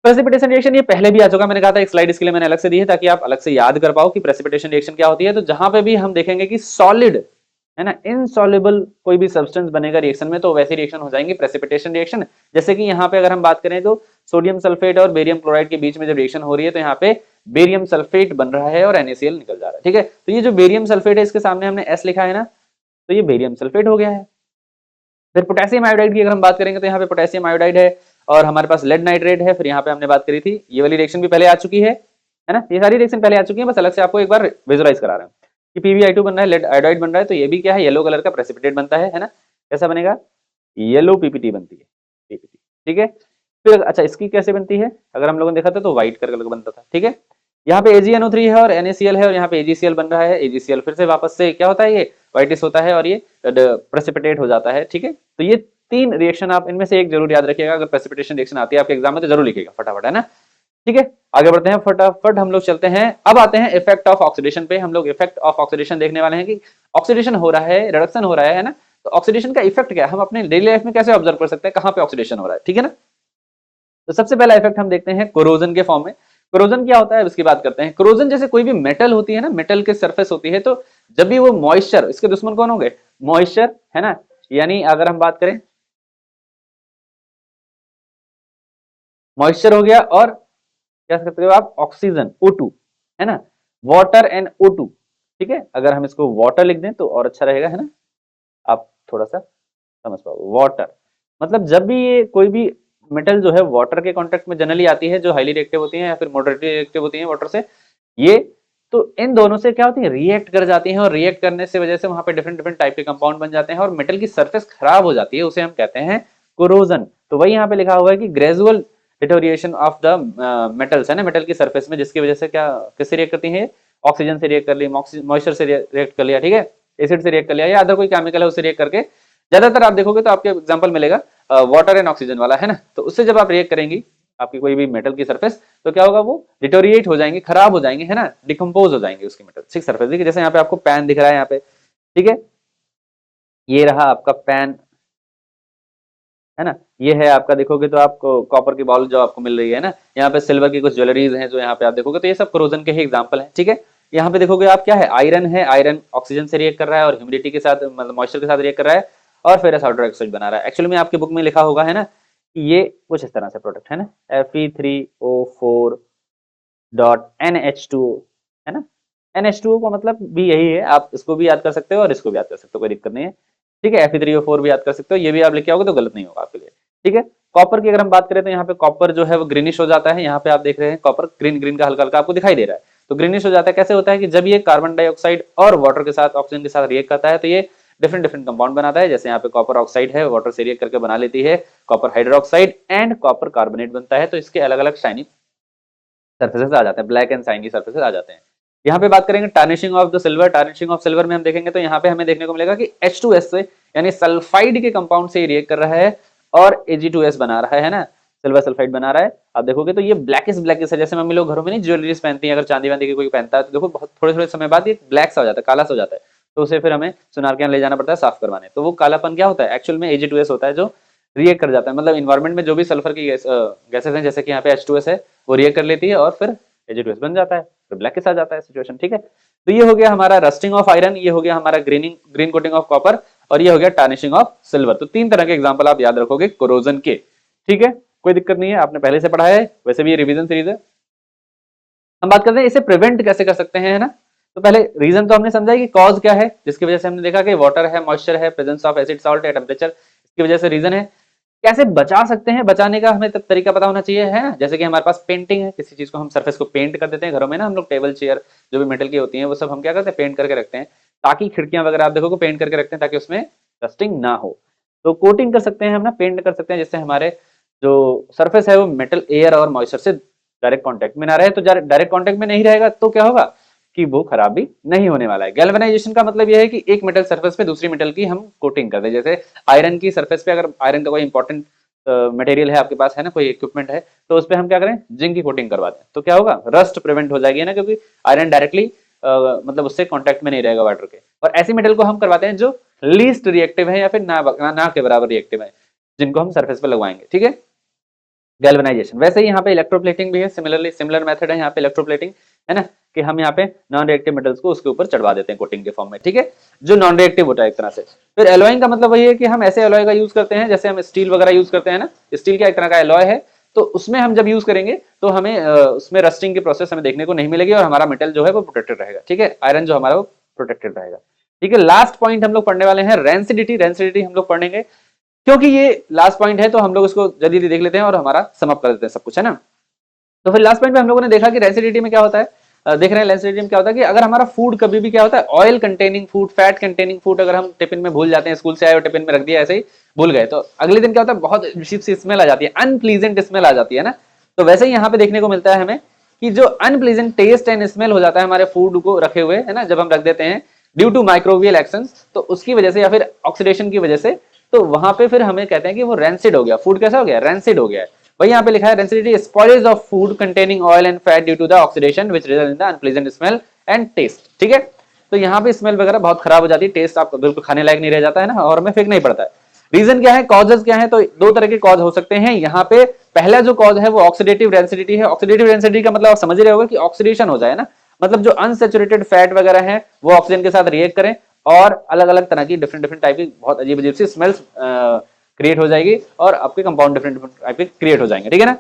Speaker 2: प्रेसिपिटेशन रिएक्शन ये पहले भी आ चुका, मैंने कहा था एक स्लाइड इसके लिए मैंने अलग से दी है ताकि आप अलग से याद कर पाओ कि प्रेसिपिटेशन रिएक्शन क्या होती है। तो जहां पे भी हम देखेंगे कि सॉलिड, है ना, इनसॉल्युबल कोई भी सब्सटेंस बनेगा रिएक्शन में, तो वैसी रिएक्शन हो जाएंगी प्रेसिपिटेशन रिएक्शन। जैसे कि यहाँ पे अगर हम बात करें तो सोडियम सल्फेट और बेरियम क्लोराइड के बीच में जब रिएक्शन हो रही है तो यहाँ पे बेरियम सल्फेट बन रहा है और NaCl निकल जा रहा है, ठीक है। तो ये जो बेरियम सल्फेट है इसके सामने हमने S लिखा है ना, तो ये बेरियम सल्फेट हो गया है। फिर पोटेशियम आयोडाइड की अगर हम बात करेंगे तो यहाँ पे पोटेशियम आयोडाइड है, और हमारे पास लेड नाइट्रेट है। फिर यहाँ पे हमने बात करी थी, ये वाली रिएक्शन भी पहले आ चुकी है ना, ये सारी रिएक्शन पहले आ चुकी है, बस अलग से आपको एक बार विजुअलाइज करा रहे हैं कि PbI2 बन रहा है, लेड आयोडाइड बन रहा है, तो ये भी क्या है, येलो कलर का प्रेसिपिटेट बनता है ना। कैसा बनेगा, येलो PPT बनती है, PPT, ठीक है। फिर अच्छा इसकी कैसे बनती है, अगर हम लोगों ने देखा था तो व्हाइट कलर का बनता था, ठीक है। यहाँ पे AgNO3 है और NaCl है, और यहाँ पे AgCl बन रहा है, AgCl फिर से वापस से क्या होता है, ये व्हाइटिश होता है और ये प्रेसिपिटेट हो जाता है, ठीक है। तो ये तीन रिएक्शन आप इनमें से एक जरूर याद रखिएगा, अगर प्रेसिपिटेशन रिएक्शन आती है आपके एग्जाम में तो जरूर लिखिएगा फटाफट, है ना, ठीक है। आगे बढ़ते हैं फटाफट, हम लोग चलते हैं, अब आते हैं इफेक्ट ऑफ ऑक्सीडेशन पे। हम लोग इफेक्ट ऑफ ऑक्सीडेशन देखने वाले हैं कि ऑक्सीडेशन हो रहा है, रिडक्शन हो रहा है ना, तो ऑक्सीडेशन का इफेक्ट क्या है, हम अपने डेली लाइफ में कैसे ऑब्जर्व कर सकते हैं, कहां पे ऑक्सीडेशन हो रहा है, ठीक है ना। तो सबसे पहला इफेक्ट हम देखते हैं कोरोजन के फॉर्म में। कोरोजन क्या होता है इसकी बात करते हैं। कोरोजन जैसे कोई भी मेटल होती है ना, मेटल के सरफेस होती है, तो जब भी वो मॉइस्चर, इसके दुश्मन कौन हो गए, मॉइस्चर, है ना, यानी अगर हम बात करें मॉइस्चर हो गया, और क्या कह सकते हो आप, ऑक्सीजन O2, है ना, वाटर एंड O2, ठीक है। अगर हम इसको वाटर लिख दें तो और अच्छा रहेगा, है ना, आप थोड़ा सा समझ पाओ। वाटर मतलब जब भी ये कोई भी मेटल जो है वाटर के कांटेक्ट में जनरली आती है, जो हाईली रिएक्टिव होती है या फिर मॉडरेटली रिएक्टिव होती है वाटर से, ये तो इन दोनों से क्या होती है, रिएक्ट कर जाती हैं, और रिएक्ट करने से वजह से वहां पे डिफरेंट डिफरेंट टाइप के कंपाउंड बन जाते हैं और मेटल की सरफेस खराब हो जाती है, उसे हम कहते हैं कोरोजन। तो वही यहाँ पे लिखा हुआ है कि gradual deterioration of the metals, है ना, मेटल की सरफेस में, जिसकी वजह से क्या, किससे रिएक्ट करती है, ऑक्सीजन से रिएक्ट कर लिया, मॉइस्चर से रिएक्ट कर लिया, ठीक है, एसिड से रिएक्ट कर लिया, या अदर कोई केमिकल है उससे रिएक्ट करके। ज्यादातर आप देखोगे तो आपके एग्जाम्पल मिलेगा वाटर एंड ऑक्सीजन वाला, है ना। तो उससे जब आप रिएक्ट करेंगी आपकी कोई भी मेटल की सरफेस, तो क्या होगा, वो डिटोरिएट हो जाएंगे, खराब हो जाएंगे, है ना, डिकम्पोज हो जाएंगे उसकी मेटल ठीक सरफेस। देखिए जैसे यहाँ पे आपको पैन दिख रहा है यहाँ पे, ठीक है, ये रहा आपका पैन, है ना, ये है आपका, देखोगे तो आपको कॉपर की बॉल जो आपको मिल रही है ना, यहाँ पे सिल्वर की कुछ ज्वेलरीज हैं जो यहाँ पे आप देखोगे, तो ये सब कोरोजन के ही एग्जाम्पल है, ठीक है। यहाँ पे देखोगे आप क्या है, आयरन है, आयरन ऑक्सीजन से रिएक्ट कर रहा है और ह्यूमिडिटी के साथ, मतलब मॉइस्चर के साथ रिएक्ट कर रहा है, और फेरस हाइड्रोक्साइड बना रहा है। एक्चुअली में आपकी बुक में लिखा होगा, है ना, कि ये कुछ इस तरह से प्रोडक्ट है ना, Fe3O4 डॉट NH2O, है ना। NH2O का मतलब भी यही है, आप इसको भी याद कर सकते हो और इसको भी याद कर सकते हो, कोई दिक्कत नहीं है, ठीक है। Fe3O4 भी याद कर सकते हो, ये भी आप लिखे होगे तो गलत नहीं होगा आपके लिए, ठीक है। कॉपर की अगर हम बात करें तो यहाँ पे कॉपर जो है वो ग्रीनिश हो जाता है, यहाँ पे आप देख रहे हैं कॉपर ग्रीन ग्रीन का हल्का हल्का आपको दिखाई दे रहा है, तो ग्रीनिश हो जाता है। कैसे होता है कि जब ये कार्बन डाइऑक्साइड और वाटर के साथ, ऑक्सीजन के साथ रिएक्ट करता है तो ये डिफरेंट डिफरेंट कंपाउंड बनाता है। जैसे यहाँ पे कॉपर ऑक्साइड है, वाटर से रिएक्ट करके बना लेती है copper hydroxide and copper carbonate बनता है, तो इसके अलग अलग शाइनिंग सरफेसेस आ जाते हैं, ब्लैक एंड शाइनी सरफेसेस आ जाते हैं। यहाँ पे बात करेंगे tarnishing of the silver, tarnishing of silver में हम देखेंगे तो यहाँ पे हमें देखने को मिलेगा कि H2S से, यानी सल्फाइड के कंपाउंड से रिएक्ट कर रहा है और Ag2S बना रहा है ना, सिल्वर सल्फाइड बना रहा है। आप देखोगे तो ये ब्लैकिश ब्लैकिश है, जैसे मम्मी लोग घरों में नहीं ज्वेलरीज पहनती हैं, अगर चांदी वांदी की कोई पहनता है तो देखो बहुत थोड़े थोड़े समय बाद ये ब्लैक सा हो जाता है, काला सा हो जाता है, तो उसे फिर हमें सुनार के यहाँ ले जाना पड़ता है साफ करवाने। तो वो कालापन क्या होता है, एक्चुअल में Ag2S होता है जो रिएक्ट कर जाता है, मतलब इन्वायरमेंट में जो भी सल्फर की गैसेस हैं, जैसे कि यहाँ पे H2S है, वो रिएक्ट कर लेती है और फिर Ag2S बन जाता है, फिर ब्लैक के साथ जाता है सिचुएशन। ठीक है, तो ये हो गया हमारा रस्टिंग ऑफ आयरन, ये हो गया हमारा ग्रीन कोटिंग ऑफ कॉपर, और ये हो गया टार्निशिंग ऑफ सिल्वर। तो 3 तरह के एग्जाम्पल आप याद रखोगे कोरोजन के। ठीक है, कोई दिक्कत नहीं है, आपने पहले से पढ़ा है, वैसे भी ये रिवीजन सीरीज है। हम बात करते हैं इसे प्रिवेंट कैसे कर सकते हैं, है ना। तो पहले रीजन तो हमने समझा कि कॉज क्या है, जिसकी वजह से हमने देखा कि वाटर है, मॉइस्चर है, प्रेजेंस ऑफ एसिड सॉल्ट है, टेम्परेचर, इसकी वजह से रीजन है। कैसे बचा सकते हैं, बचाने का हमें तरीका पता होना चाहिए, है ना। जैसे कि हमारे पास पेंटिंग है, किसी चीज को हम सरफेस को पेंट कर देते हैं घरों में ना, हम लोग टेबल चेयर जो भी मेटल की होती है वो सब हम क्या करते हैं, पेंट करके रखते हैं, ताकि खिड़कियां वगैरह आप देखो पेंट करके रखते हैं ताकि उसमें रस्टिंग ना हो। तो कोटिंग कर सकते हैं हम ना, पेंट कर सकते हैं, जिससे हमारे जो सरफेस है वो मेटल, एयर और मॉइस्चर से डायरेक्ट कांटेक्ट में ना रहे। तो डायरेक्ट कांटेक्ट में नहीं रहेगा तो क्या होगा कि वो खराब भी नहीं होने वाला है। गैल्वेनाइजेशन का मतलब यह है कि एक मेटल सरफेस पे दूसरी मेटल की हम कोटिंग कर दें। जैसे आयरन की सरफेस पे अगर आयरन का कोई इंपॉर्टेंट मटेरियल है आपके पास, है ना, कोई इक्विपमेंट है, तो उस पर हम क्या करें, जिंक की कोटिंग करवा दें, तो क्या होगा, रस्ट प्रिवेंट हो जाएगी ना, क्योंकि आयरन डायरेक्टली मतलब उससे कांटेक्ट में नहीं रहेगा वाटर के। और ऐसी मेटल को हम करवाते हैं जो लीस्ट रिएक्टिव है या फिर ना के बराबर रिएक्टिव है, जिनको हम सरफेस पे लगवाएंगे। ठीक है, गैल्वेनाइजेशन। वैसे ही यहाँ पे इलेक्ट्रोप्लेटिंग भी है, सिमिलर मेथड है यहाँ पे इलेक्ट्रोप्लेटिंग, है ना, कि हम यहाँ पे नॉन रिएक्टिव मेटल्स को उसके ऊपर चढ़वा देते हैं कोटिंग के फॉर्म में। ठीक है, जो नॉन रिएक्टिव होता है एक तरह से। फिर एलॉइंग का मतलब वही है कि हम ऐसे एलॉय का यूज करते हैं, जैसे हम स्टील वगैरह यूज करते हैं ना, स्टील का एक तरह का एलॉय है, तो उसमें हम जब यूज करेंगे तो हमें उसमें रस्टिंग की प्रोसेस हमें देखने को नहीं मिलेगी और हमारा मेटल जो है वो प्रोटेक्टेड रहेगा। ठीक है, आयरन जो हमारा वो प्रोटेक्टेड रहेगा। ठीक है, लास्ट पॉइंट हम लोग पढ़ने वाले हैं रेंसिडिटी। रेंसिडिटी हम लोग पढ़ेंगे क्योंकि ये लास्ट पॉइंट है, तो हम लोग इसको जल्दी देख लेते हैं और हमारा समअप कर देते हैं सब कुछ, है ना। तो फिर लास्ट पॉइंट में हम लोगों ने देखा कि रेंसिडिटी में क्या होता है, देख रहे हैं रेंसिडिटी में क्या होता है कि अगर हमारा फूड कभी भी क्या होता है, oil containing food, fat containing food अगर हम टिफिन में भूल जाते हैं, स्कूल से आए और टिफिन में रख दिया ऐसे ही भूल गए, तो अगले दिन क्या होता है, बहुत अजीब सी स्मेल आ जाती है, अनप्लीजेंट स्मेल आ जाती है ना। तो वैसे ही यहाँ पे देखने को मिलता है हमें कि जो अनप्लीजेंट टेस्ट एंड स्मेल हो जाता है हमारे फूड को रखे हुए, है ना, जब हम रख देते हैं ड्यू टू माइक्रोबियल एक्शंस, तो उसकी वजह से या फिर ऑक्सीडेशन की वजह से, तो वहां पे फिर हमें कहते हैं कि वो रेंसिड हो गया, फूड कैसा हो गया, रेंसिड हो गया है। वही यहाँ पे लिखा है rancidity spoilage of food containing oil and fat due to the oxidation which result in the unpleasant smell and taste. ठीक है, तो यहाँ पे स्मेल वगैरह बहुत खराब हो जाती है, टेस्ट आपको बिल्कुल खाने लायक नहीं रह जाता है ना, और हमें फेंकना ही पड़ता है। रीजन क्या है, कॉजेज क्या है, तो 2 तरह के कॉज हो सकते हैं यहाँ पे। पहला जो कॉज है वो ऑक्सीडेटिव रेंसिडिटी है। ऑक्सीडेटिव रेंसिडिटी का मतलब आप समझ रहे होगा कि ऑक्सीडेशन हो जाए ना, मतलब जो अनसैचुरेटेड फैट वगैरह है वो ऑक्सीजन के साथ रिएक्ट करें और अलग अलग तरह की डिफरेंट टाइप की बहुत अजीब अजीब सी स्मेल्स क्रिएट हो जाएगी और आपके कंपाउंड डिफरेंट टाइप के क्रिएट हो जाएंगे। ठीक है ना।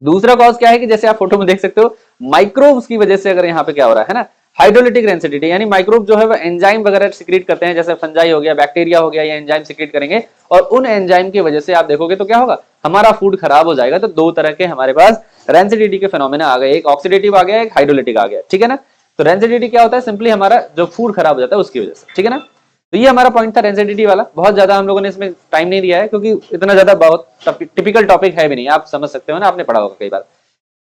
Speaker 2: दूसरा कॉज क्या है कि जैसे आप फोटो में देख सकते हो, माइक्रोब्स की वजह से अगर यहाँ पे क्या हो रहा है ना, हाइड्रोलिटिक रेंसिडिटी, यानी माइक्रोब जो है वो एंजाइम वगैरह सिक्रीट करते हैं, जैसे फंजाई हो गया, बैक्टीरिया हो गया, ये एंजाइम सिक्रीट करेंगे और उन एंजाइम की वजह से आप देखोगे तो क्या होगा, हमारा फूड खराब हो जाएगा। तो 2 तरह के हमारे पास रेंसिडिटी के फेनोमेना आ गए, एक ऑक्सीडेटिव आ गया, एक हाइड्रोलिटिक आ गया। ठीक है ना। तो रेंसिडिटी क्या होता है, सिंपली हमारा जो फूड खराब हो जाता है उसकी वजह से। ठीक है ना। तो ये हमारा पॉइंट था रेंसिडिटी वाला। बहुत ज्यादा हम लोगों ने इसमें टाइम नहीं दिया है क्योंकि इतना ज्यादा बहुत टिपिकल टॉपिक है भी नहीं, आप समझ सकते हो ना, आपने पढ़ा होगा कई बार।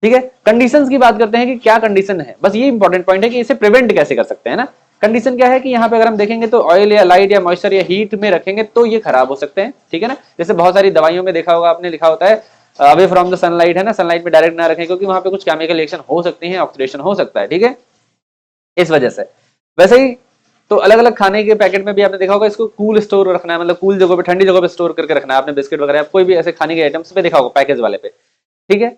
Speaker 2: ठीक है, कंडीशंस की बात करते हैं कि क्या कंडीशन है, बस ये इंपॉर्टेंट पॉइंट है कि इसे प्रिवेंट कैसे कर सकते हैं ना। कंडीशन क्या है कि यहाँ पे अगर हम देखेंगे तो ऑयल या लाइट या मॉइस्चर या हीट में रखेंगे तो ये खराब हो सकते हैं। ठीक है ना। जैसे बहुत सारी दवाइयों में देखा होगा आपने, लिखा होता है अवे फ्रॉम द सनलाइट, है ना, सनलाइट में डायरेक्ट ना रखें क्योंकि वहां पे कुछ केमिकल रिएक्शन हो सकती है, ऑक्सीडेशन हो सकता है। ठीक है, इस वजह से। वैसे ही तो अलग अलग खाने के पैकेट में भी आपने देखा होगा इसको कूल स्टोर रखना है, मतलब कूल जगह पे, ठंडी जगह पे स्टोर करके रखना है। आपने बिस्किट वगैरह कोई भी ऐसे खाने के आइटम्स पे देखा होगा पैकेज वाले पे। ठीक है,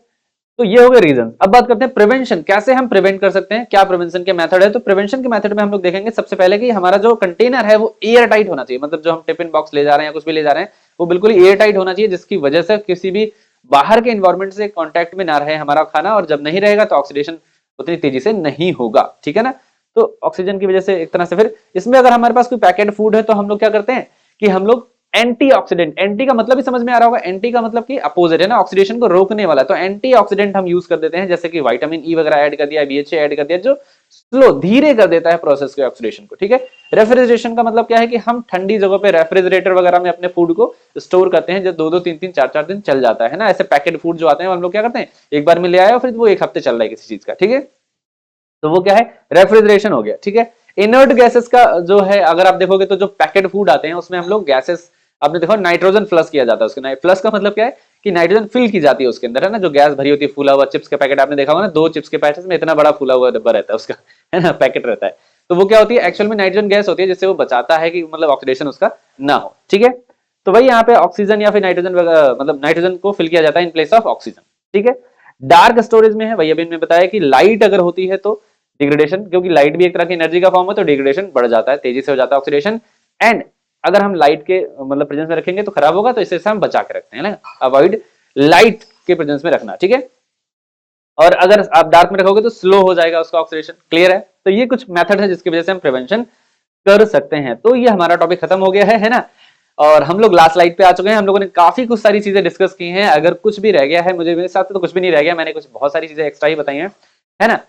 Speaker 2: तो ये हो गए रीजन। अब बात करते हैं प्रिवेंशन, कैसे हम प्रिवेंट कर सकते हैं, क्या प्रिवेंशन के मेथड है। तो प्रिवेंशन के मेथड में हम लोग देखेंगे सबसे पहले कि हमारा जो कंटेनर है वो एयर टाइट होना चाहिए, मतलब जो हम टिफिन बॉक्स ले जा रहे हैं या कुछ भी ले जा रहे हैं वो बिल्कुल एयर टाइट होना चाहिए, जिसकी वजह से किसी भी बाहर के एनवायरमेंट से कांटेक्ट में ना रहे हमारा खाना, और जब नहीं रहेगा तो ऑक्सीडेशन उतनी तेजी से नहीं होगा। ठीक है ना। तो ऑक्सीजन की वजह से एक तरह से, फिर इसमें अगर हमारे पास कोई पैकेट फूड है तो हम लोग क्या करते हैं कि हम लोग एंटीऑक्सीडेंट, एंटी का मतलब भी समझ में आ रहा होगा, एंटी का मतलब कि अपोजिट है ना, ऑक्सीडेशन को रोकने वाला, तो एंटीऑक्सीडेंट हम यूज कर देते हैं, जैसे कि विटामिन ई वगैरह ऐड कर दिया, BHA ऐड कर दिया, जो स्लो धीरे कर देता है प्रोसेस के ऑक्सीडेशन को। ठीक है। रेफ्रिजरेशन का मतलब क्या है कि हम ठंडी जगह पे रेफ्रिजरेटर वगैरह में अपने फूड को स्टोर करते हैं, जो 2-2 3-3 4-4 दिन चल जाता है ना। ऐसे पैकेट फूड जो आते हैं हम लोग क्या करते हैं, एक बार में ले आए और फिर वो 1 हफ्ते चल रहा है किसी चीज का। ठीक है, तो वो क्या है, रेफ्रिजरेशन हो गया। ठीक है। इनर्ट गैसेस का जो है, अगर आप देखोगे तो जो पैकेट फूड आते हैं उसमें हम लोग गैसेस, आपने देखो नाइट्रोजन फ्लस किया जाता है उसके, फ्लस का मतलब क्या है कि नाइट्रोजन फिल की जाती है उसके अंदर, है ना, जो गैस भरी होती है, फूला हुआ चिप्स के पैकेट आपने देखा होगा ना, 2 चिप्स के पैकेट में इतना बड़ा फूला हुआ डब्बा रहता है उसका, है ना, पैकेट रहता है, तो वो क्या होती है, एक्चुअल में नाइट्रोजन गैस होती है, जिससे वो बचाता है कि मतलब ऑक्सीडेशन उसका ना हो, ठीक है। तो भाई यहाँ पे ऑक्सीजन या फिर नाइट्रोजन मतलब नाइट्रोजन को फिल किया जाता है इन प्लेस ऑफ ऑक्सीजन, ठीक है। डार्क स्टोरेज में है वही अभी मैंने बताया कि लाइट अगर होती है तो डिग्रेडेशन, क्योंकि लाइट भी एक तरह की एनर्जी का फॉर्म है, तो डिग्रेडेशन बढ़ जाता है, तेजी से हो जाता है ऑक्सीडेशन। एंड अगर हम लाइट के मतलब प्रेजेंस में रखेंगे तो खराब होगा, तो इससे हम बचा के रखते हैं ना, अवॉइड लाइट के प्रेजेंस में रखना, ठीक है। और अगर आप डार्क में रखोगे तो स्लो हो जाएगा उसका ऑक्सीडेशन, क्लियर है। तो ये कुछ मेथड है जिसकी वजह से हम प्रिवेंशन कर सकते हैं। तो ये हमारा टॉपिक खत्म हो गया है ना। और हम लोग लास्ट स्लाइड पे आ चुके हैं। हम लोगों ने काफी कुछ सारी चीजें डिस्कस की हैं। अगर कुछ भी रह गया है, मुझे मेरे साथ तो कुछ भी नहीं रह गया, मैंने कुछ बहुत सारी चीजें एक्स्ट्रा ही बताई हैं, है ना।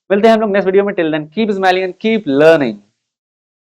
Speaker 2: मिलते हैं हम लोग नेक्स्ट वीडियो में। Till then keep smiling and keep learning.